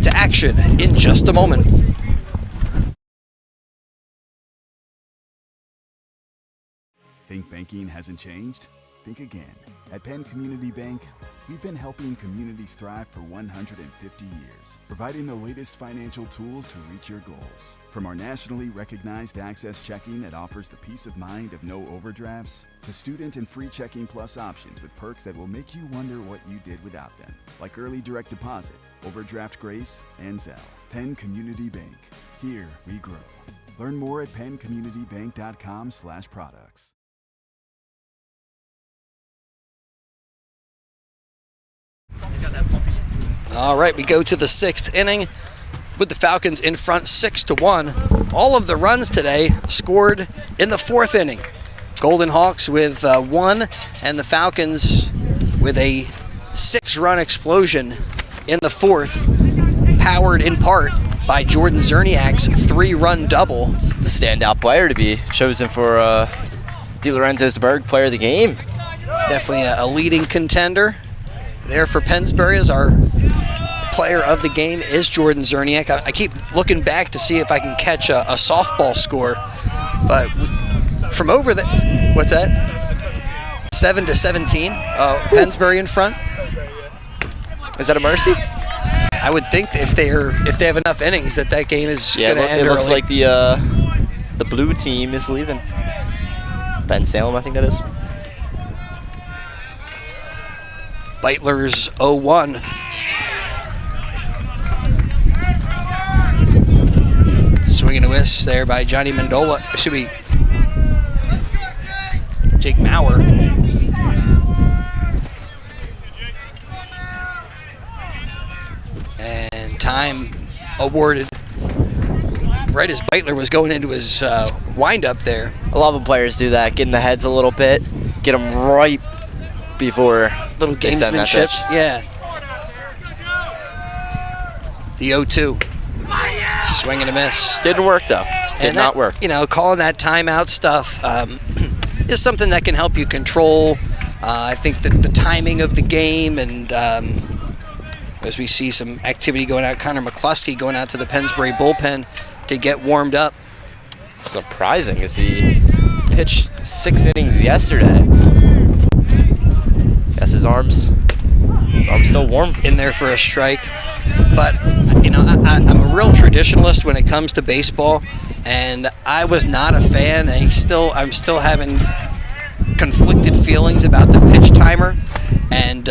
to action in just a moment. Think banking hasn't changed? Think again. At Penn Community Bank, we've been helping communities thrive for 150 years, providing the latest financial tools to reach your goals. From our nationally recognized Access Checking that offers the peace of mind of no overdrafts, to student and free Checking Plus options with perks that will make you wonder what you did without them, like early direct deposit, overdraft grace, and Zelle. Penn Community Bank. Here we grow. Learn more at penncommunitybank.com/products. All right, we go to the 6th inning with the Falcons in front 6-1. All of the runs today scored in the 4th inning. Golden Hawks with 1 and the Falcons with a 6-run explosion in the 4th, powered in part by Jordan Zerniak's 3-run double. It's a standout player to be chosen for DeLorenzo's Berg Player of the Game. Definitely a leading contender there for Pennsbury, as our player of the game is Jordan Zerniak. I keep looking back to see if I can catch a softball score, but from over the, what's that? 7-17. Pennsbury in front. Is that a mercy? I would think if they have enough innings that game is going to end it looks early. like the blue team is leaving. Ben Salem, I think that is. Beitler's 0-1. Swing and a miss there by Johnny Mendola. It should be Jake Maurer. And time awarded right as Beitler was going into his windup there. A lot of players do that, get in the heads a little bit, get them right before little gamesmanship. Yeah. The 0-2. Swing and a miss. Didn't work though. Did not work. You know, calling that timeout stuff is something that can help you control. I think that the timing of the game, and as we see some activity going out, Connor McCluskey going out to the Pennsbury bullpen to get warmed up. Surprising as he pitched 6 innings yesterday. Guess his arm's still warm. In there for a strike. But, you know, I'm a real traditionalist when it comes to baseball, and I was not a fan, and I'm still having conflicted feelings about the pitch timer. And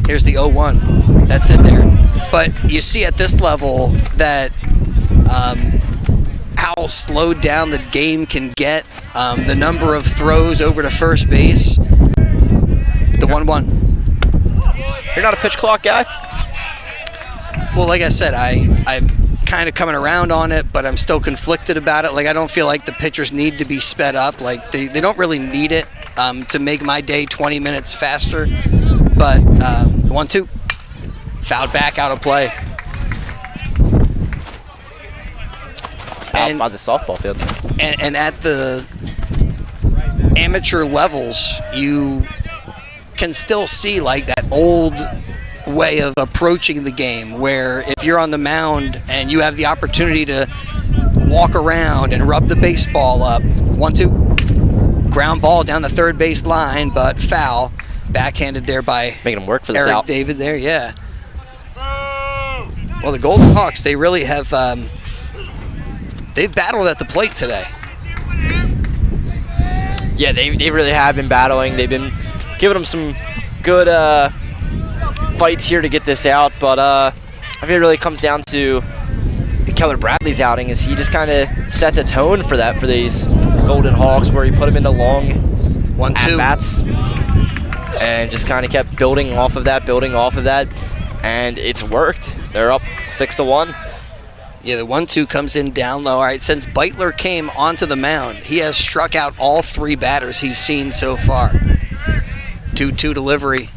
here's the 0-1. That's in there. But you see at this level that how slowed down the game can get, the number of throws over to first base. The 1-1. You're not a pitch clock guy? Well, like I said, I'm kind of coming around on it, but I'm still conflicted about it. Like, I don't feel like the pitchers need to be sped up. Like, they don't really need it to make my day 20 minutes faster. But 1-2. Fouled back, out of play. out by the softball field. And at the amateur levels, you can still see like that old way of approaching the game, where if you're on the mound and you have the opportunity to walk around and rub the baseball up. 1-2. Ground ball down the third base line, but foul. Backhanded there by making them work for the Eric out. David there, yeah. Well, the Golden Hawks, they really have, they've battled at the plate today. Yeah, they really have been battling. They've been giving them some good fights here to get this out, but I think it really comes down to Keller Bradley's outing, is he just kind of set the tone for that for these Golden Hawks, where he put them into long 1-2 at-bats and just kind of kept building off of that, and it's worked. They're up 6-1. Yeah, the 1-2 comes in down low. All right, since Beitler came onto the mound, he has struck out all 3 batters he's seen so far. 2-2 delivery.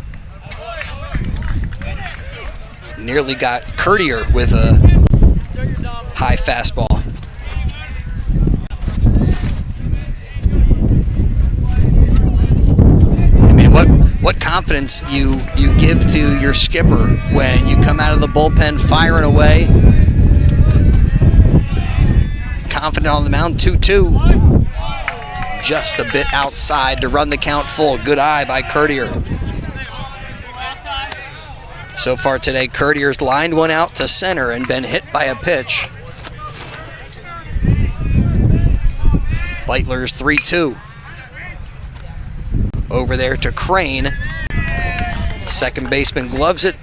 Nearly got Courtier with a high fastball. I mean, what confidence you give to your skipper when you come out of the bullpen firing away, confident on the mound. 2-2, just a bit outside to run the count full. Good eye by Courtier. So far today, Courtier's lined one out to center and been hit by a pitch. Beitler's 3-2. Over there to Crane. Second baseman gloves it,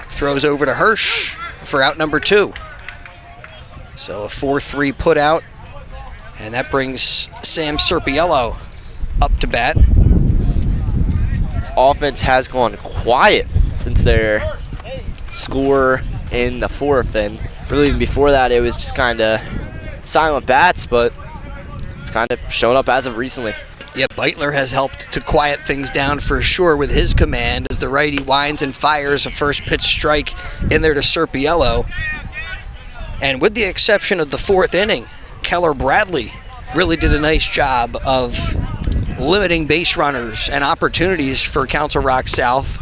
throws over to Hirsch for out number 2. So a 4-3 put out, and that brings Sam Serpiello up to bat. This offense has gone quiet since their score in the 4th, and really even before that it was just kind of silent bats, but it's kind of shown up as of recently. Yeah, Beitler has helped to quiet things down for sure with his command as the righty winds and fires a first pitch strike in there to Serpiello. And with the exception of the 4th inning, Keller Bradley really did a nice job of limiting base runners and opportunities for Council Rock South.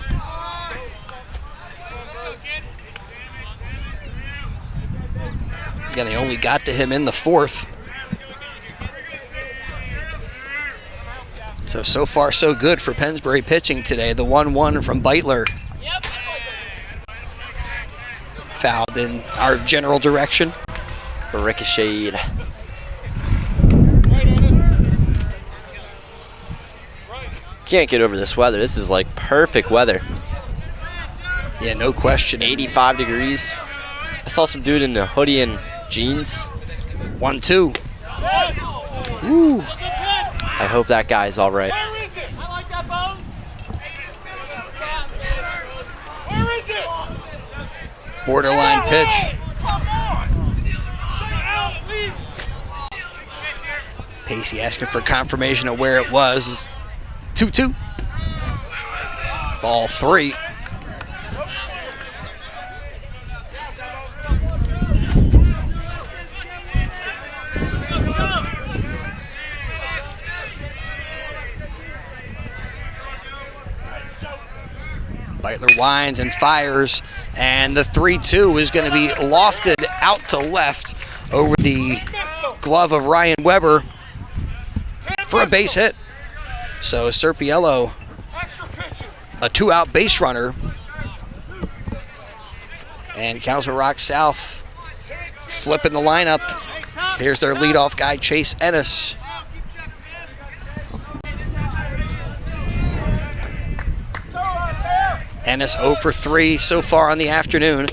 Again, they only got to him in the 4th. So far so good for Pennsbury pitching today. The 1-1 from Beitler. Fouled in our general direction. Ricocheted. Can't get over this weather. This is like perfect weather. Yeah, no question. 85 degrees. I saw some dude in a hoodie and jeans. 1-2. Ooh. I hope that guy's all right. Where is it? I like that bone. Where is it? Borderline pitch. Come on. Out at least. Pacey asking for confirmation of where it was. 2-2. Ball 3. Beitler winds and fires, and the 3-2 is going to be lofted out to left over the glove of Ryan Weber for a base hit. So Serpiello, a 2-out base runner, and Council Rock South flipping the lineup. Here's their leadoff guy, Chase Ennis. Ennis 0 for 3 so far on the afternoon.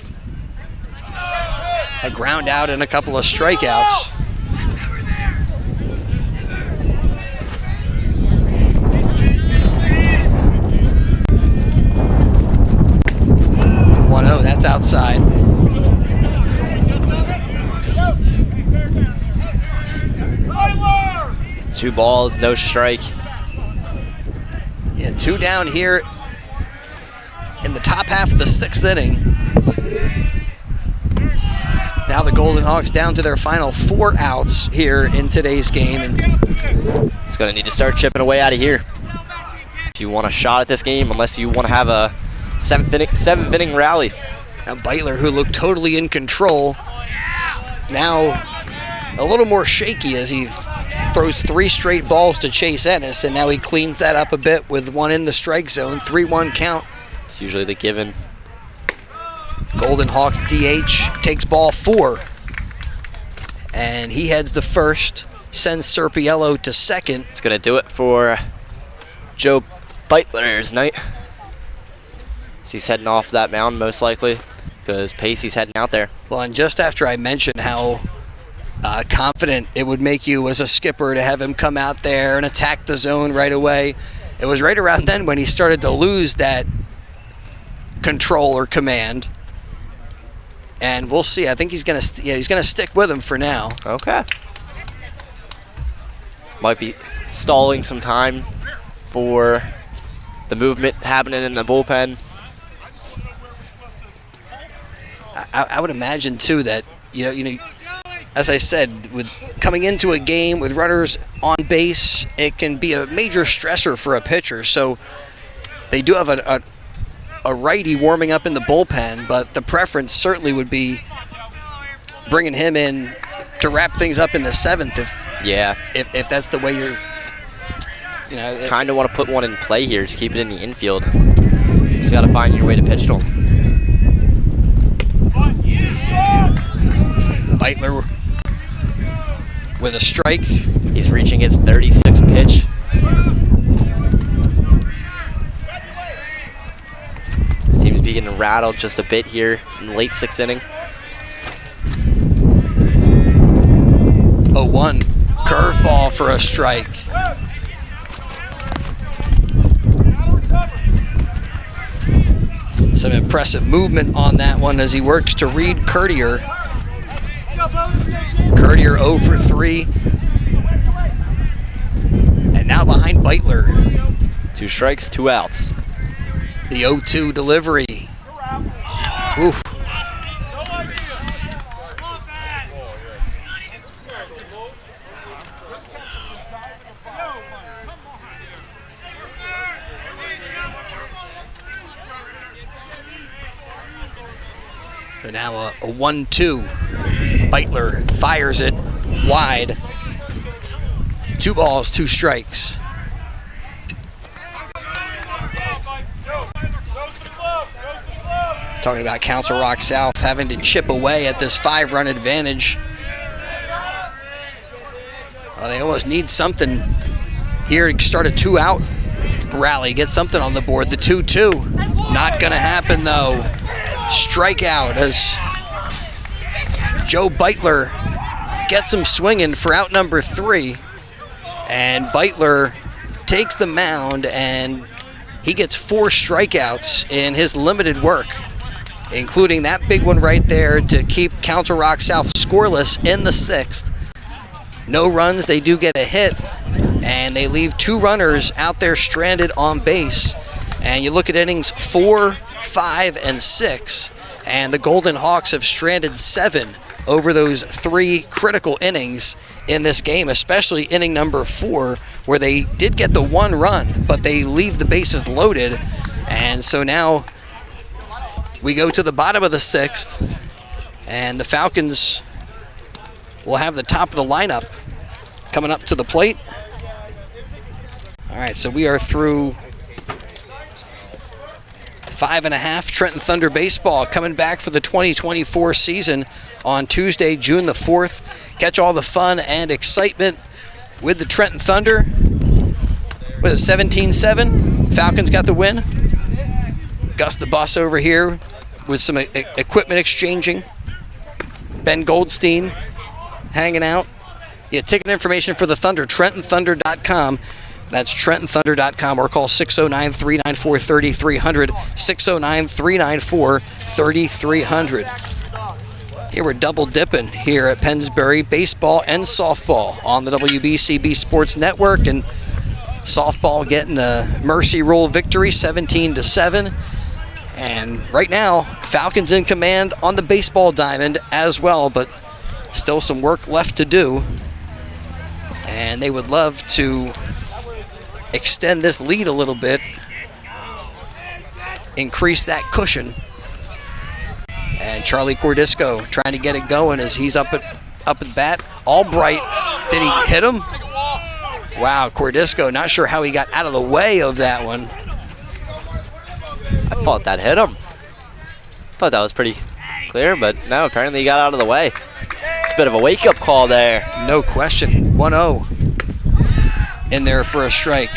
A ground out and a couple of strikeouts. That's outside. Two balls, no strike. Yeah, 2 down here in the top half of the 6th inning. Now the Golden Hawks down to their final 4 outs here in today's game. And it's going to need to start chipping away out of here if you want a shot at this game, unless you want to have a seventh inning rally. now Beitler, who looked totally in control, now a little more shaky as he throws 3 straight balls to Chase Ennis, and now he cleans that up a bit with 1 in the strike zone, 3-1 count. It's usually the given. Golden Hawks DH takes ball 4, and he heads to first, sends Serpiello to second. It's going to do it for Joe Beitler's night. He's heading off that mound most likely because Pacey's heading out there. Well, and just after I mentioned how confident it would make you as a skipper to have him come out there and attack the zone right away, it was right around then when he started to lose that control or command. And we'll see. I think he's gonna stick with him for now. Okay. Might be stalling some time for the movement happening in the bullpen. I would imagine too that you know, as I said, with coming into a game with runners on base, it can be a major stressor for a pitcher. So they do have a righty warming up in the bullpen, but the preference certainly would be bringing him in to wrap things up in the 7th if that's the way you're, kind of want to put one in play here, just keep it in the infield. Just got to find your way to pitch to him. Beitler with a strike. He's reaching his 36th pitch. Seems to be getting rattled just a bit here in the late 6th inning. 0-1. Curveball for a strike. Some impressive movement on that one as he works to read Courtier. Courtier 0 for 3. And now behind Beitler. 2 strikes, 2 outs. The 0-2 delivery. Oof. So now a 1-2. Beitler fires it wide. 2 balls, 2 strikes. Talking about Council Rock South having to chip away at this 5-run advantage. Well, they almost need something here to start a 2-out rally, get something on the board. The 2-2, not gonna happen though. Strikeout as Joe Beitler gets him swinging for out number 3. And Beitler takes the mound and he gets 4 strikeouts in his limited work, including that big one right there to keep Council Rock South scoreless in the 6th. No runs, they do get a hit, and they leave 2 runners out there stranded on base. And you look at innings 4, 5, and 6, and the Golden Hawks have stranded 7 over those 3 critical innings in this game, especially inning number 4, where they did get the 1 run, but they leave the bases loaded. And so now we go to the bottom of the 6th, and the Falcons will have the top of the lineup coming up to the plate. All right, so we are through 5.5. Trenton Thunder baseball coming back for the 2024 season on Tuesday, June the 4th. Catch all the fun and excitement with the Trenton Thunder. With a 17-7, Falcons got the win. Gus the Bus over here with some equipment exchanging. Ben Goldstein hanging out. Yeah, ticket information for the Thunder, TrentonThunder.com. That's TrentonThunder.com, or call 609-394-3300, 609-394-3300. Here we're double dipping here at Pennsbury, baseball and softball on the WBCB Sports Network, and softball getting a mercy rule victory, 17-7. And right now, Falcons in command on the baseball diamond as well, but still some work left to do. And they would love to extend this lead a little bit, increase that cushion. And Charlie Cordisco trying to get it going as he's up at bat. Albright, did he hit him? Wow, Cordisco, not sure how he got out of the way of that one. I thought that hit him. Thought that was pretty clear, but no, apparently he got out of the way. It's a bit of a wake-up call there. No question. 1-0 in there for a strike.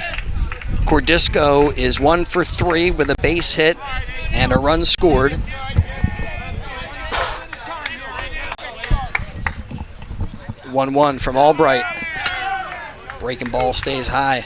Cordisco is 1 for 3 with a base hit and a run scored. One from Albright. Breaking ball stays high.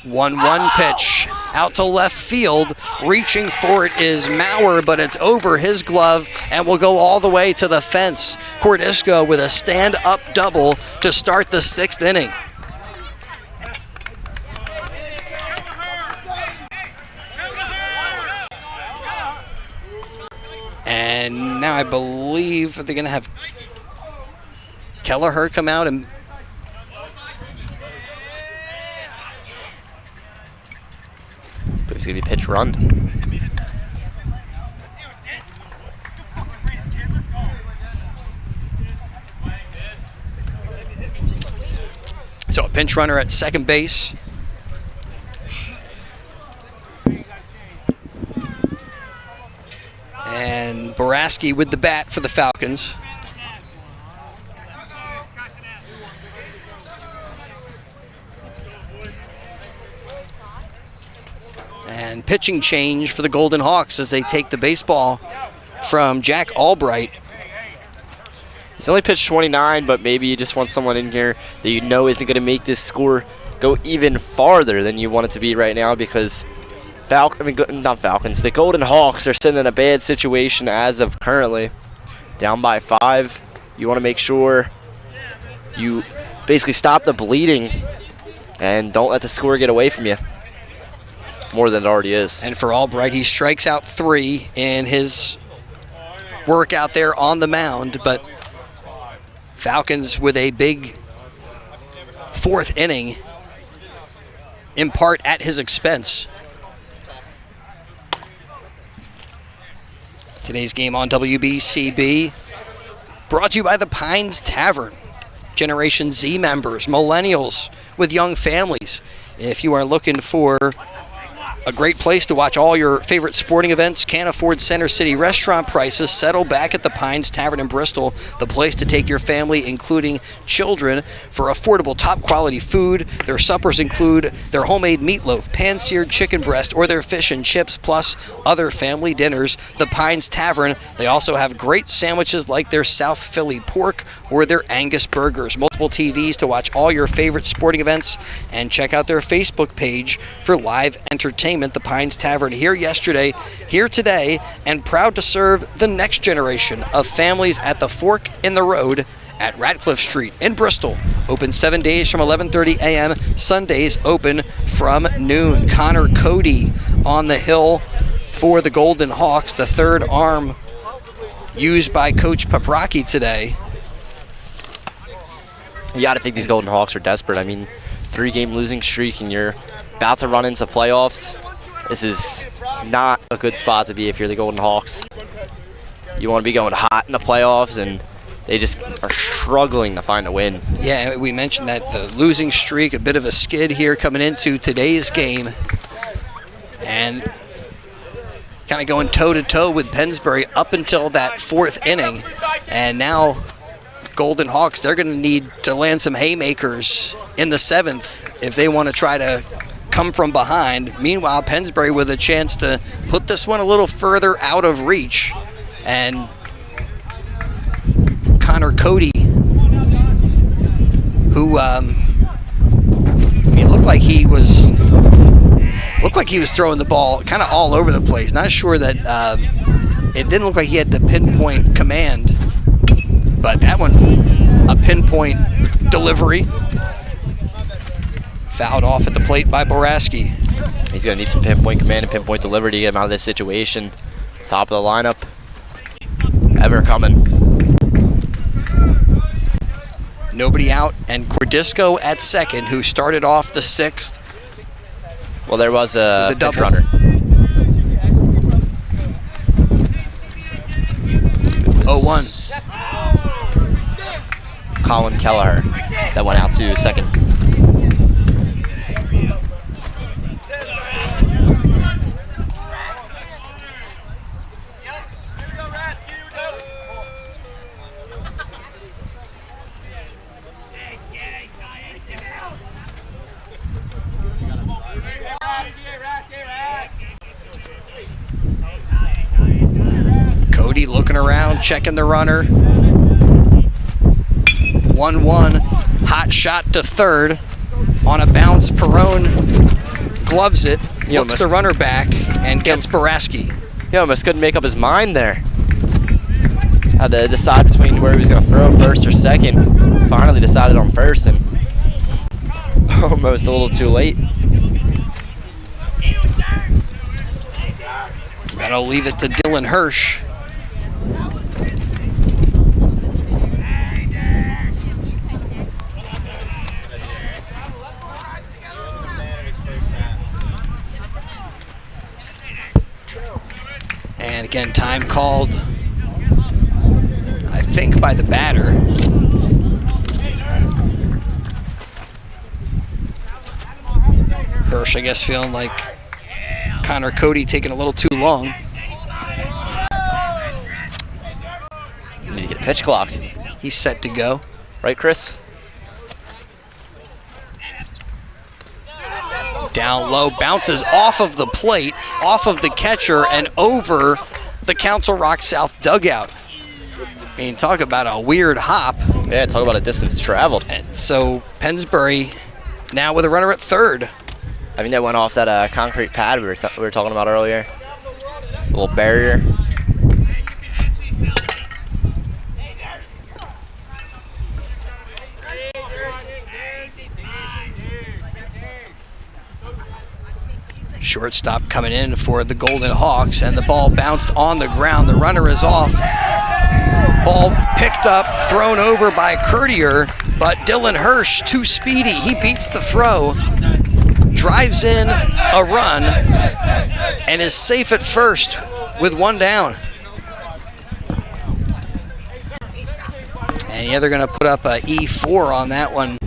One pitch out to left field. Reaching for it is Maurer, but it's over his glove and will go all the way to the fence. Cordisco with a stand-up double to start the 6th inning. And now I believe they're going to have Kelleher come out and It's going to be pitch run. So a pinch runner at second base. And Boraski with the bat for the Falcons. And pitching change for the Golden Hawks as they take the baseball from Jack Albright. He's only pitched 29, but maybe you just want someone in here that you know isn't going to make this score go even farther than you want it to be right now, because the Golden Hawks are sitting in a bad situation as of currently. Down by 5. You want to make sure you basically stop the bleeding and don't let the score get away from you more than it already is. And for Albright, he strikes out 3 in his work out there on the mound, but Falcons with a big 4th inning, in part at his expense. Today's game on WBCB brought to you by the Pines Tavern. Generation Z members, millennials with young families. If you are looking for a great place to watch all your favorite sporting events, can't afford Center City restaurant prices, settle back at the Pines Tavern in Bristol, the place to take your family, including children, for affordable, top-quality food. Their suppers include their homemade meatloaf, pan-seared chicken breast, or their fish and chips, plus other family dinners. The Pines Tavern, they also have great sandwiches like their South Philly pork or their Angus burgers. Multiple TVs to watch all your favorite sporting events, and check out their Facebook page for live entertainment. The Pines Tavern, here yesterday, here today, and proud to serve the next generation of families at the Fork in the Road at Ratcliffe Street in Bristol. Open 7 days from 11:30 a.m., Sundays open from noon. Connor Cody on the hill for the Golden Hawks, the third arm used by Coach Paprocki today. You got to think these Golden Hawks are desperate. I mean, 3-game losing streak and you're about to run into playoffs. This is not a good spot to be if you're the Golden Hawks. You want to be going hot in the playoffs, and they just are struggling to find a win. Yeah, we mentioned that the losing streak, a bit of a skid here coming into today's game. And kind of going toe-to-toe with Pennsbury up until that 4th inning. And now Golden Hawks, they're going to need to land some haymakers in the 7th if they want to try to come from behind. Meanwhile, Pennsbury with a chance to put this one a little further out of reach. And Connor Cody, who it looked like he was throwing the ball kind of all over the place. Not sure that it didn't look like he had the pinpoint command, but that one a pinpoint delivery. Fouled off at the plate by Boraski. He's going to need some pinpoint command and pinpoint delivery to get him out of this situation. Top of the lineup. Ever coming. Nobody out, and Cordisco at second, who started off the 6th. Well, there was a The pitch double. runner. 0-1. Colin Kelleher that went out to second. Cody looking around, checking the runner. 1-1, hot shot to third. On a bounce, Perone gloves it, looks the runner back, and gets Boraski. He almost couldn't make up his mind there. Had to decide between where he was going to throw, first or second. Finally decided on first, and almost a little too late. That'll leave it to Dylan Hirsch. And again, time called, I think, by the batter. Hirsch, I guess, feeling like Connor Cody taking a little too long. Need to get a pitch clock. He's set to go. Right, Chris? Down low, bounces off of the plate, off of the catcher, and over the Council Rock South dugout. I mean, talk about a weird hop. Yeah, talk about a distance traveled. And so Pennsbury now with a runner at third. I mean, that went off that concrete pad we were talking about earlier. A little barrier. Shortstop coming in for the Golden Hawks, and the ball bounced on the ground. The runner is off. Ball picked up, thrown over by Courtier, but Dylan Hirsch, too speedy. He beats the throw, drives in a run, and is safe at first with one down. And yeah, they're going to put up a E4 on that one.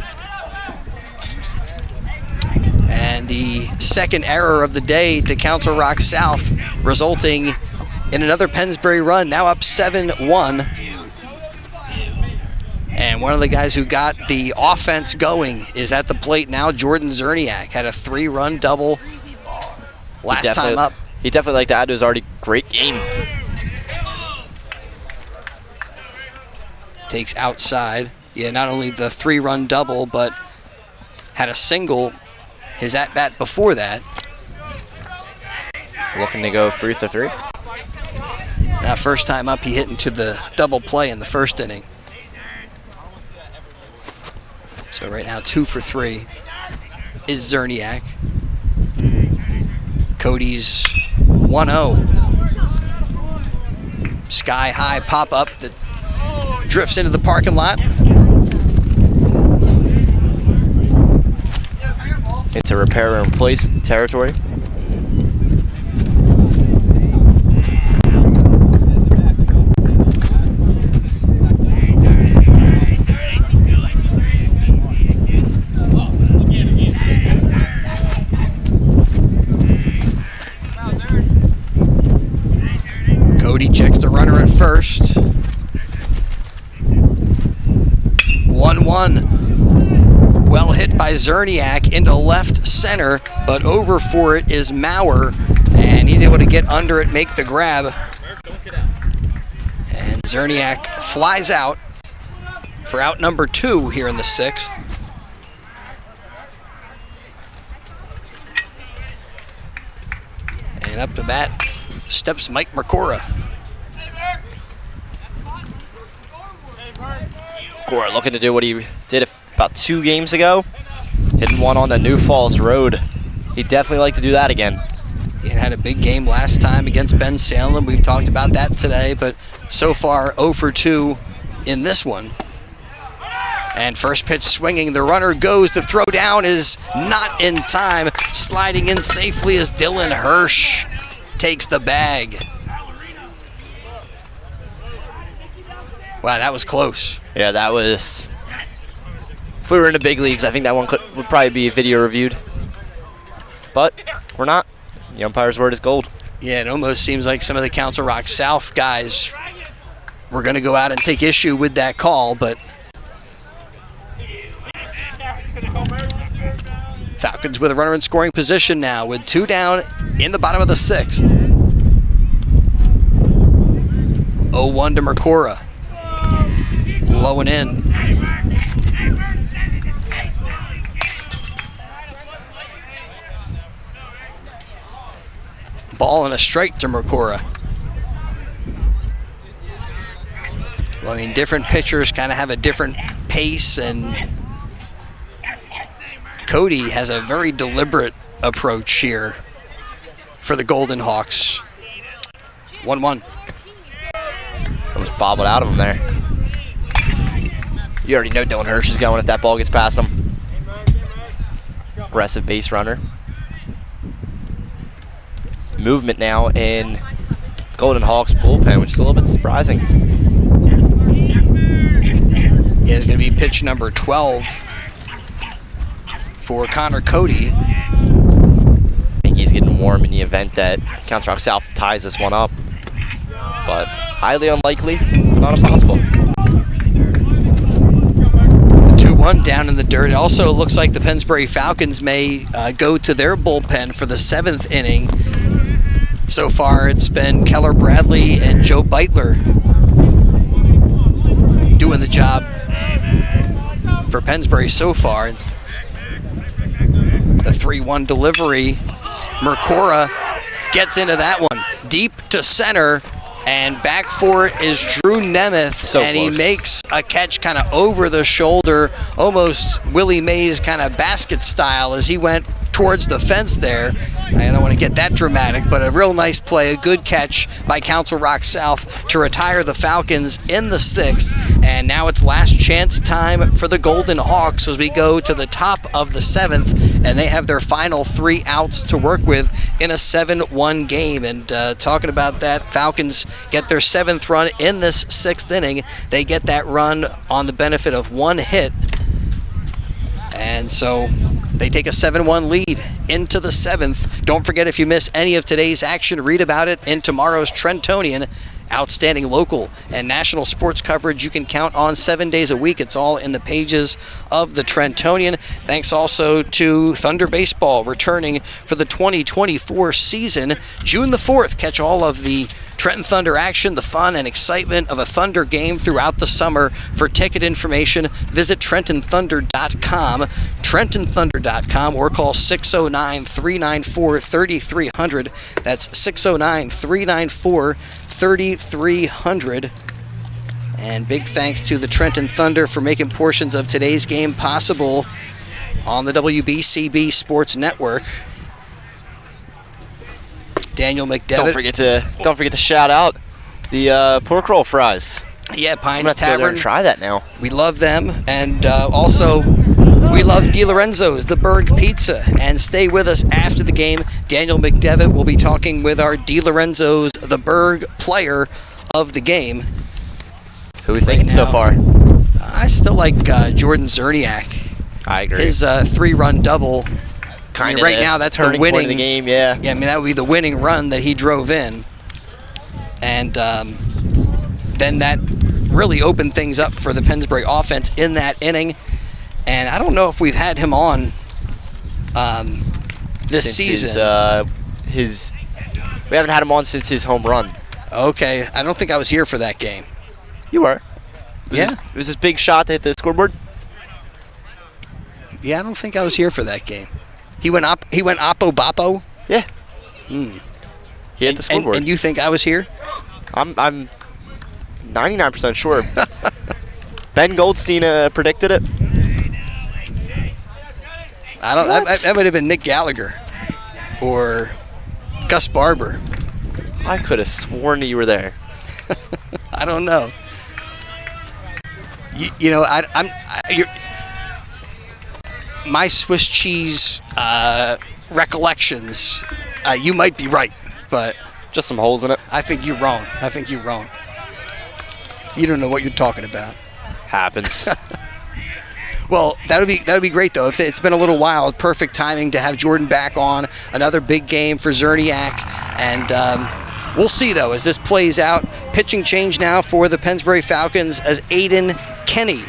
And the second error of the day to Council Rock South, resulting in another Pennsbury run, now up 7-1. And one of the guys who got the offense going is at the plate now. Jordan Zerniak had a 3-run double last time up. He definitely liked to add to his already great game. Takes outside. Yeah, not only the 3-run double, but had a single his at-bat before that. Looking to go 3 for 3. Now, first time up, he hit into the double play in the first inning. So right now, 2 for 3 is Zerniak. Cody's 1-0. Sky-high pop-up that drifts into the parking lot. Into repair and replace territory. Cody checks the runner at first. 1-1. Well hit by Zerniak into left center, but over for it is Maurer, and he's able to get under it, make the grab. And Zerniak flies out for out number 2 here in the 6th. And up to bat steps Mike Mercora. Gore looking to do what he did about 2 games ago, hitting one on the New Falls Road. He'd definitely like to do that again. He had a big game last time against Ben Salem. We've talked about that today, but so far 0 for 2 in this one. And first pitch swinging, the runner goes, the throw down is not in time. Sliding in safely as Dylan Hirsch takes the bag. Wow, that was close. Yeah, that was... If we were in the big leagues, I think that one would probably be video reviewed. But we're not. The umpire's word is gold. Yeah, it almost seems like some of the Council Rock South guys were going to go out and take issue with that call, but Falcons with a runner in scoring position now with 2 down in the bottom of the 6th. 0-1 to Mercora. Low and in. Ball and a strike to Mercora. Well, I mean, different pitchers kind of have a different pace, and Cody has a very deliberate approach here for the Golden Hawks. 1-1. Almost bobbled out of him there. You already know Dylan Hirsch is going if that ball gets past him. Aggressive base runner. Movement now in Golden Hawks bullpen, which is a little bit surprising. Yeah, it's going to be pitch number 12 for Connor Cody. I think he's getting warm in the event that Council Rock South ties this one up. But highly unlikely, not impossible. 2-1 down in the dirt. It also looks like the Pennsbury Falcons may go to their bullpen for the 7th inning. So far, it's been Keller Bradley and Joe Beitler doing the job for Pennsbury so far. The 3-1 delivery. Mercora gets into that one. Deep to center. And back for it is Drew Nemeth, and he makes a catch kind of over the shoulder, almost Willie Mays kind of basket style as he went towards the fence there. I don't want to get that dramatic, but a real nice play, a good catch by Council Rock South to retire the Falcons in the 6th. And now it's last chance time for the Golden Hawks as we go to the top of the 7th, and they have their final 3 outs to work with in a 7-1 game. And talking about that, Falcons get their 7th run in this 6th inning. They get that run on the benefit of 1 hit. And so they take a 7-1 lead into the 7th. Don't forget, if you miss any of today's action, read about it in tomorrow's Trentonian. Outstanding local and national sports coverage you can count on 7 days a week. It's all in the pages of the Trentonian. Thanks also to Thunder Baseball returning for the 2024 season. June the 4th, catch all of the Trenton Thunder action, the fun and excitement of a Thunder game throughout the summer. For ticket information, visit TrentonThunder.com, TrentonThunder.com, or call 609-394-3300. That's 609-394-3300. And big thanks to the Trenton Thunder for making portions of today's game possible on the WBCB Sports Network. Daniel McDevitt. Don't forget to shout out the pork roll fries. Yeah, Pines I'm gonna have to go there Tavern. and try that now. We love them, and also we love DiLorenzo's, the Berg Pizza. And stay with us after the game. Daniel McDevitt will be talking with our DiLorenzo's, the Berg player of the game. Who are we thinking so far? I still like Jordan Zerniak. I agree. His 3-run double. Kind of right now, that's the turning winning point of the game. Yeah. Yeah, I mean that would be the winning run that he drove in, and then that really opened things up for the Pennsbury offense in that inning. And I don't know if we've had him on this season. We haven't had him on since his home run. Okay, I don't think I was here for that game. You were. Yeah. It was this big shot to hit the scoreboard. Yeah, I don't think I was here for that game. He went oppo boppo. Yeah. He hit the scoreboard. And you think I was here? I'm 99% sure. Ben Goldstein predicted it. I don't. That would have been Nick Gallagher or Gus Barber. I could have sworn you were there. I don't know. You know, my Swiss cheese recollections. You might be right, but Just some holes in it. I think you're wrong. You don't know what you're talking about. Happens. Well, that would be great though. If it's been a little while, perfect timing to have Jordan back on. Another big game for Zerniak, and we'll see though as this plays out. Pitching change now for the Pennsbury Falcons as Aiden Kenny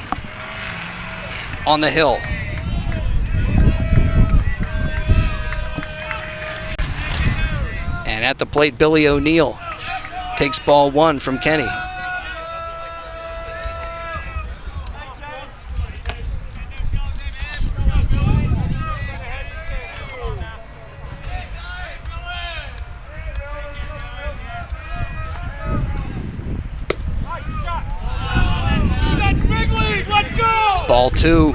on the hill. And at the plate, Billy O'Neill takes ball 1 from Kenny. Ball 2.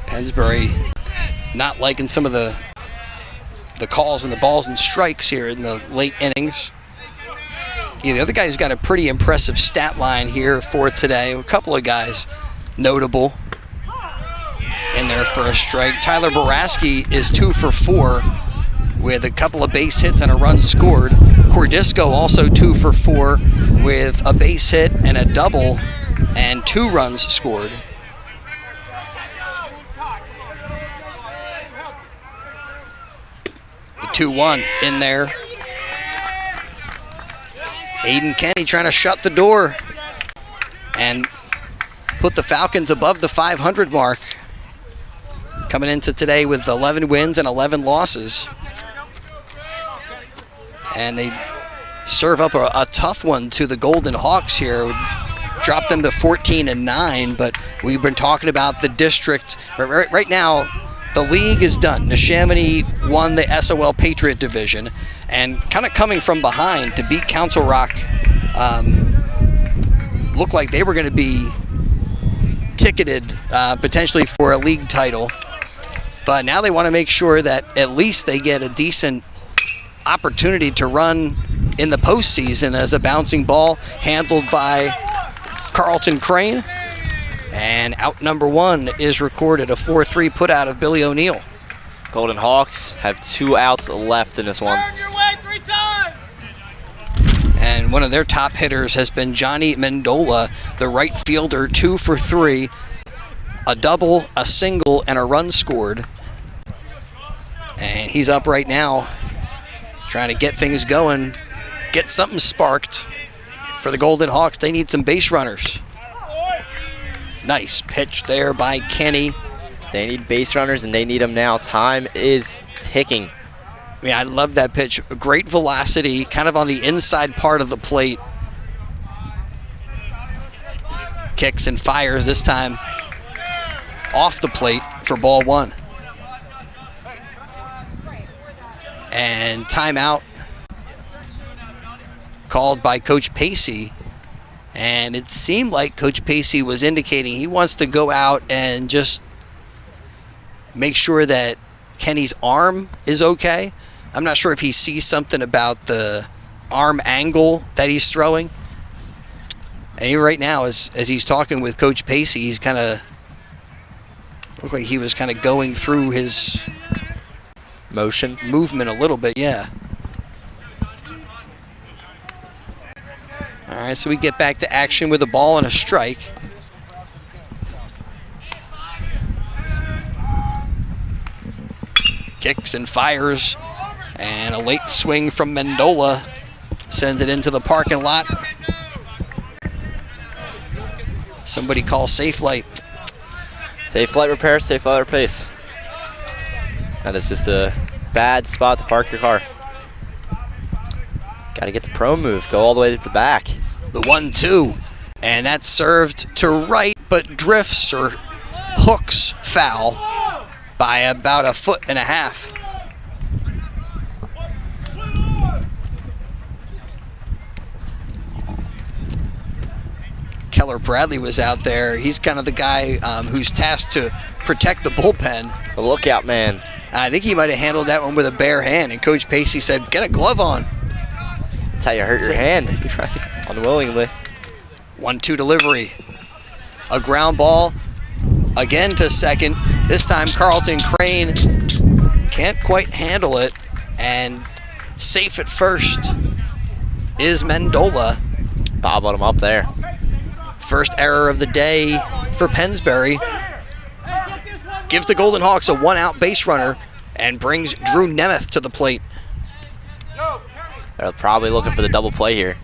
Pennsbury not liking some of the calls and the balls and strikes here in the late innings. Yeah, the other guy's got a pretty impressive stat line here for today. A couple of guys notable in their first strike. Tyler Boraski is 2 for 4 with a couple of base hits and a run scored. Cordisco also 2 for 4 with a base hit and a double and 2 runs scored. The 2-1 in there. Aiden Kenny trying to shut the door and put the Falcons above the 500 mark. Coming into today with 11 wins and 11 losses. And they serve up a tough one to the Golden Hawks here. Dropped them to 14-9, but we've been talking about the district. Right now, the league is done. Neshaminy won the SOL Patriot Division, and kind of coming from behind to beat Council Rock looked like they were going to be ticketed potentially for a league title. But now they want to make sure that at least they get a decent opportunity to run in the postseason as a bouncing ball handled by Carlton Crane. And out number 1 is recorded, a 4-3 put out of Billy O'Neill. Golden Hawks have 2 outs left in this one. And one of their top hitters has been Johnny Mendola, the right fielder, 2 for 3. A double, a single, and a run scored. And he's up right now, trying to get things going, get something sparked for the Golden Hawks. They need some base runners. Nice pitch there by Kenny. They need base runners, and they need them now. Time is ticking. I mean, I love that pitch. Great velocity, kind of on the inside part of the plate. Kicks and fires this time off the plate for ball 1. And timeout called by Coach Pacey. And it seemed like Coach Pacey was indicating he wants to go out and just make sure that Kenny's arm is okay. I'm not sure if he sees something about the arm angle that he's throwing. And right now, as he's talking with Coach Pacey, he's kind of looked like he was kind of going through his movement a little bit, yeah. All right, so we get back to action with a ball and a strike. Kicks and fires, and a late swing from Mendola sends it into the parking lot. Somebody call Safe Light. Safe Light repair, Safe Light replace. That is just a bad spot to park your car. Got to get the pro move, go all the way to the back. The 1-2, and that's served to right, but drifts or hooks foul by about 1.5 feet. Keller Bradley was out there. He's kind of the guy who's tasked to protect the bullpen. The lookout man. I think he might have handled that one with a bare hand, and Coach Pacey said, get a glove on. That's how you hurt your hand. Right. Unwillingly. 1-2 delivery. A ground ball again to second. This time Carlton Crane can't quite handle it, and safe at first is Mendola. Bobbled him up there. First error of the day for Pennsbury. Gives the Golden Hawks a one-out base runner and brings Drew Nemeth to the plate. They're probably looking for the double play here.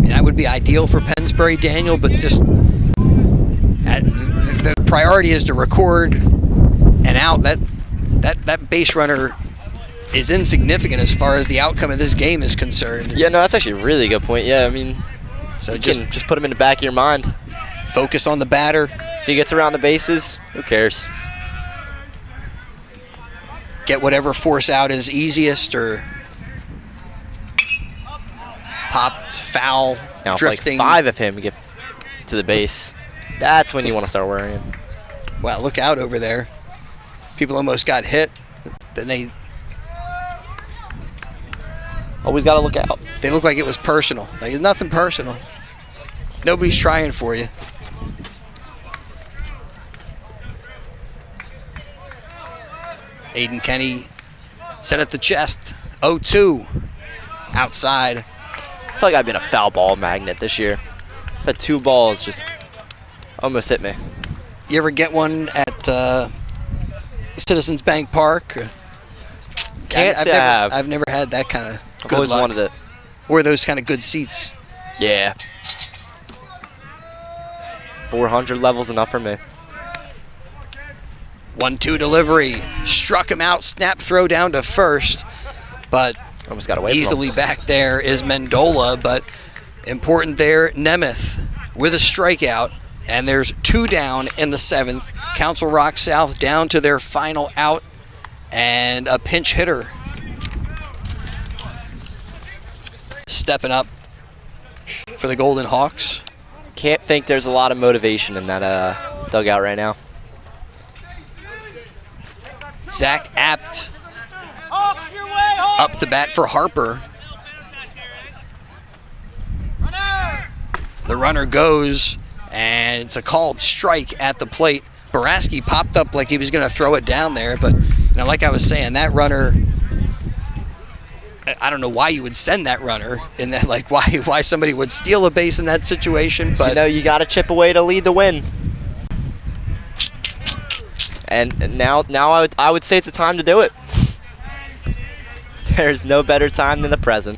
That would be ideal for Pennsbury, Daniel, but just the priority is to record an out. That base runner is insignificant as far as the outcome of this game is concerned. Yeah, no, that's actually a really good point. Yeah, I mean, so you can just put him in the back of your mind. Focus on the batter. If he gets around the bases, who cares? Get whatever force out is easiest, or popped, foul, now, drifting. If like 5 of him get to the base, that's when you want to start worrying. Wow, look out over there. People almost got hit. Then they always got to look out. They look like it was personal. Like, it's nothing personal. Nobody's trying for you. Aiden Kenny set at the chest. 0-2. Outside. I feel like I've been a foul ball magnet this year. I've had 2 balls just almost hit me. You ever get one at Citizens Bank Park? Can't say I have. I've never had that kind of I've good always luck. wanted it. Or those kind of good seats. Yeah. 400 levels enough for me. 1-2 delivery. Struck him out. Snap throw down to first. But almost got away easily from him. back there is Mendola. But important there, Nemeth with a strikeout. And there's 2 down in the 7th. Council Rock South down to their final out. And a pinch hitter stepping up for the Golden Hawks. Can't think there's a lot of motivation in that dugout right now. Zach Apt up to bat for Harper. The runner goes, and it's a called strike at the plate. Baraski popped up like he was going to throw it down there, but like I was saying, that runner, I don't know why you would send that runner in that, like why somebody would steal a base in that situation. But you got to chip away to lead the win. And now I would say it's a time to do it. There's no better time than the present.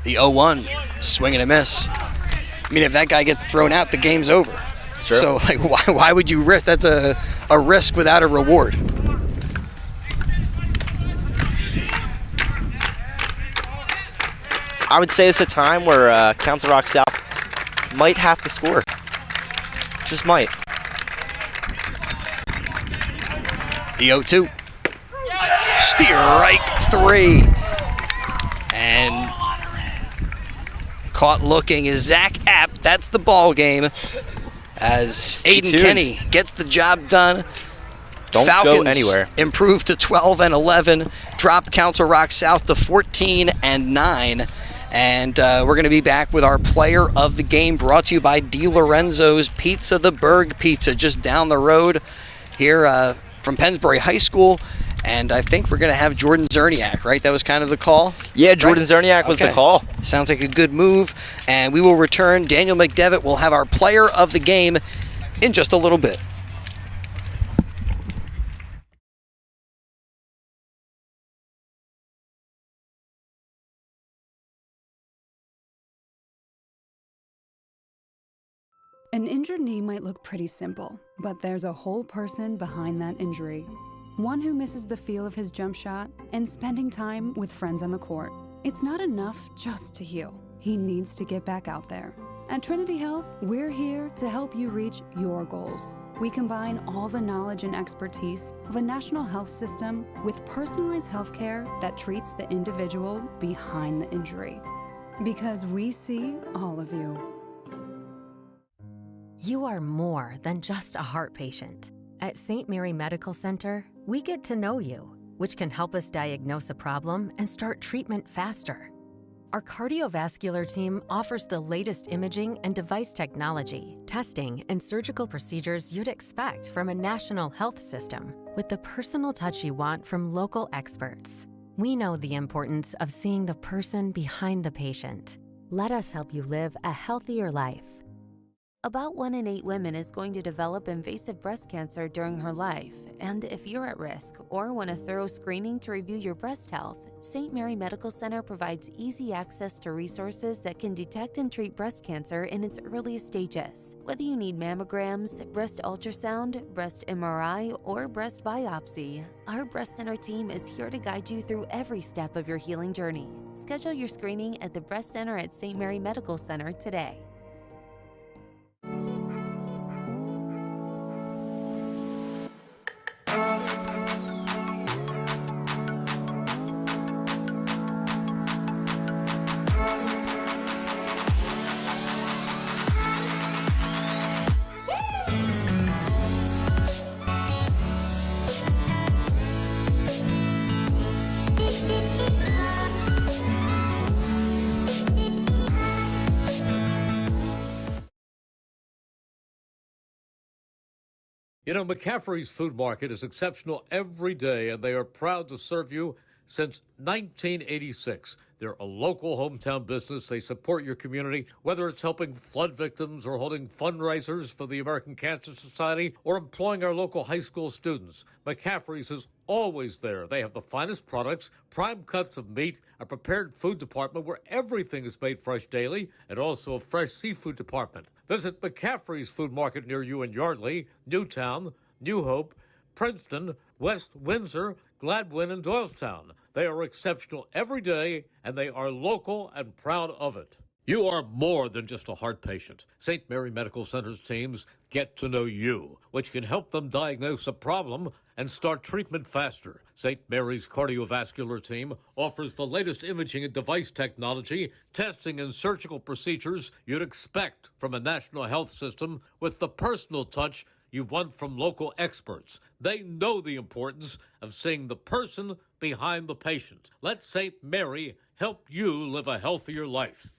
The 0-1, swing and a miss. I mean, if that guy gets thrown out, the game's over. It's true. So, why would you risk? That's a risk without a reward. I would say it's a time where Council Rock South might have to score. Just might. The 0-2. Strike 3. And caught looking is Zach Apt. That's the ball game. As Aiden Kenny gets the job done. Don't Falcons go anywhere. Improve to 12-11. Drop Council Rock South to 14-9. And we're going to be back with our player of the game, brought to you by Di Lorenzo's Pizza, the Berg Pizza, just down the road here from Pennsbury High School. And I think we're going to have Jordan Zerniak, right? That was kind of the call? Yeah, Jordan Zerniak was the call. Sounds like a good move. And we will return. Daniel McDevitt will have our player of the game in just a little bit. An injured knee might look pretty simple, but there's a whole person behind that injury. One who misses the feel of his jump shot and spending time with friends on the court. It's not enough just to heal. He needs to get back out there. At Trinity Health, we're here to help you reach your goals. We combine all the knowledge and expertise of a national health system with personalized healthcare that treats the individual behind the injury. Because we see all of you. You are more than just a heart patient. At St. Mary Medical Center, we get to know you, which can help us diagnose a problem and start treatment faster. Our cardiovascular team offers the latest imaging and device technology, testing, and surgical procedures you'd expect from a national health system, with the personal touch you want from local experts. We know the importance of seeing the person behind the patient. Let us help you live a healthier life. About 1 in 8 women is going to develop invasive breast cancer during her life, and if you're at risk or want a thorough screening to review your breast health, St. Mary Medical Center provides easy access to resources that can detect and treat breast cancer in its earliest stages. Whether you need mammograms, breast ultrasound, breast MRI, or breast biopsy, our breast center team is here to guide you through every step of your healing journey. Schedule your screening at the Breast Center at St. Mary Medical Center today. You know, McCaffrey's Food Market is exceptional every day, and they are proud to serve you since 1986. They're a local hometown business. They support your community, whether it's helping flood victims or holding fundraisers for the American Cancer Society or employing our local high school students. McCaffrey's is always there. They have the finest products, prime cuts of meat, a prepared food department where everything is made fresh daily, and also a fresh seafood department. Visit McCaffrey's Food Market near you in Yardley, Newtown, New Hope, Princeton, West Windsor, Gladwin, and Doylestown. They are exceptional every day, and they are local and proud of it. You are more than just a heart patient. St. Mary Medical Center's teams get to know you, which can help them diagnose a problem and start treatment faster. St. Mary's cardiovascular team offers the latest imaging and device technology, testing and surgical procedures you'd expect from a national health system with the personal touch you want from local experts. They know the importance of seeing the person behind the patient. Let St. Mary help you live a healthier life.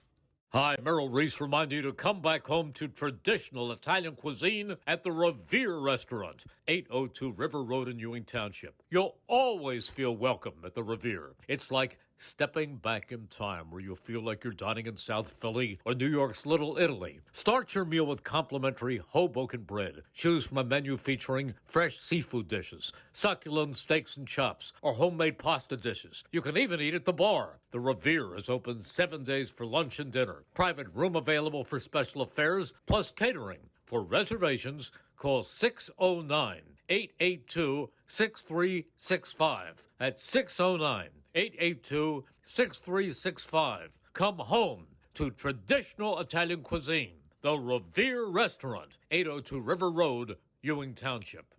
Hi, Merrill Reese reminding you to come back home to traditional Italian cuisine at the Revere Restaurant, 802 River Road in Ewing Township. You'll always feel welcome at the Revere. It's like stepping back in time where you'll feel like you're dining in South Philly or New York's Little Italy. Start your meal with complimentary Hoboken bread. Choose from a menu featuring fresh seafood dishes, succulent steaks and chops, or homemade pasta dishes. You can even eat at the bar. The Revere is open 7 days for lunch and dinner. Private room available for special affairs, plus catering. For reservations, call 609-882-6365. That's 609-882-6365. Come home to traditional Italian cuisine. The Revere Restaurant, 802 River Road, Ewing Township.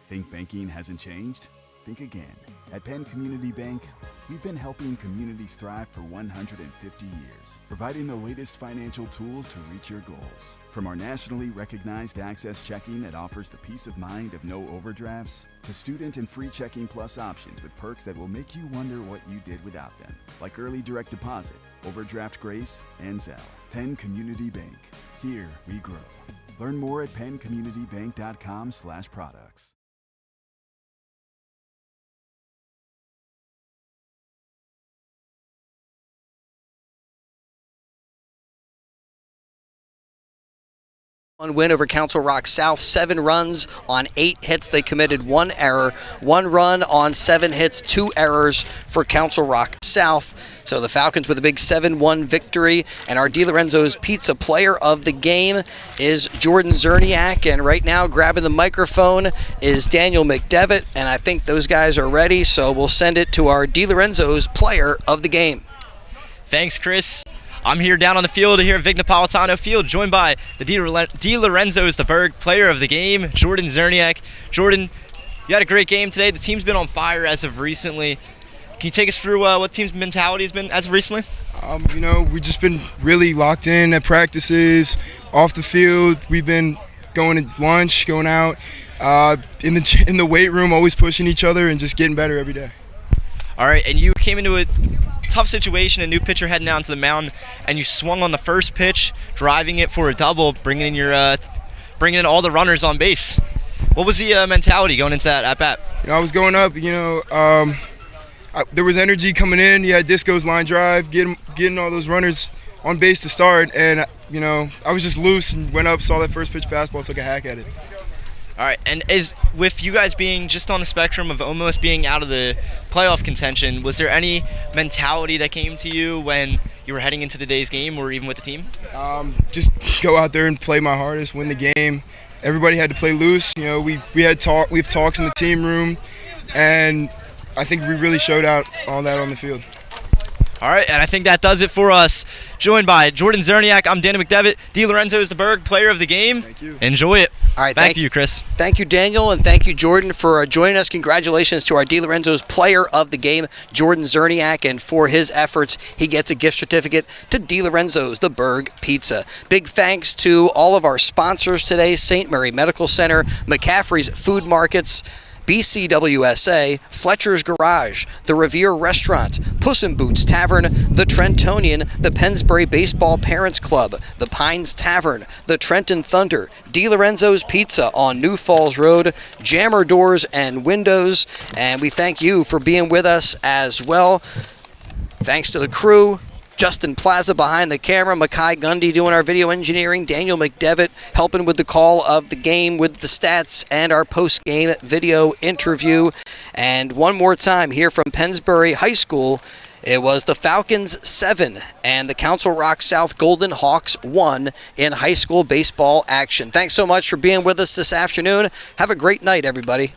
Think banking hasn't changed? Think again. At Penn Community Bank, we've been helping communities thrive for 150 years, providing the latest financial tools to reach your goals. From our nationally recognized Access Checking that offers the peace of mind of no overdrafts, to student and free checking plus options with perks that will make you wonder what you did without them, like early direct deposit, overdraft grace, and Zelle. Penn Community Bank. Here we grow. Learn more at penncommunitybank.com/products. One win over Council Rock South, 7 runs on 8 hits. They committed 1 error, 1 run on 7 hits, 2 errors for Council Rock South. So the Falcons with a big 7-1 victory. And our DiLorenzo's Pizza Player of the Game is Jordan Zerniak. And right now grabbing the microphone is Daniel McDevitt. And I think those guys are ready, so we'll send it to our DiLorenzo's Player of the Game. Thanks, Chris. I'm here down on the field here at Vic Napolitano Field, joined by the D. Lorenzo's, the Berg player of the game, Jordan Zerniak. Jordan, you had a great game today. The team's been on fire as of recently. Can you take us through what the team's mentality has been as of recently? We've just been really locked in at practices, off the field. We've been going to lunch, going out, in the weight room, always pushing each other and just getting better every day. All right, and you came into a tough situation, a new pitcher heading down to the mound, and you swung on the first pitch, driving it for a double, bringing in all the runners on base. What was the mentality going into that at bat? I was going up. There was energy coming in. You had Disco's line drive, getting all those runners on base to start, and I was just loose and went up, saw that first pitch fastball, took a hack at it. All right, and with you guys being just on the spectrum of almost being out of the playoff contention, was there any mentality that came to you when you were heading into today's game or even with the team? Just go out there and play my hardest, win the game. Everybody had to play loose. We have talks in the team room, and I think we really showed out all that on the field. All right, and I think that does it for us. Joined by Jordan Zerniak, I'm Danny McDevitt. D. Lorenzo is the Berg player of the game. Thank you. Enjoy it. All right, back to you, Chris. Thank you, Daniel, and thank you, Jordan, for joining us. Congratulations to our D. Lorenzo's player of the game, Jordan Zerniak, and for his efforts, he gets a gift certificate to D. Lorenzo's, the Berg Pizza. Big thanks to all of our sponsors today, St. Mary Medical Center, McCaffrey's Food Markets, BCWSA, Fletcher's Garage, the Revere Restaurant, Puss in Boots Tavern, the Trentonian, the Pennsbury Baseball Parents Club, the Pines Tavern, the Trenton Thunder, D. Lorenzo's Pizza on New Falls Road, Jammer Doors and Windows, and we thank you for being with us as well. Thanks to the crew. Justin Plaza behind the camera, Makai Gundy doing our video engineering, Daniel McDevitt helping with the call of the game with the stats and our post-game video interview. And one more time here from Pennsbury High School, it was the Falcons 7 and the Council Rock South Golden Hawks 1 in high school baseball action. Thanks so much for being with us this afternoon. Have a great night, everybody.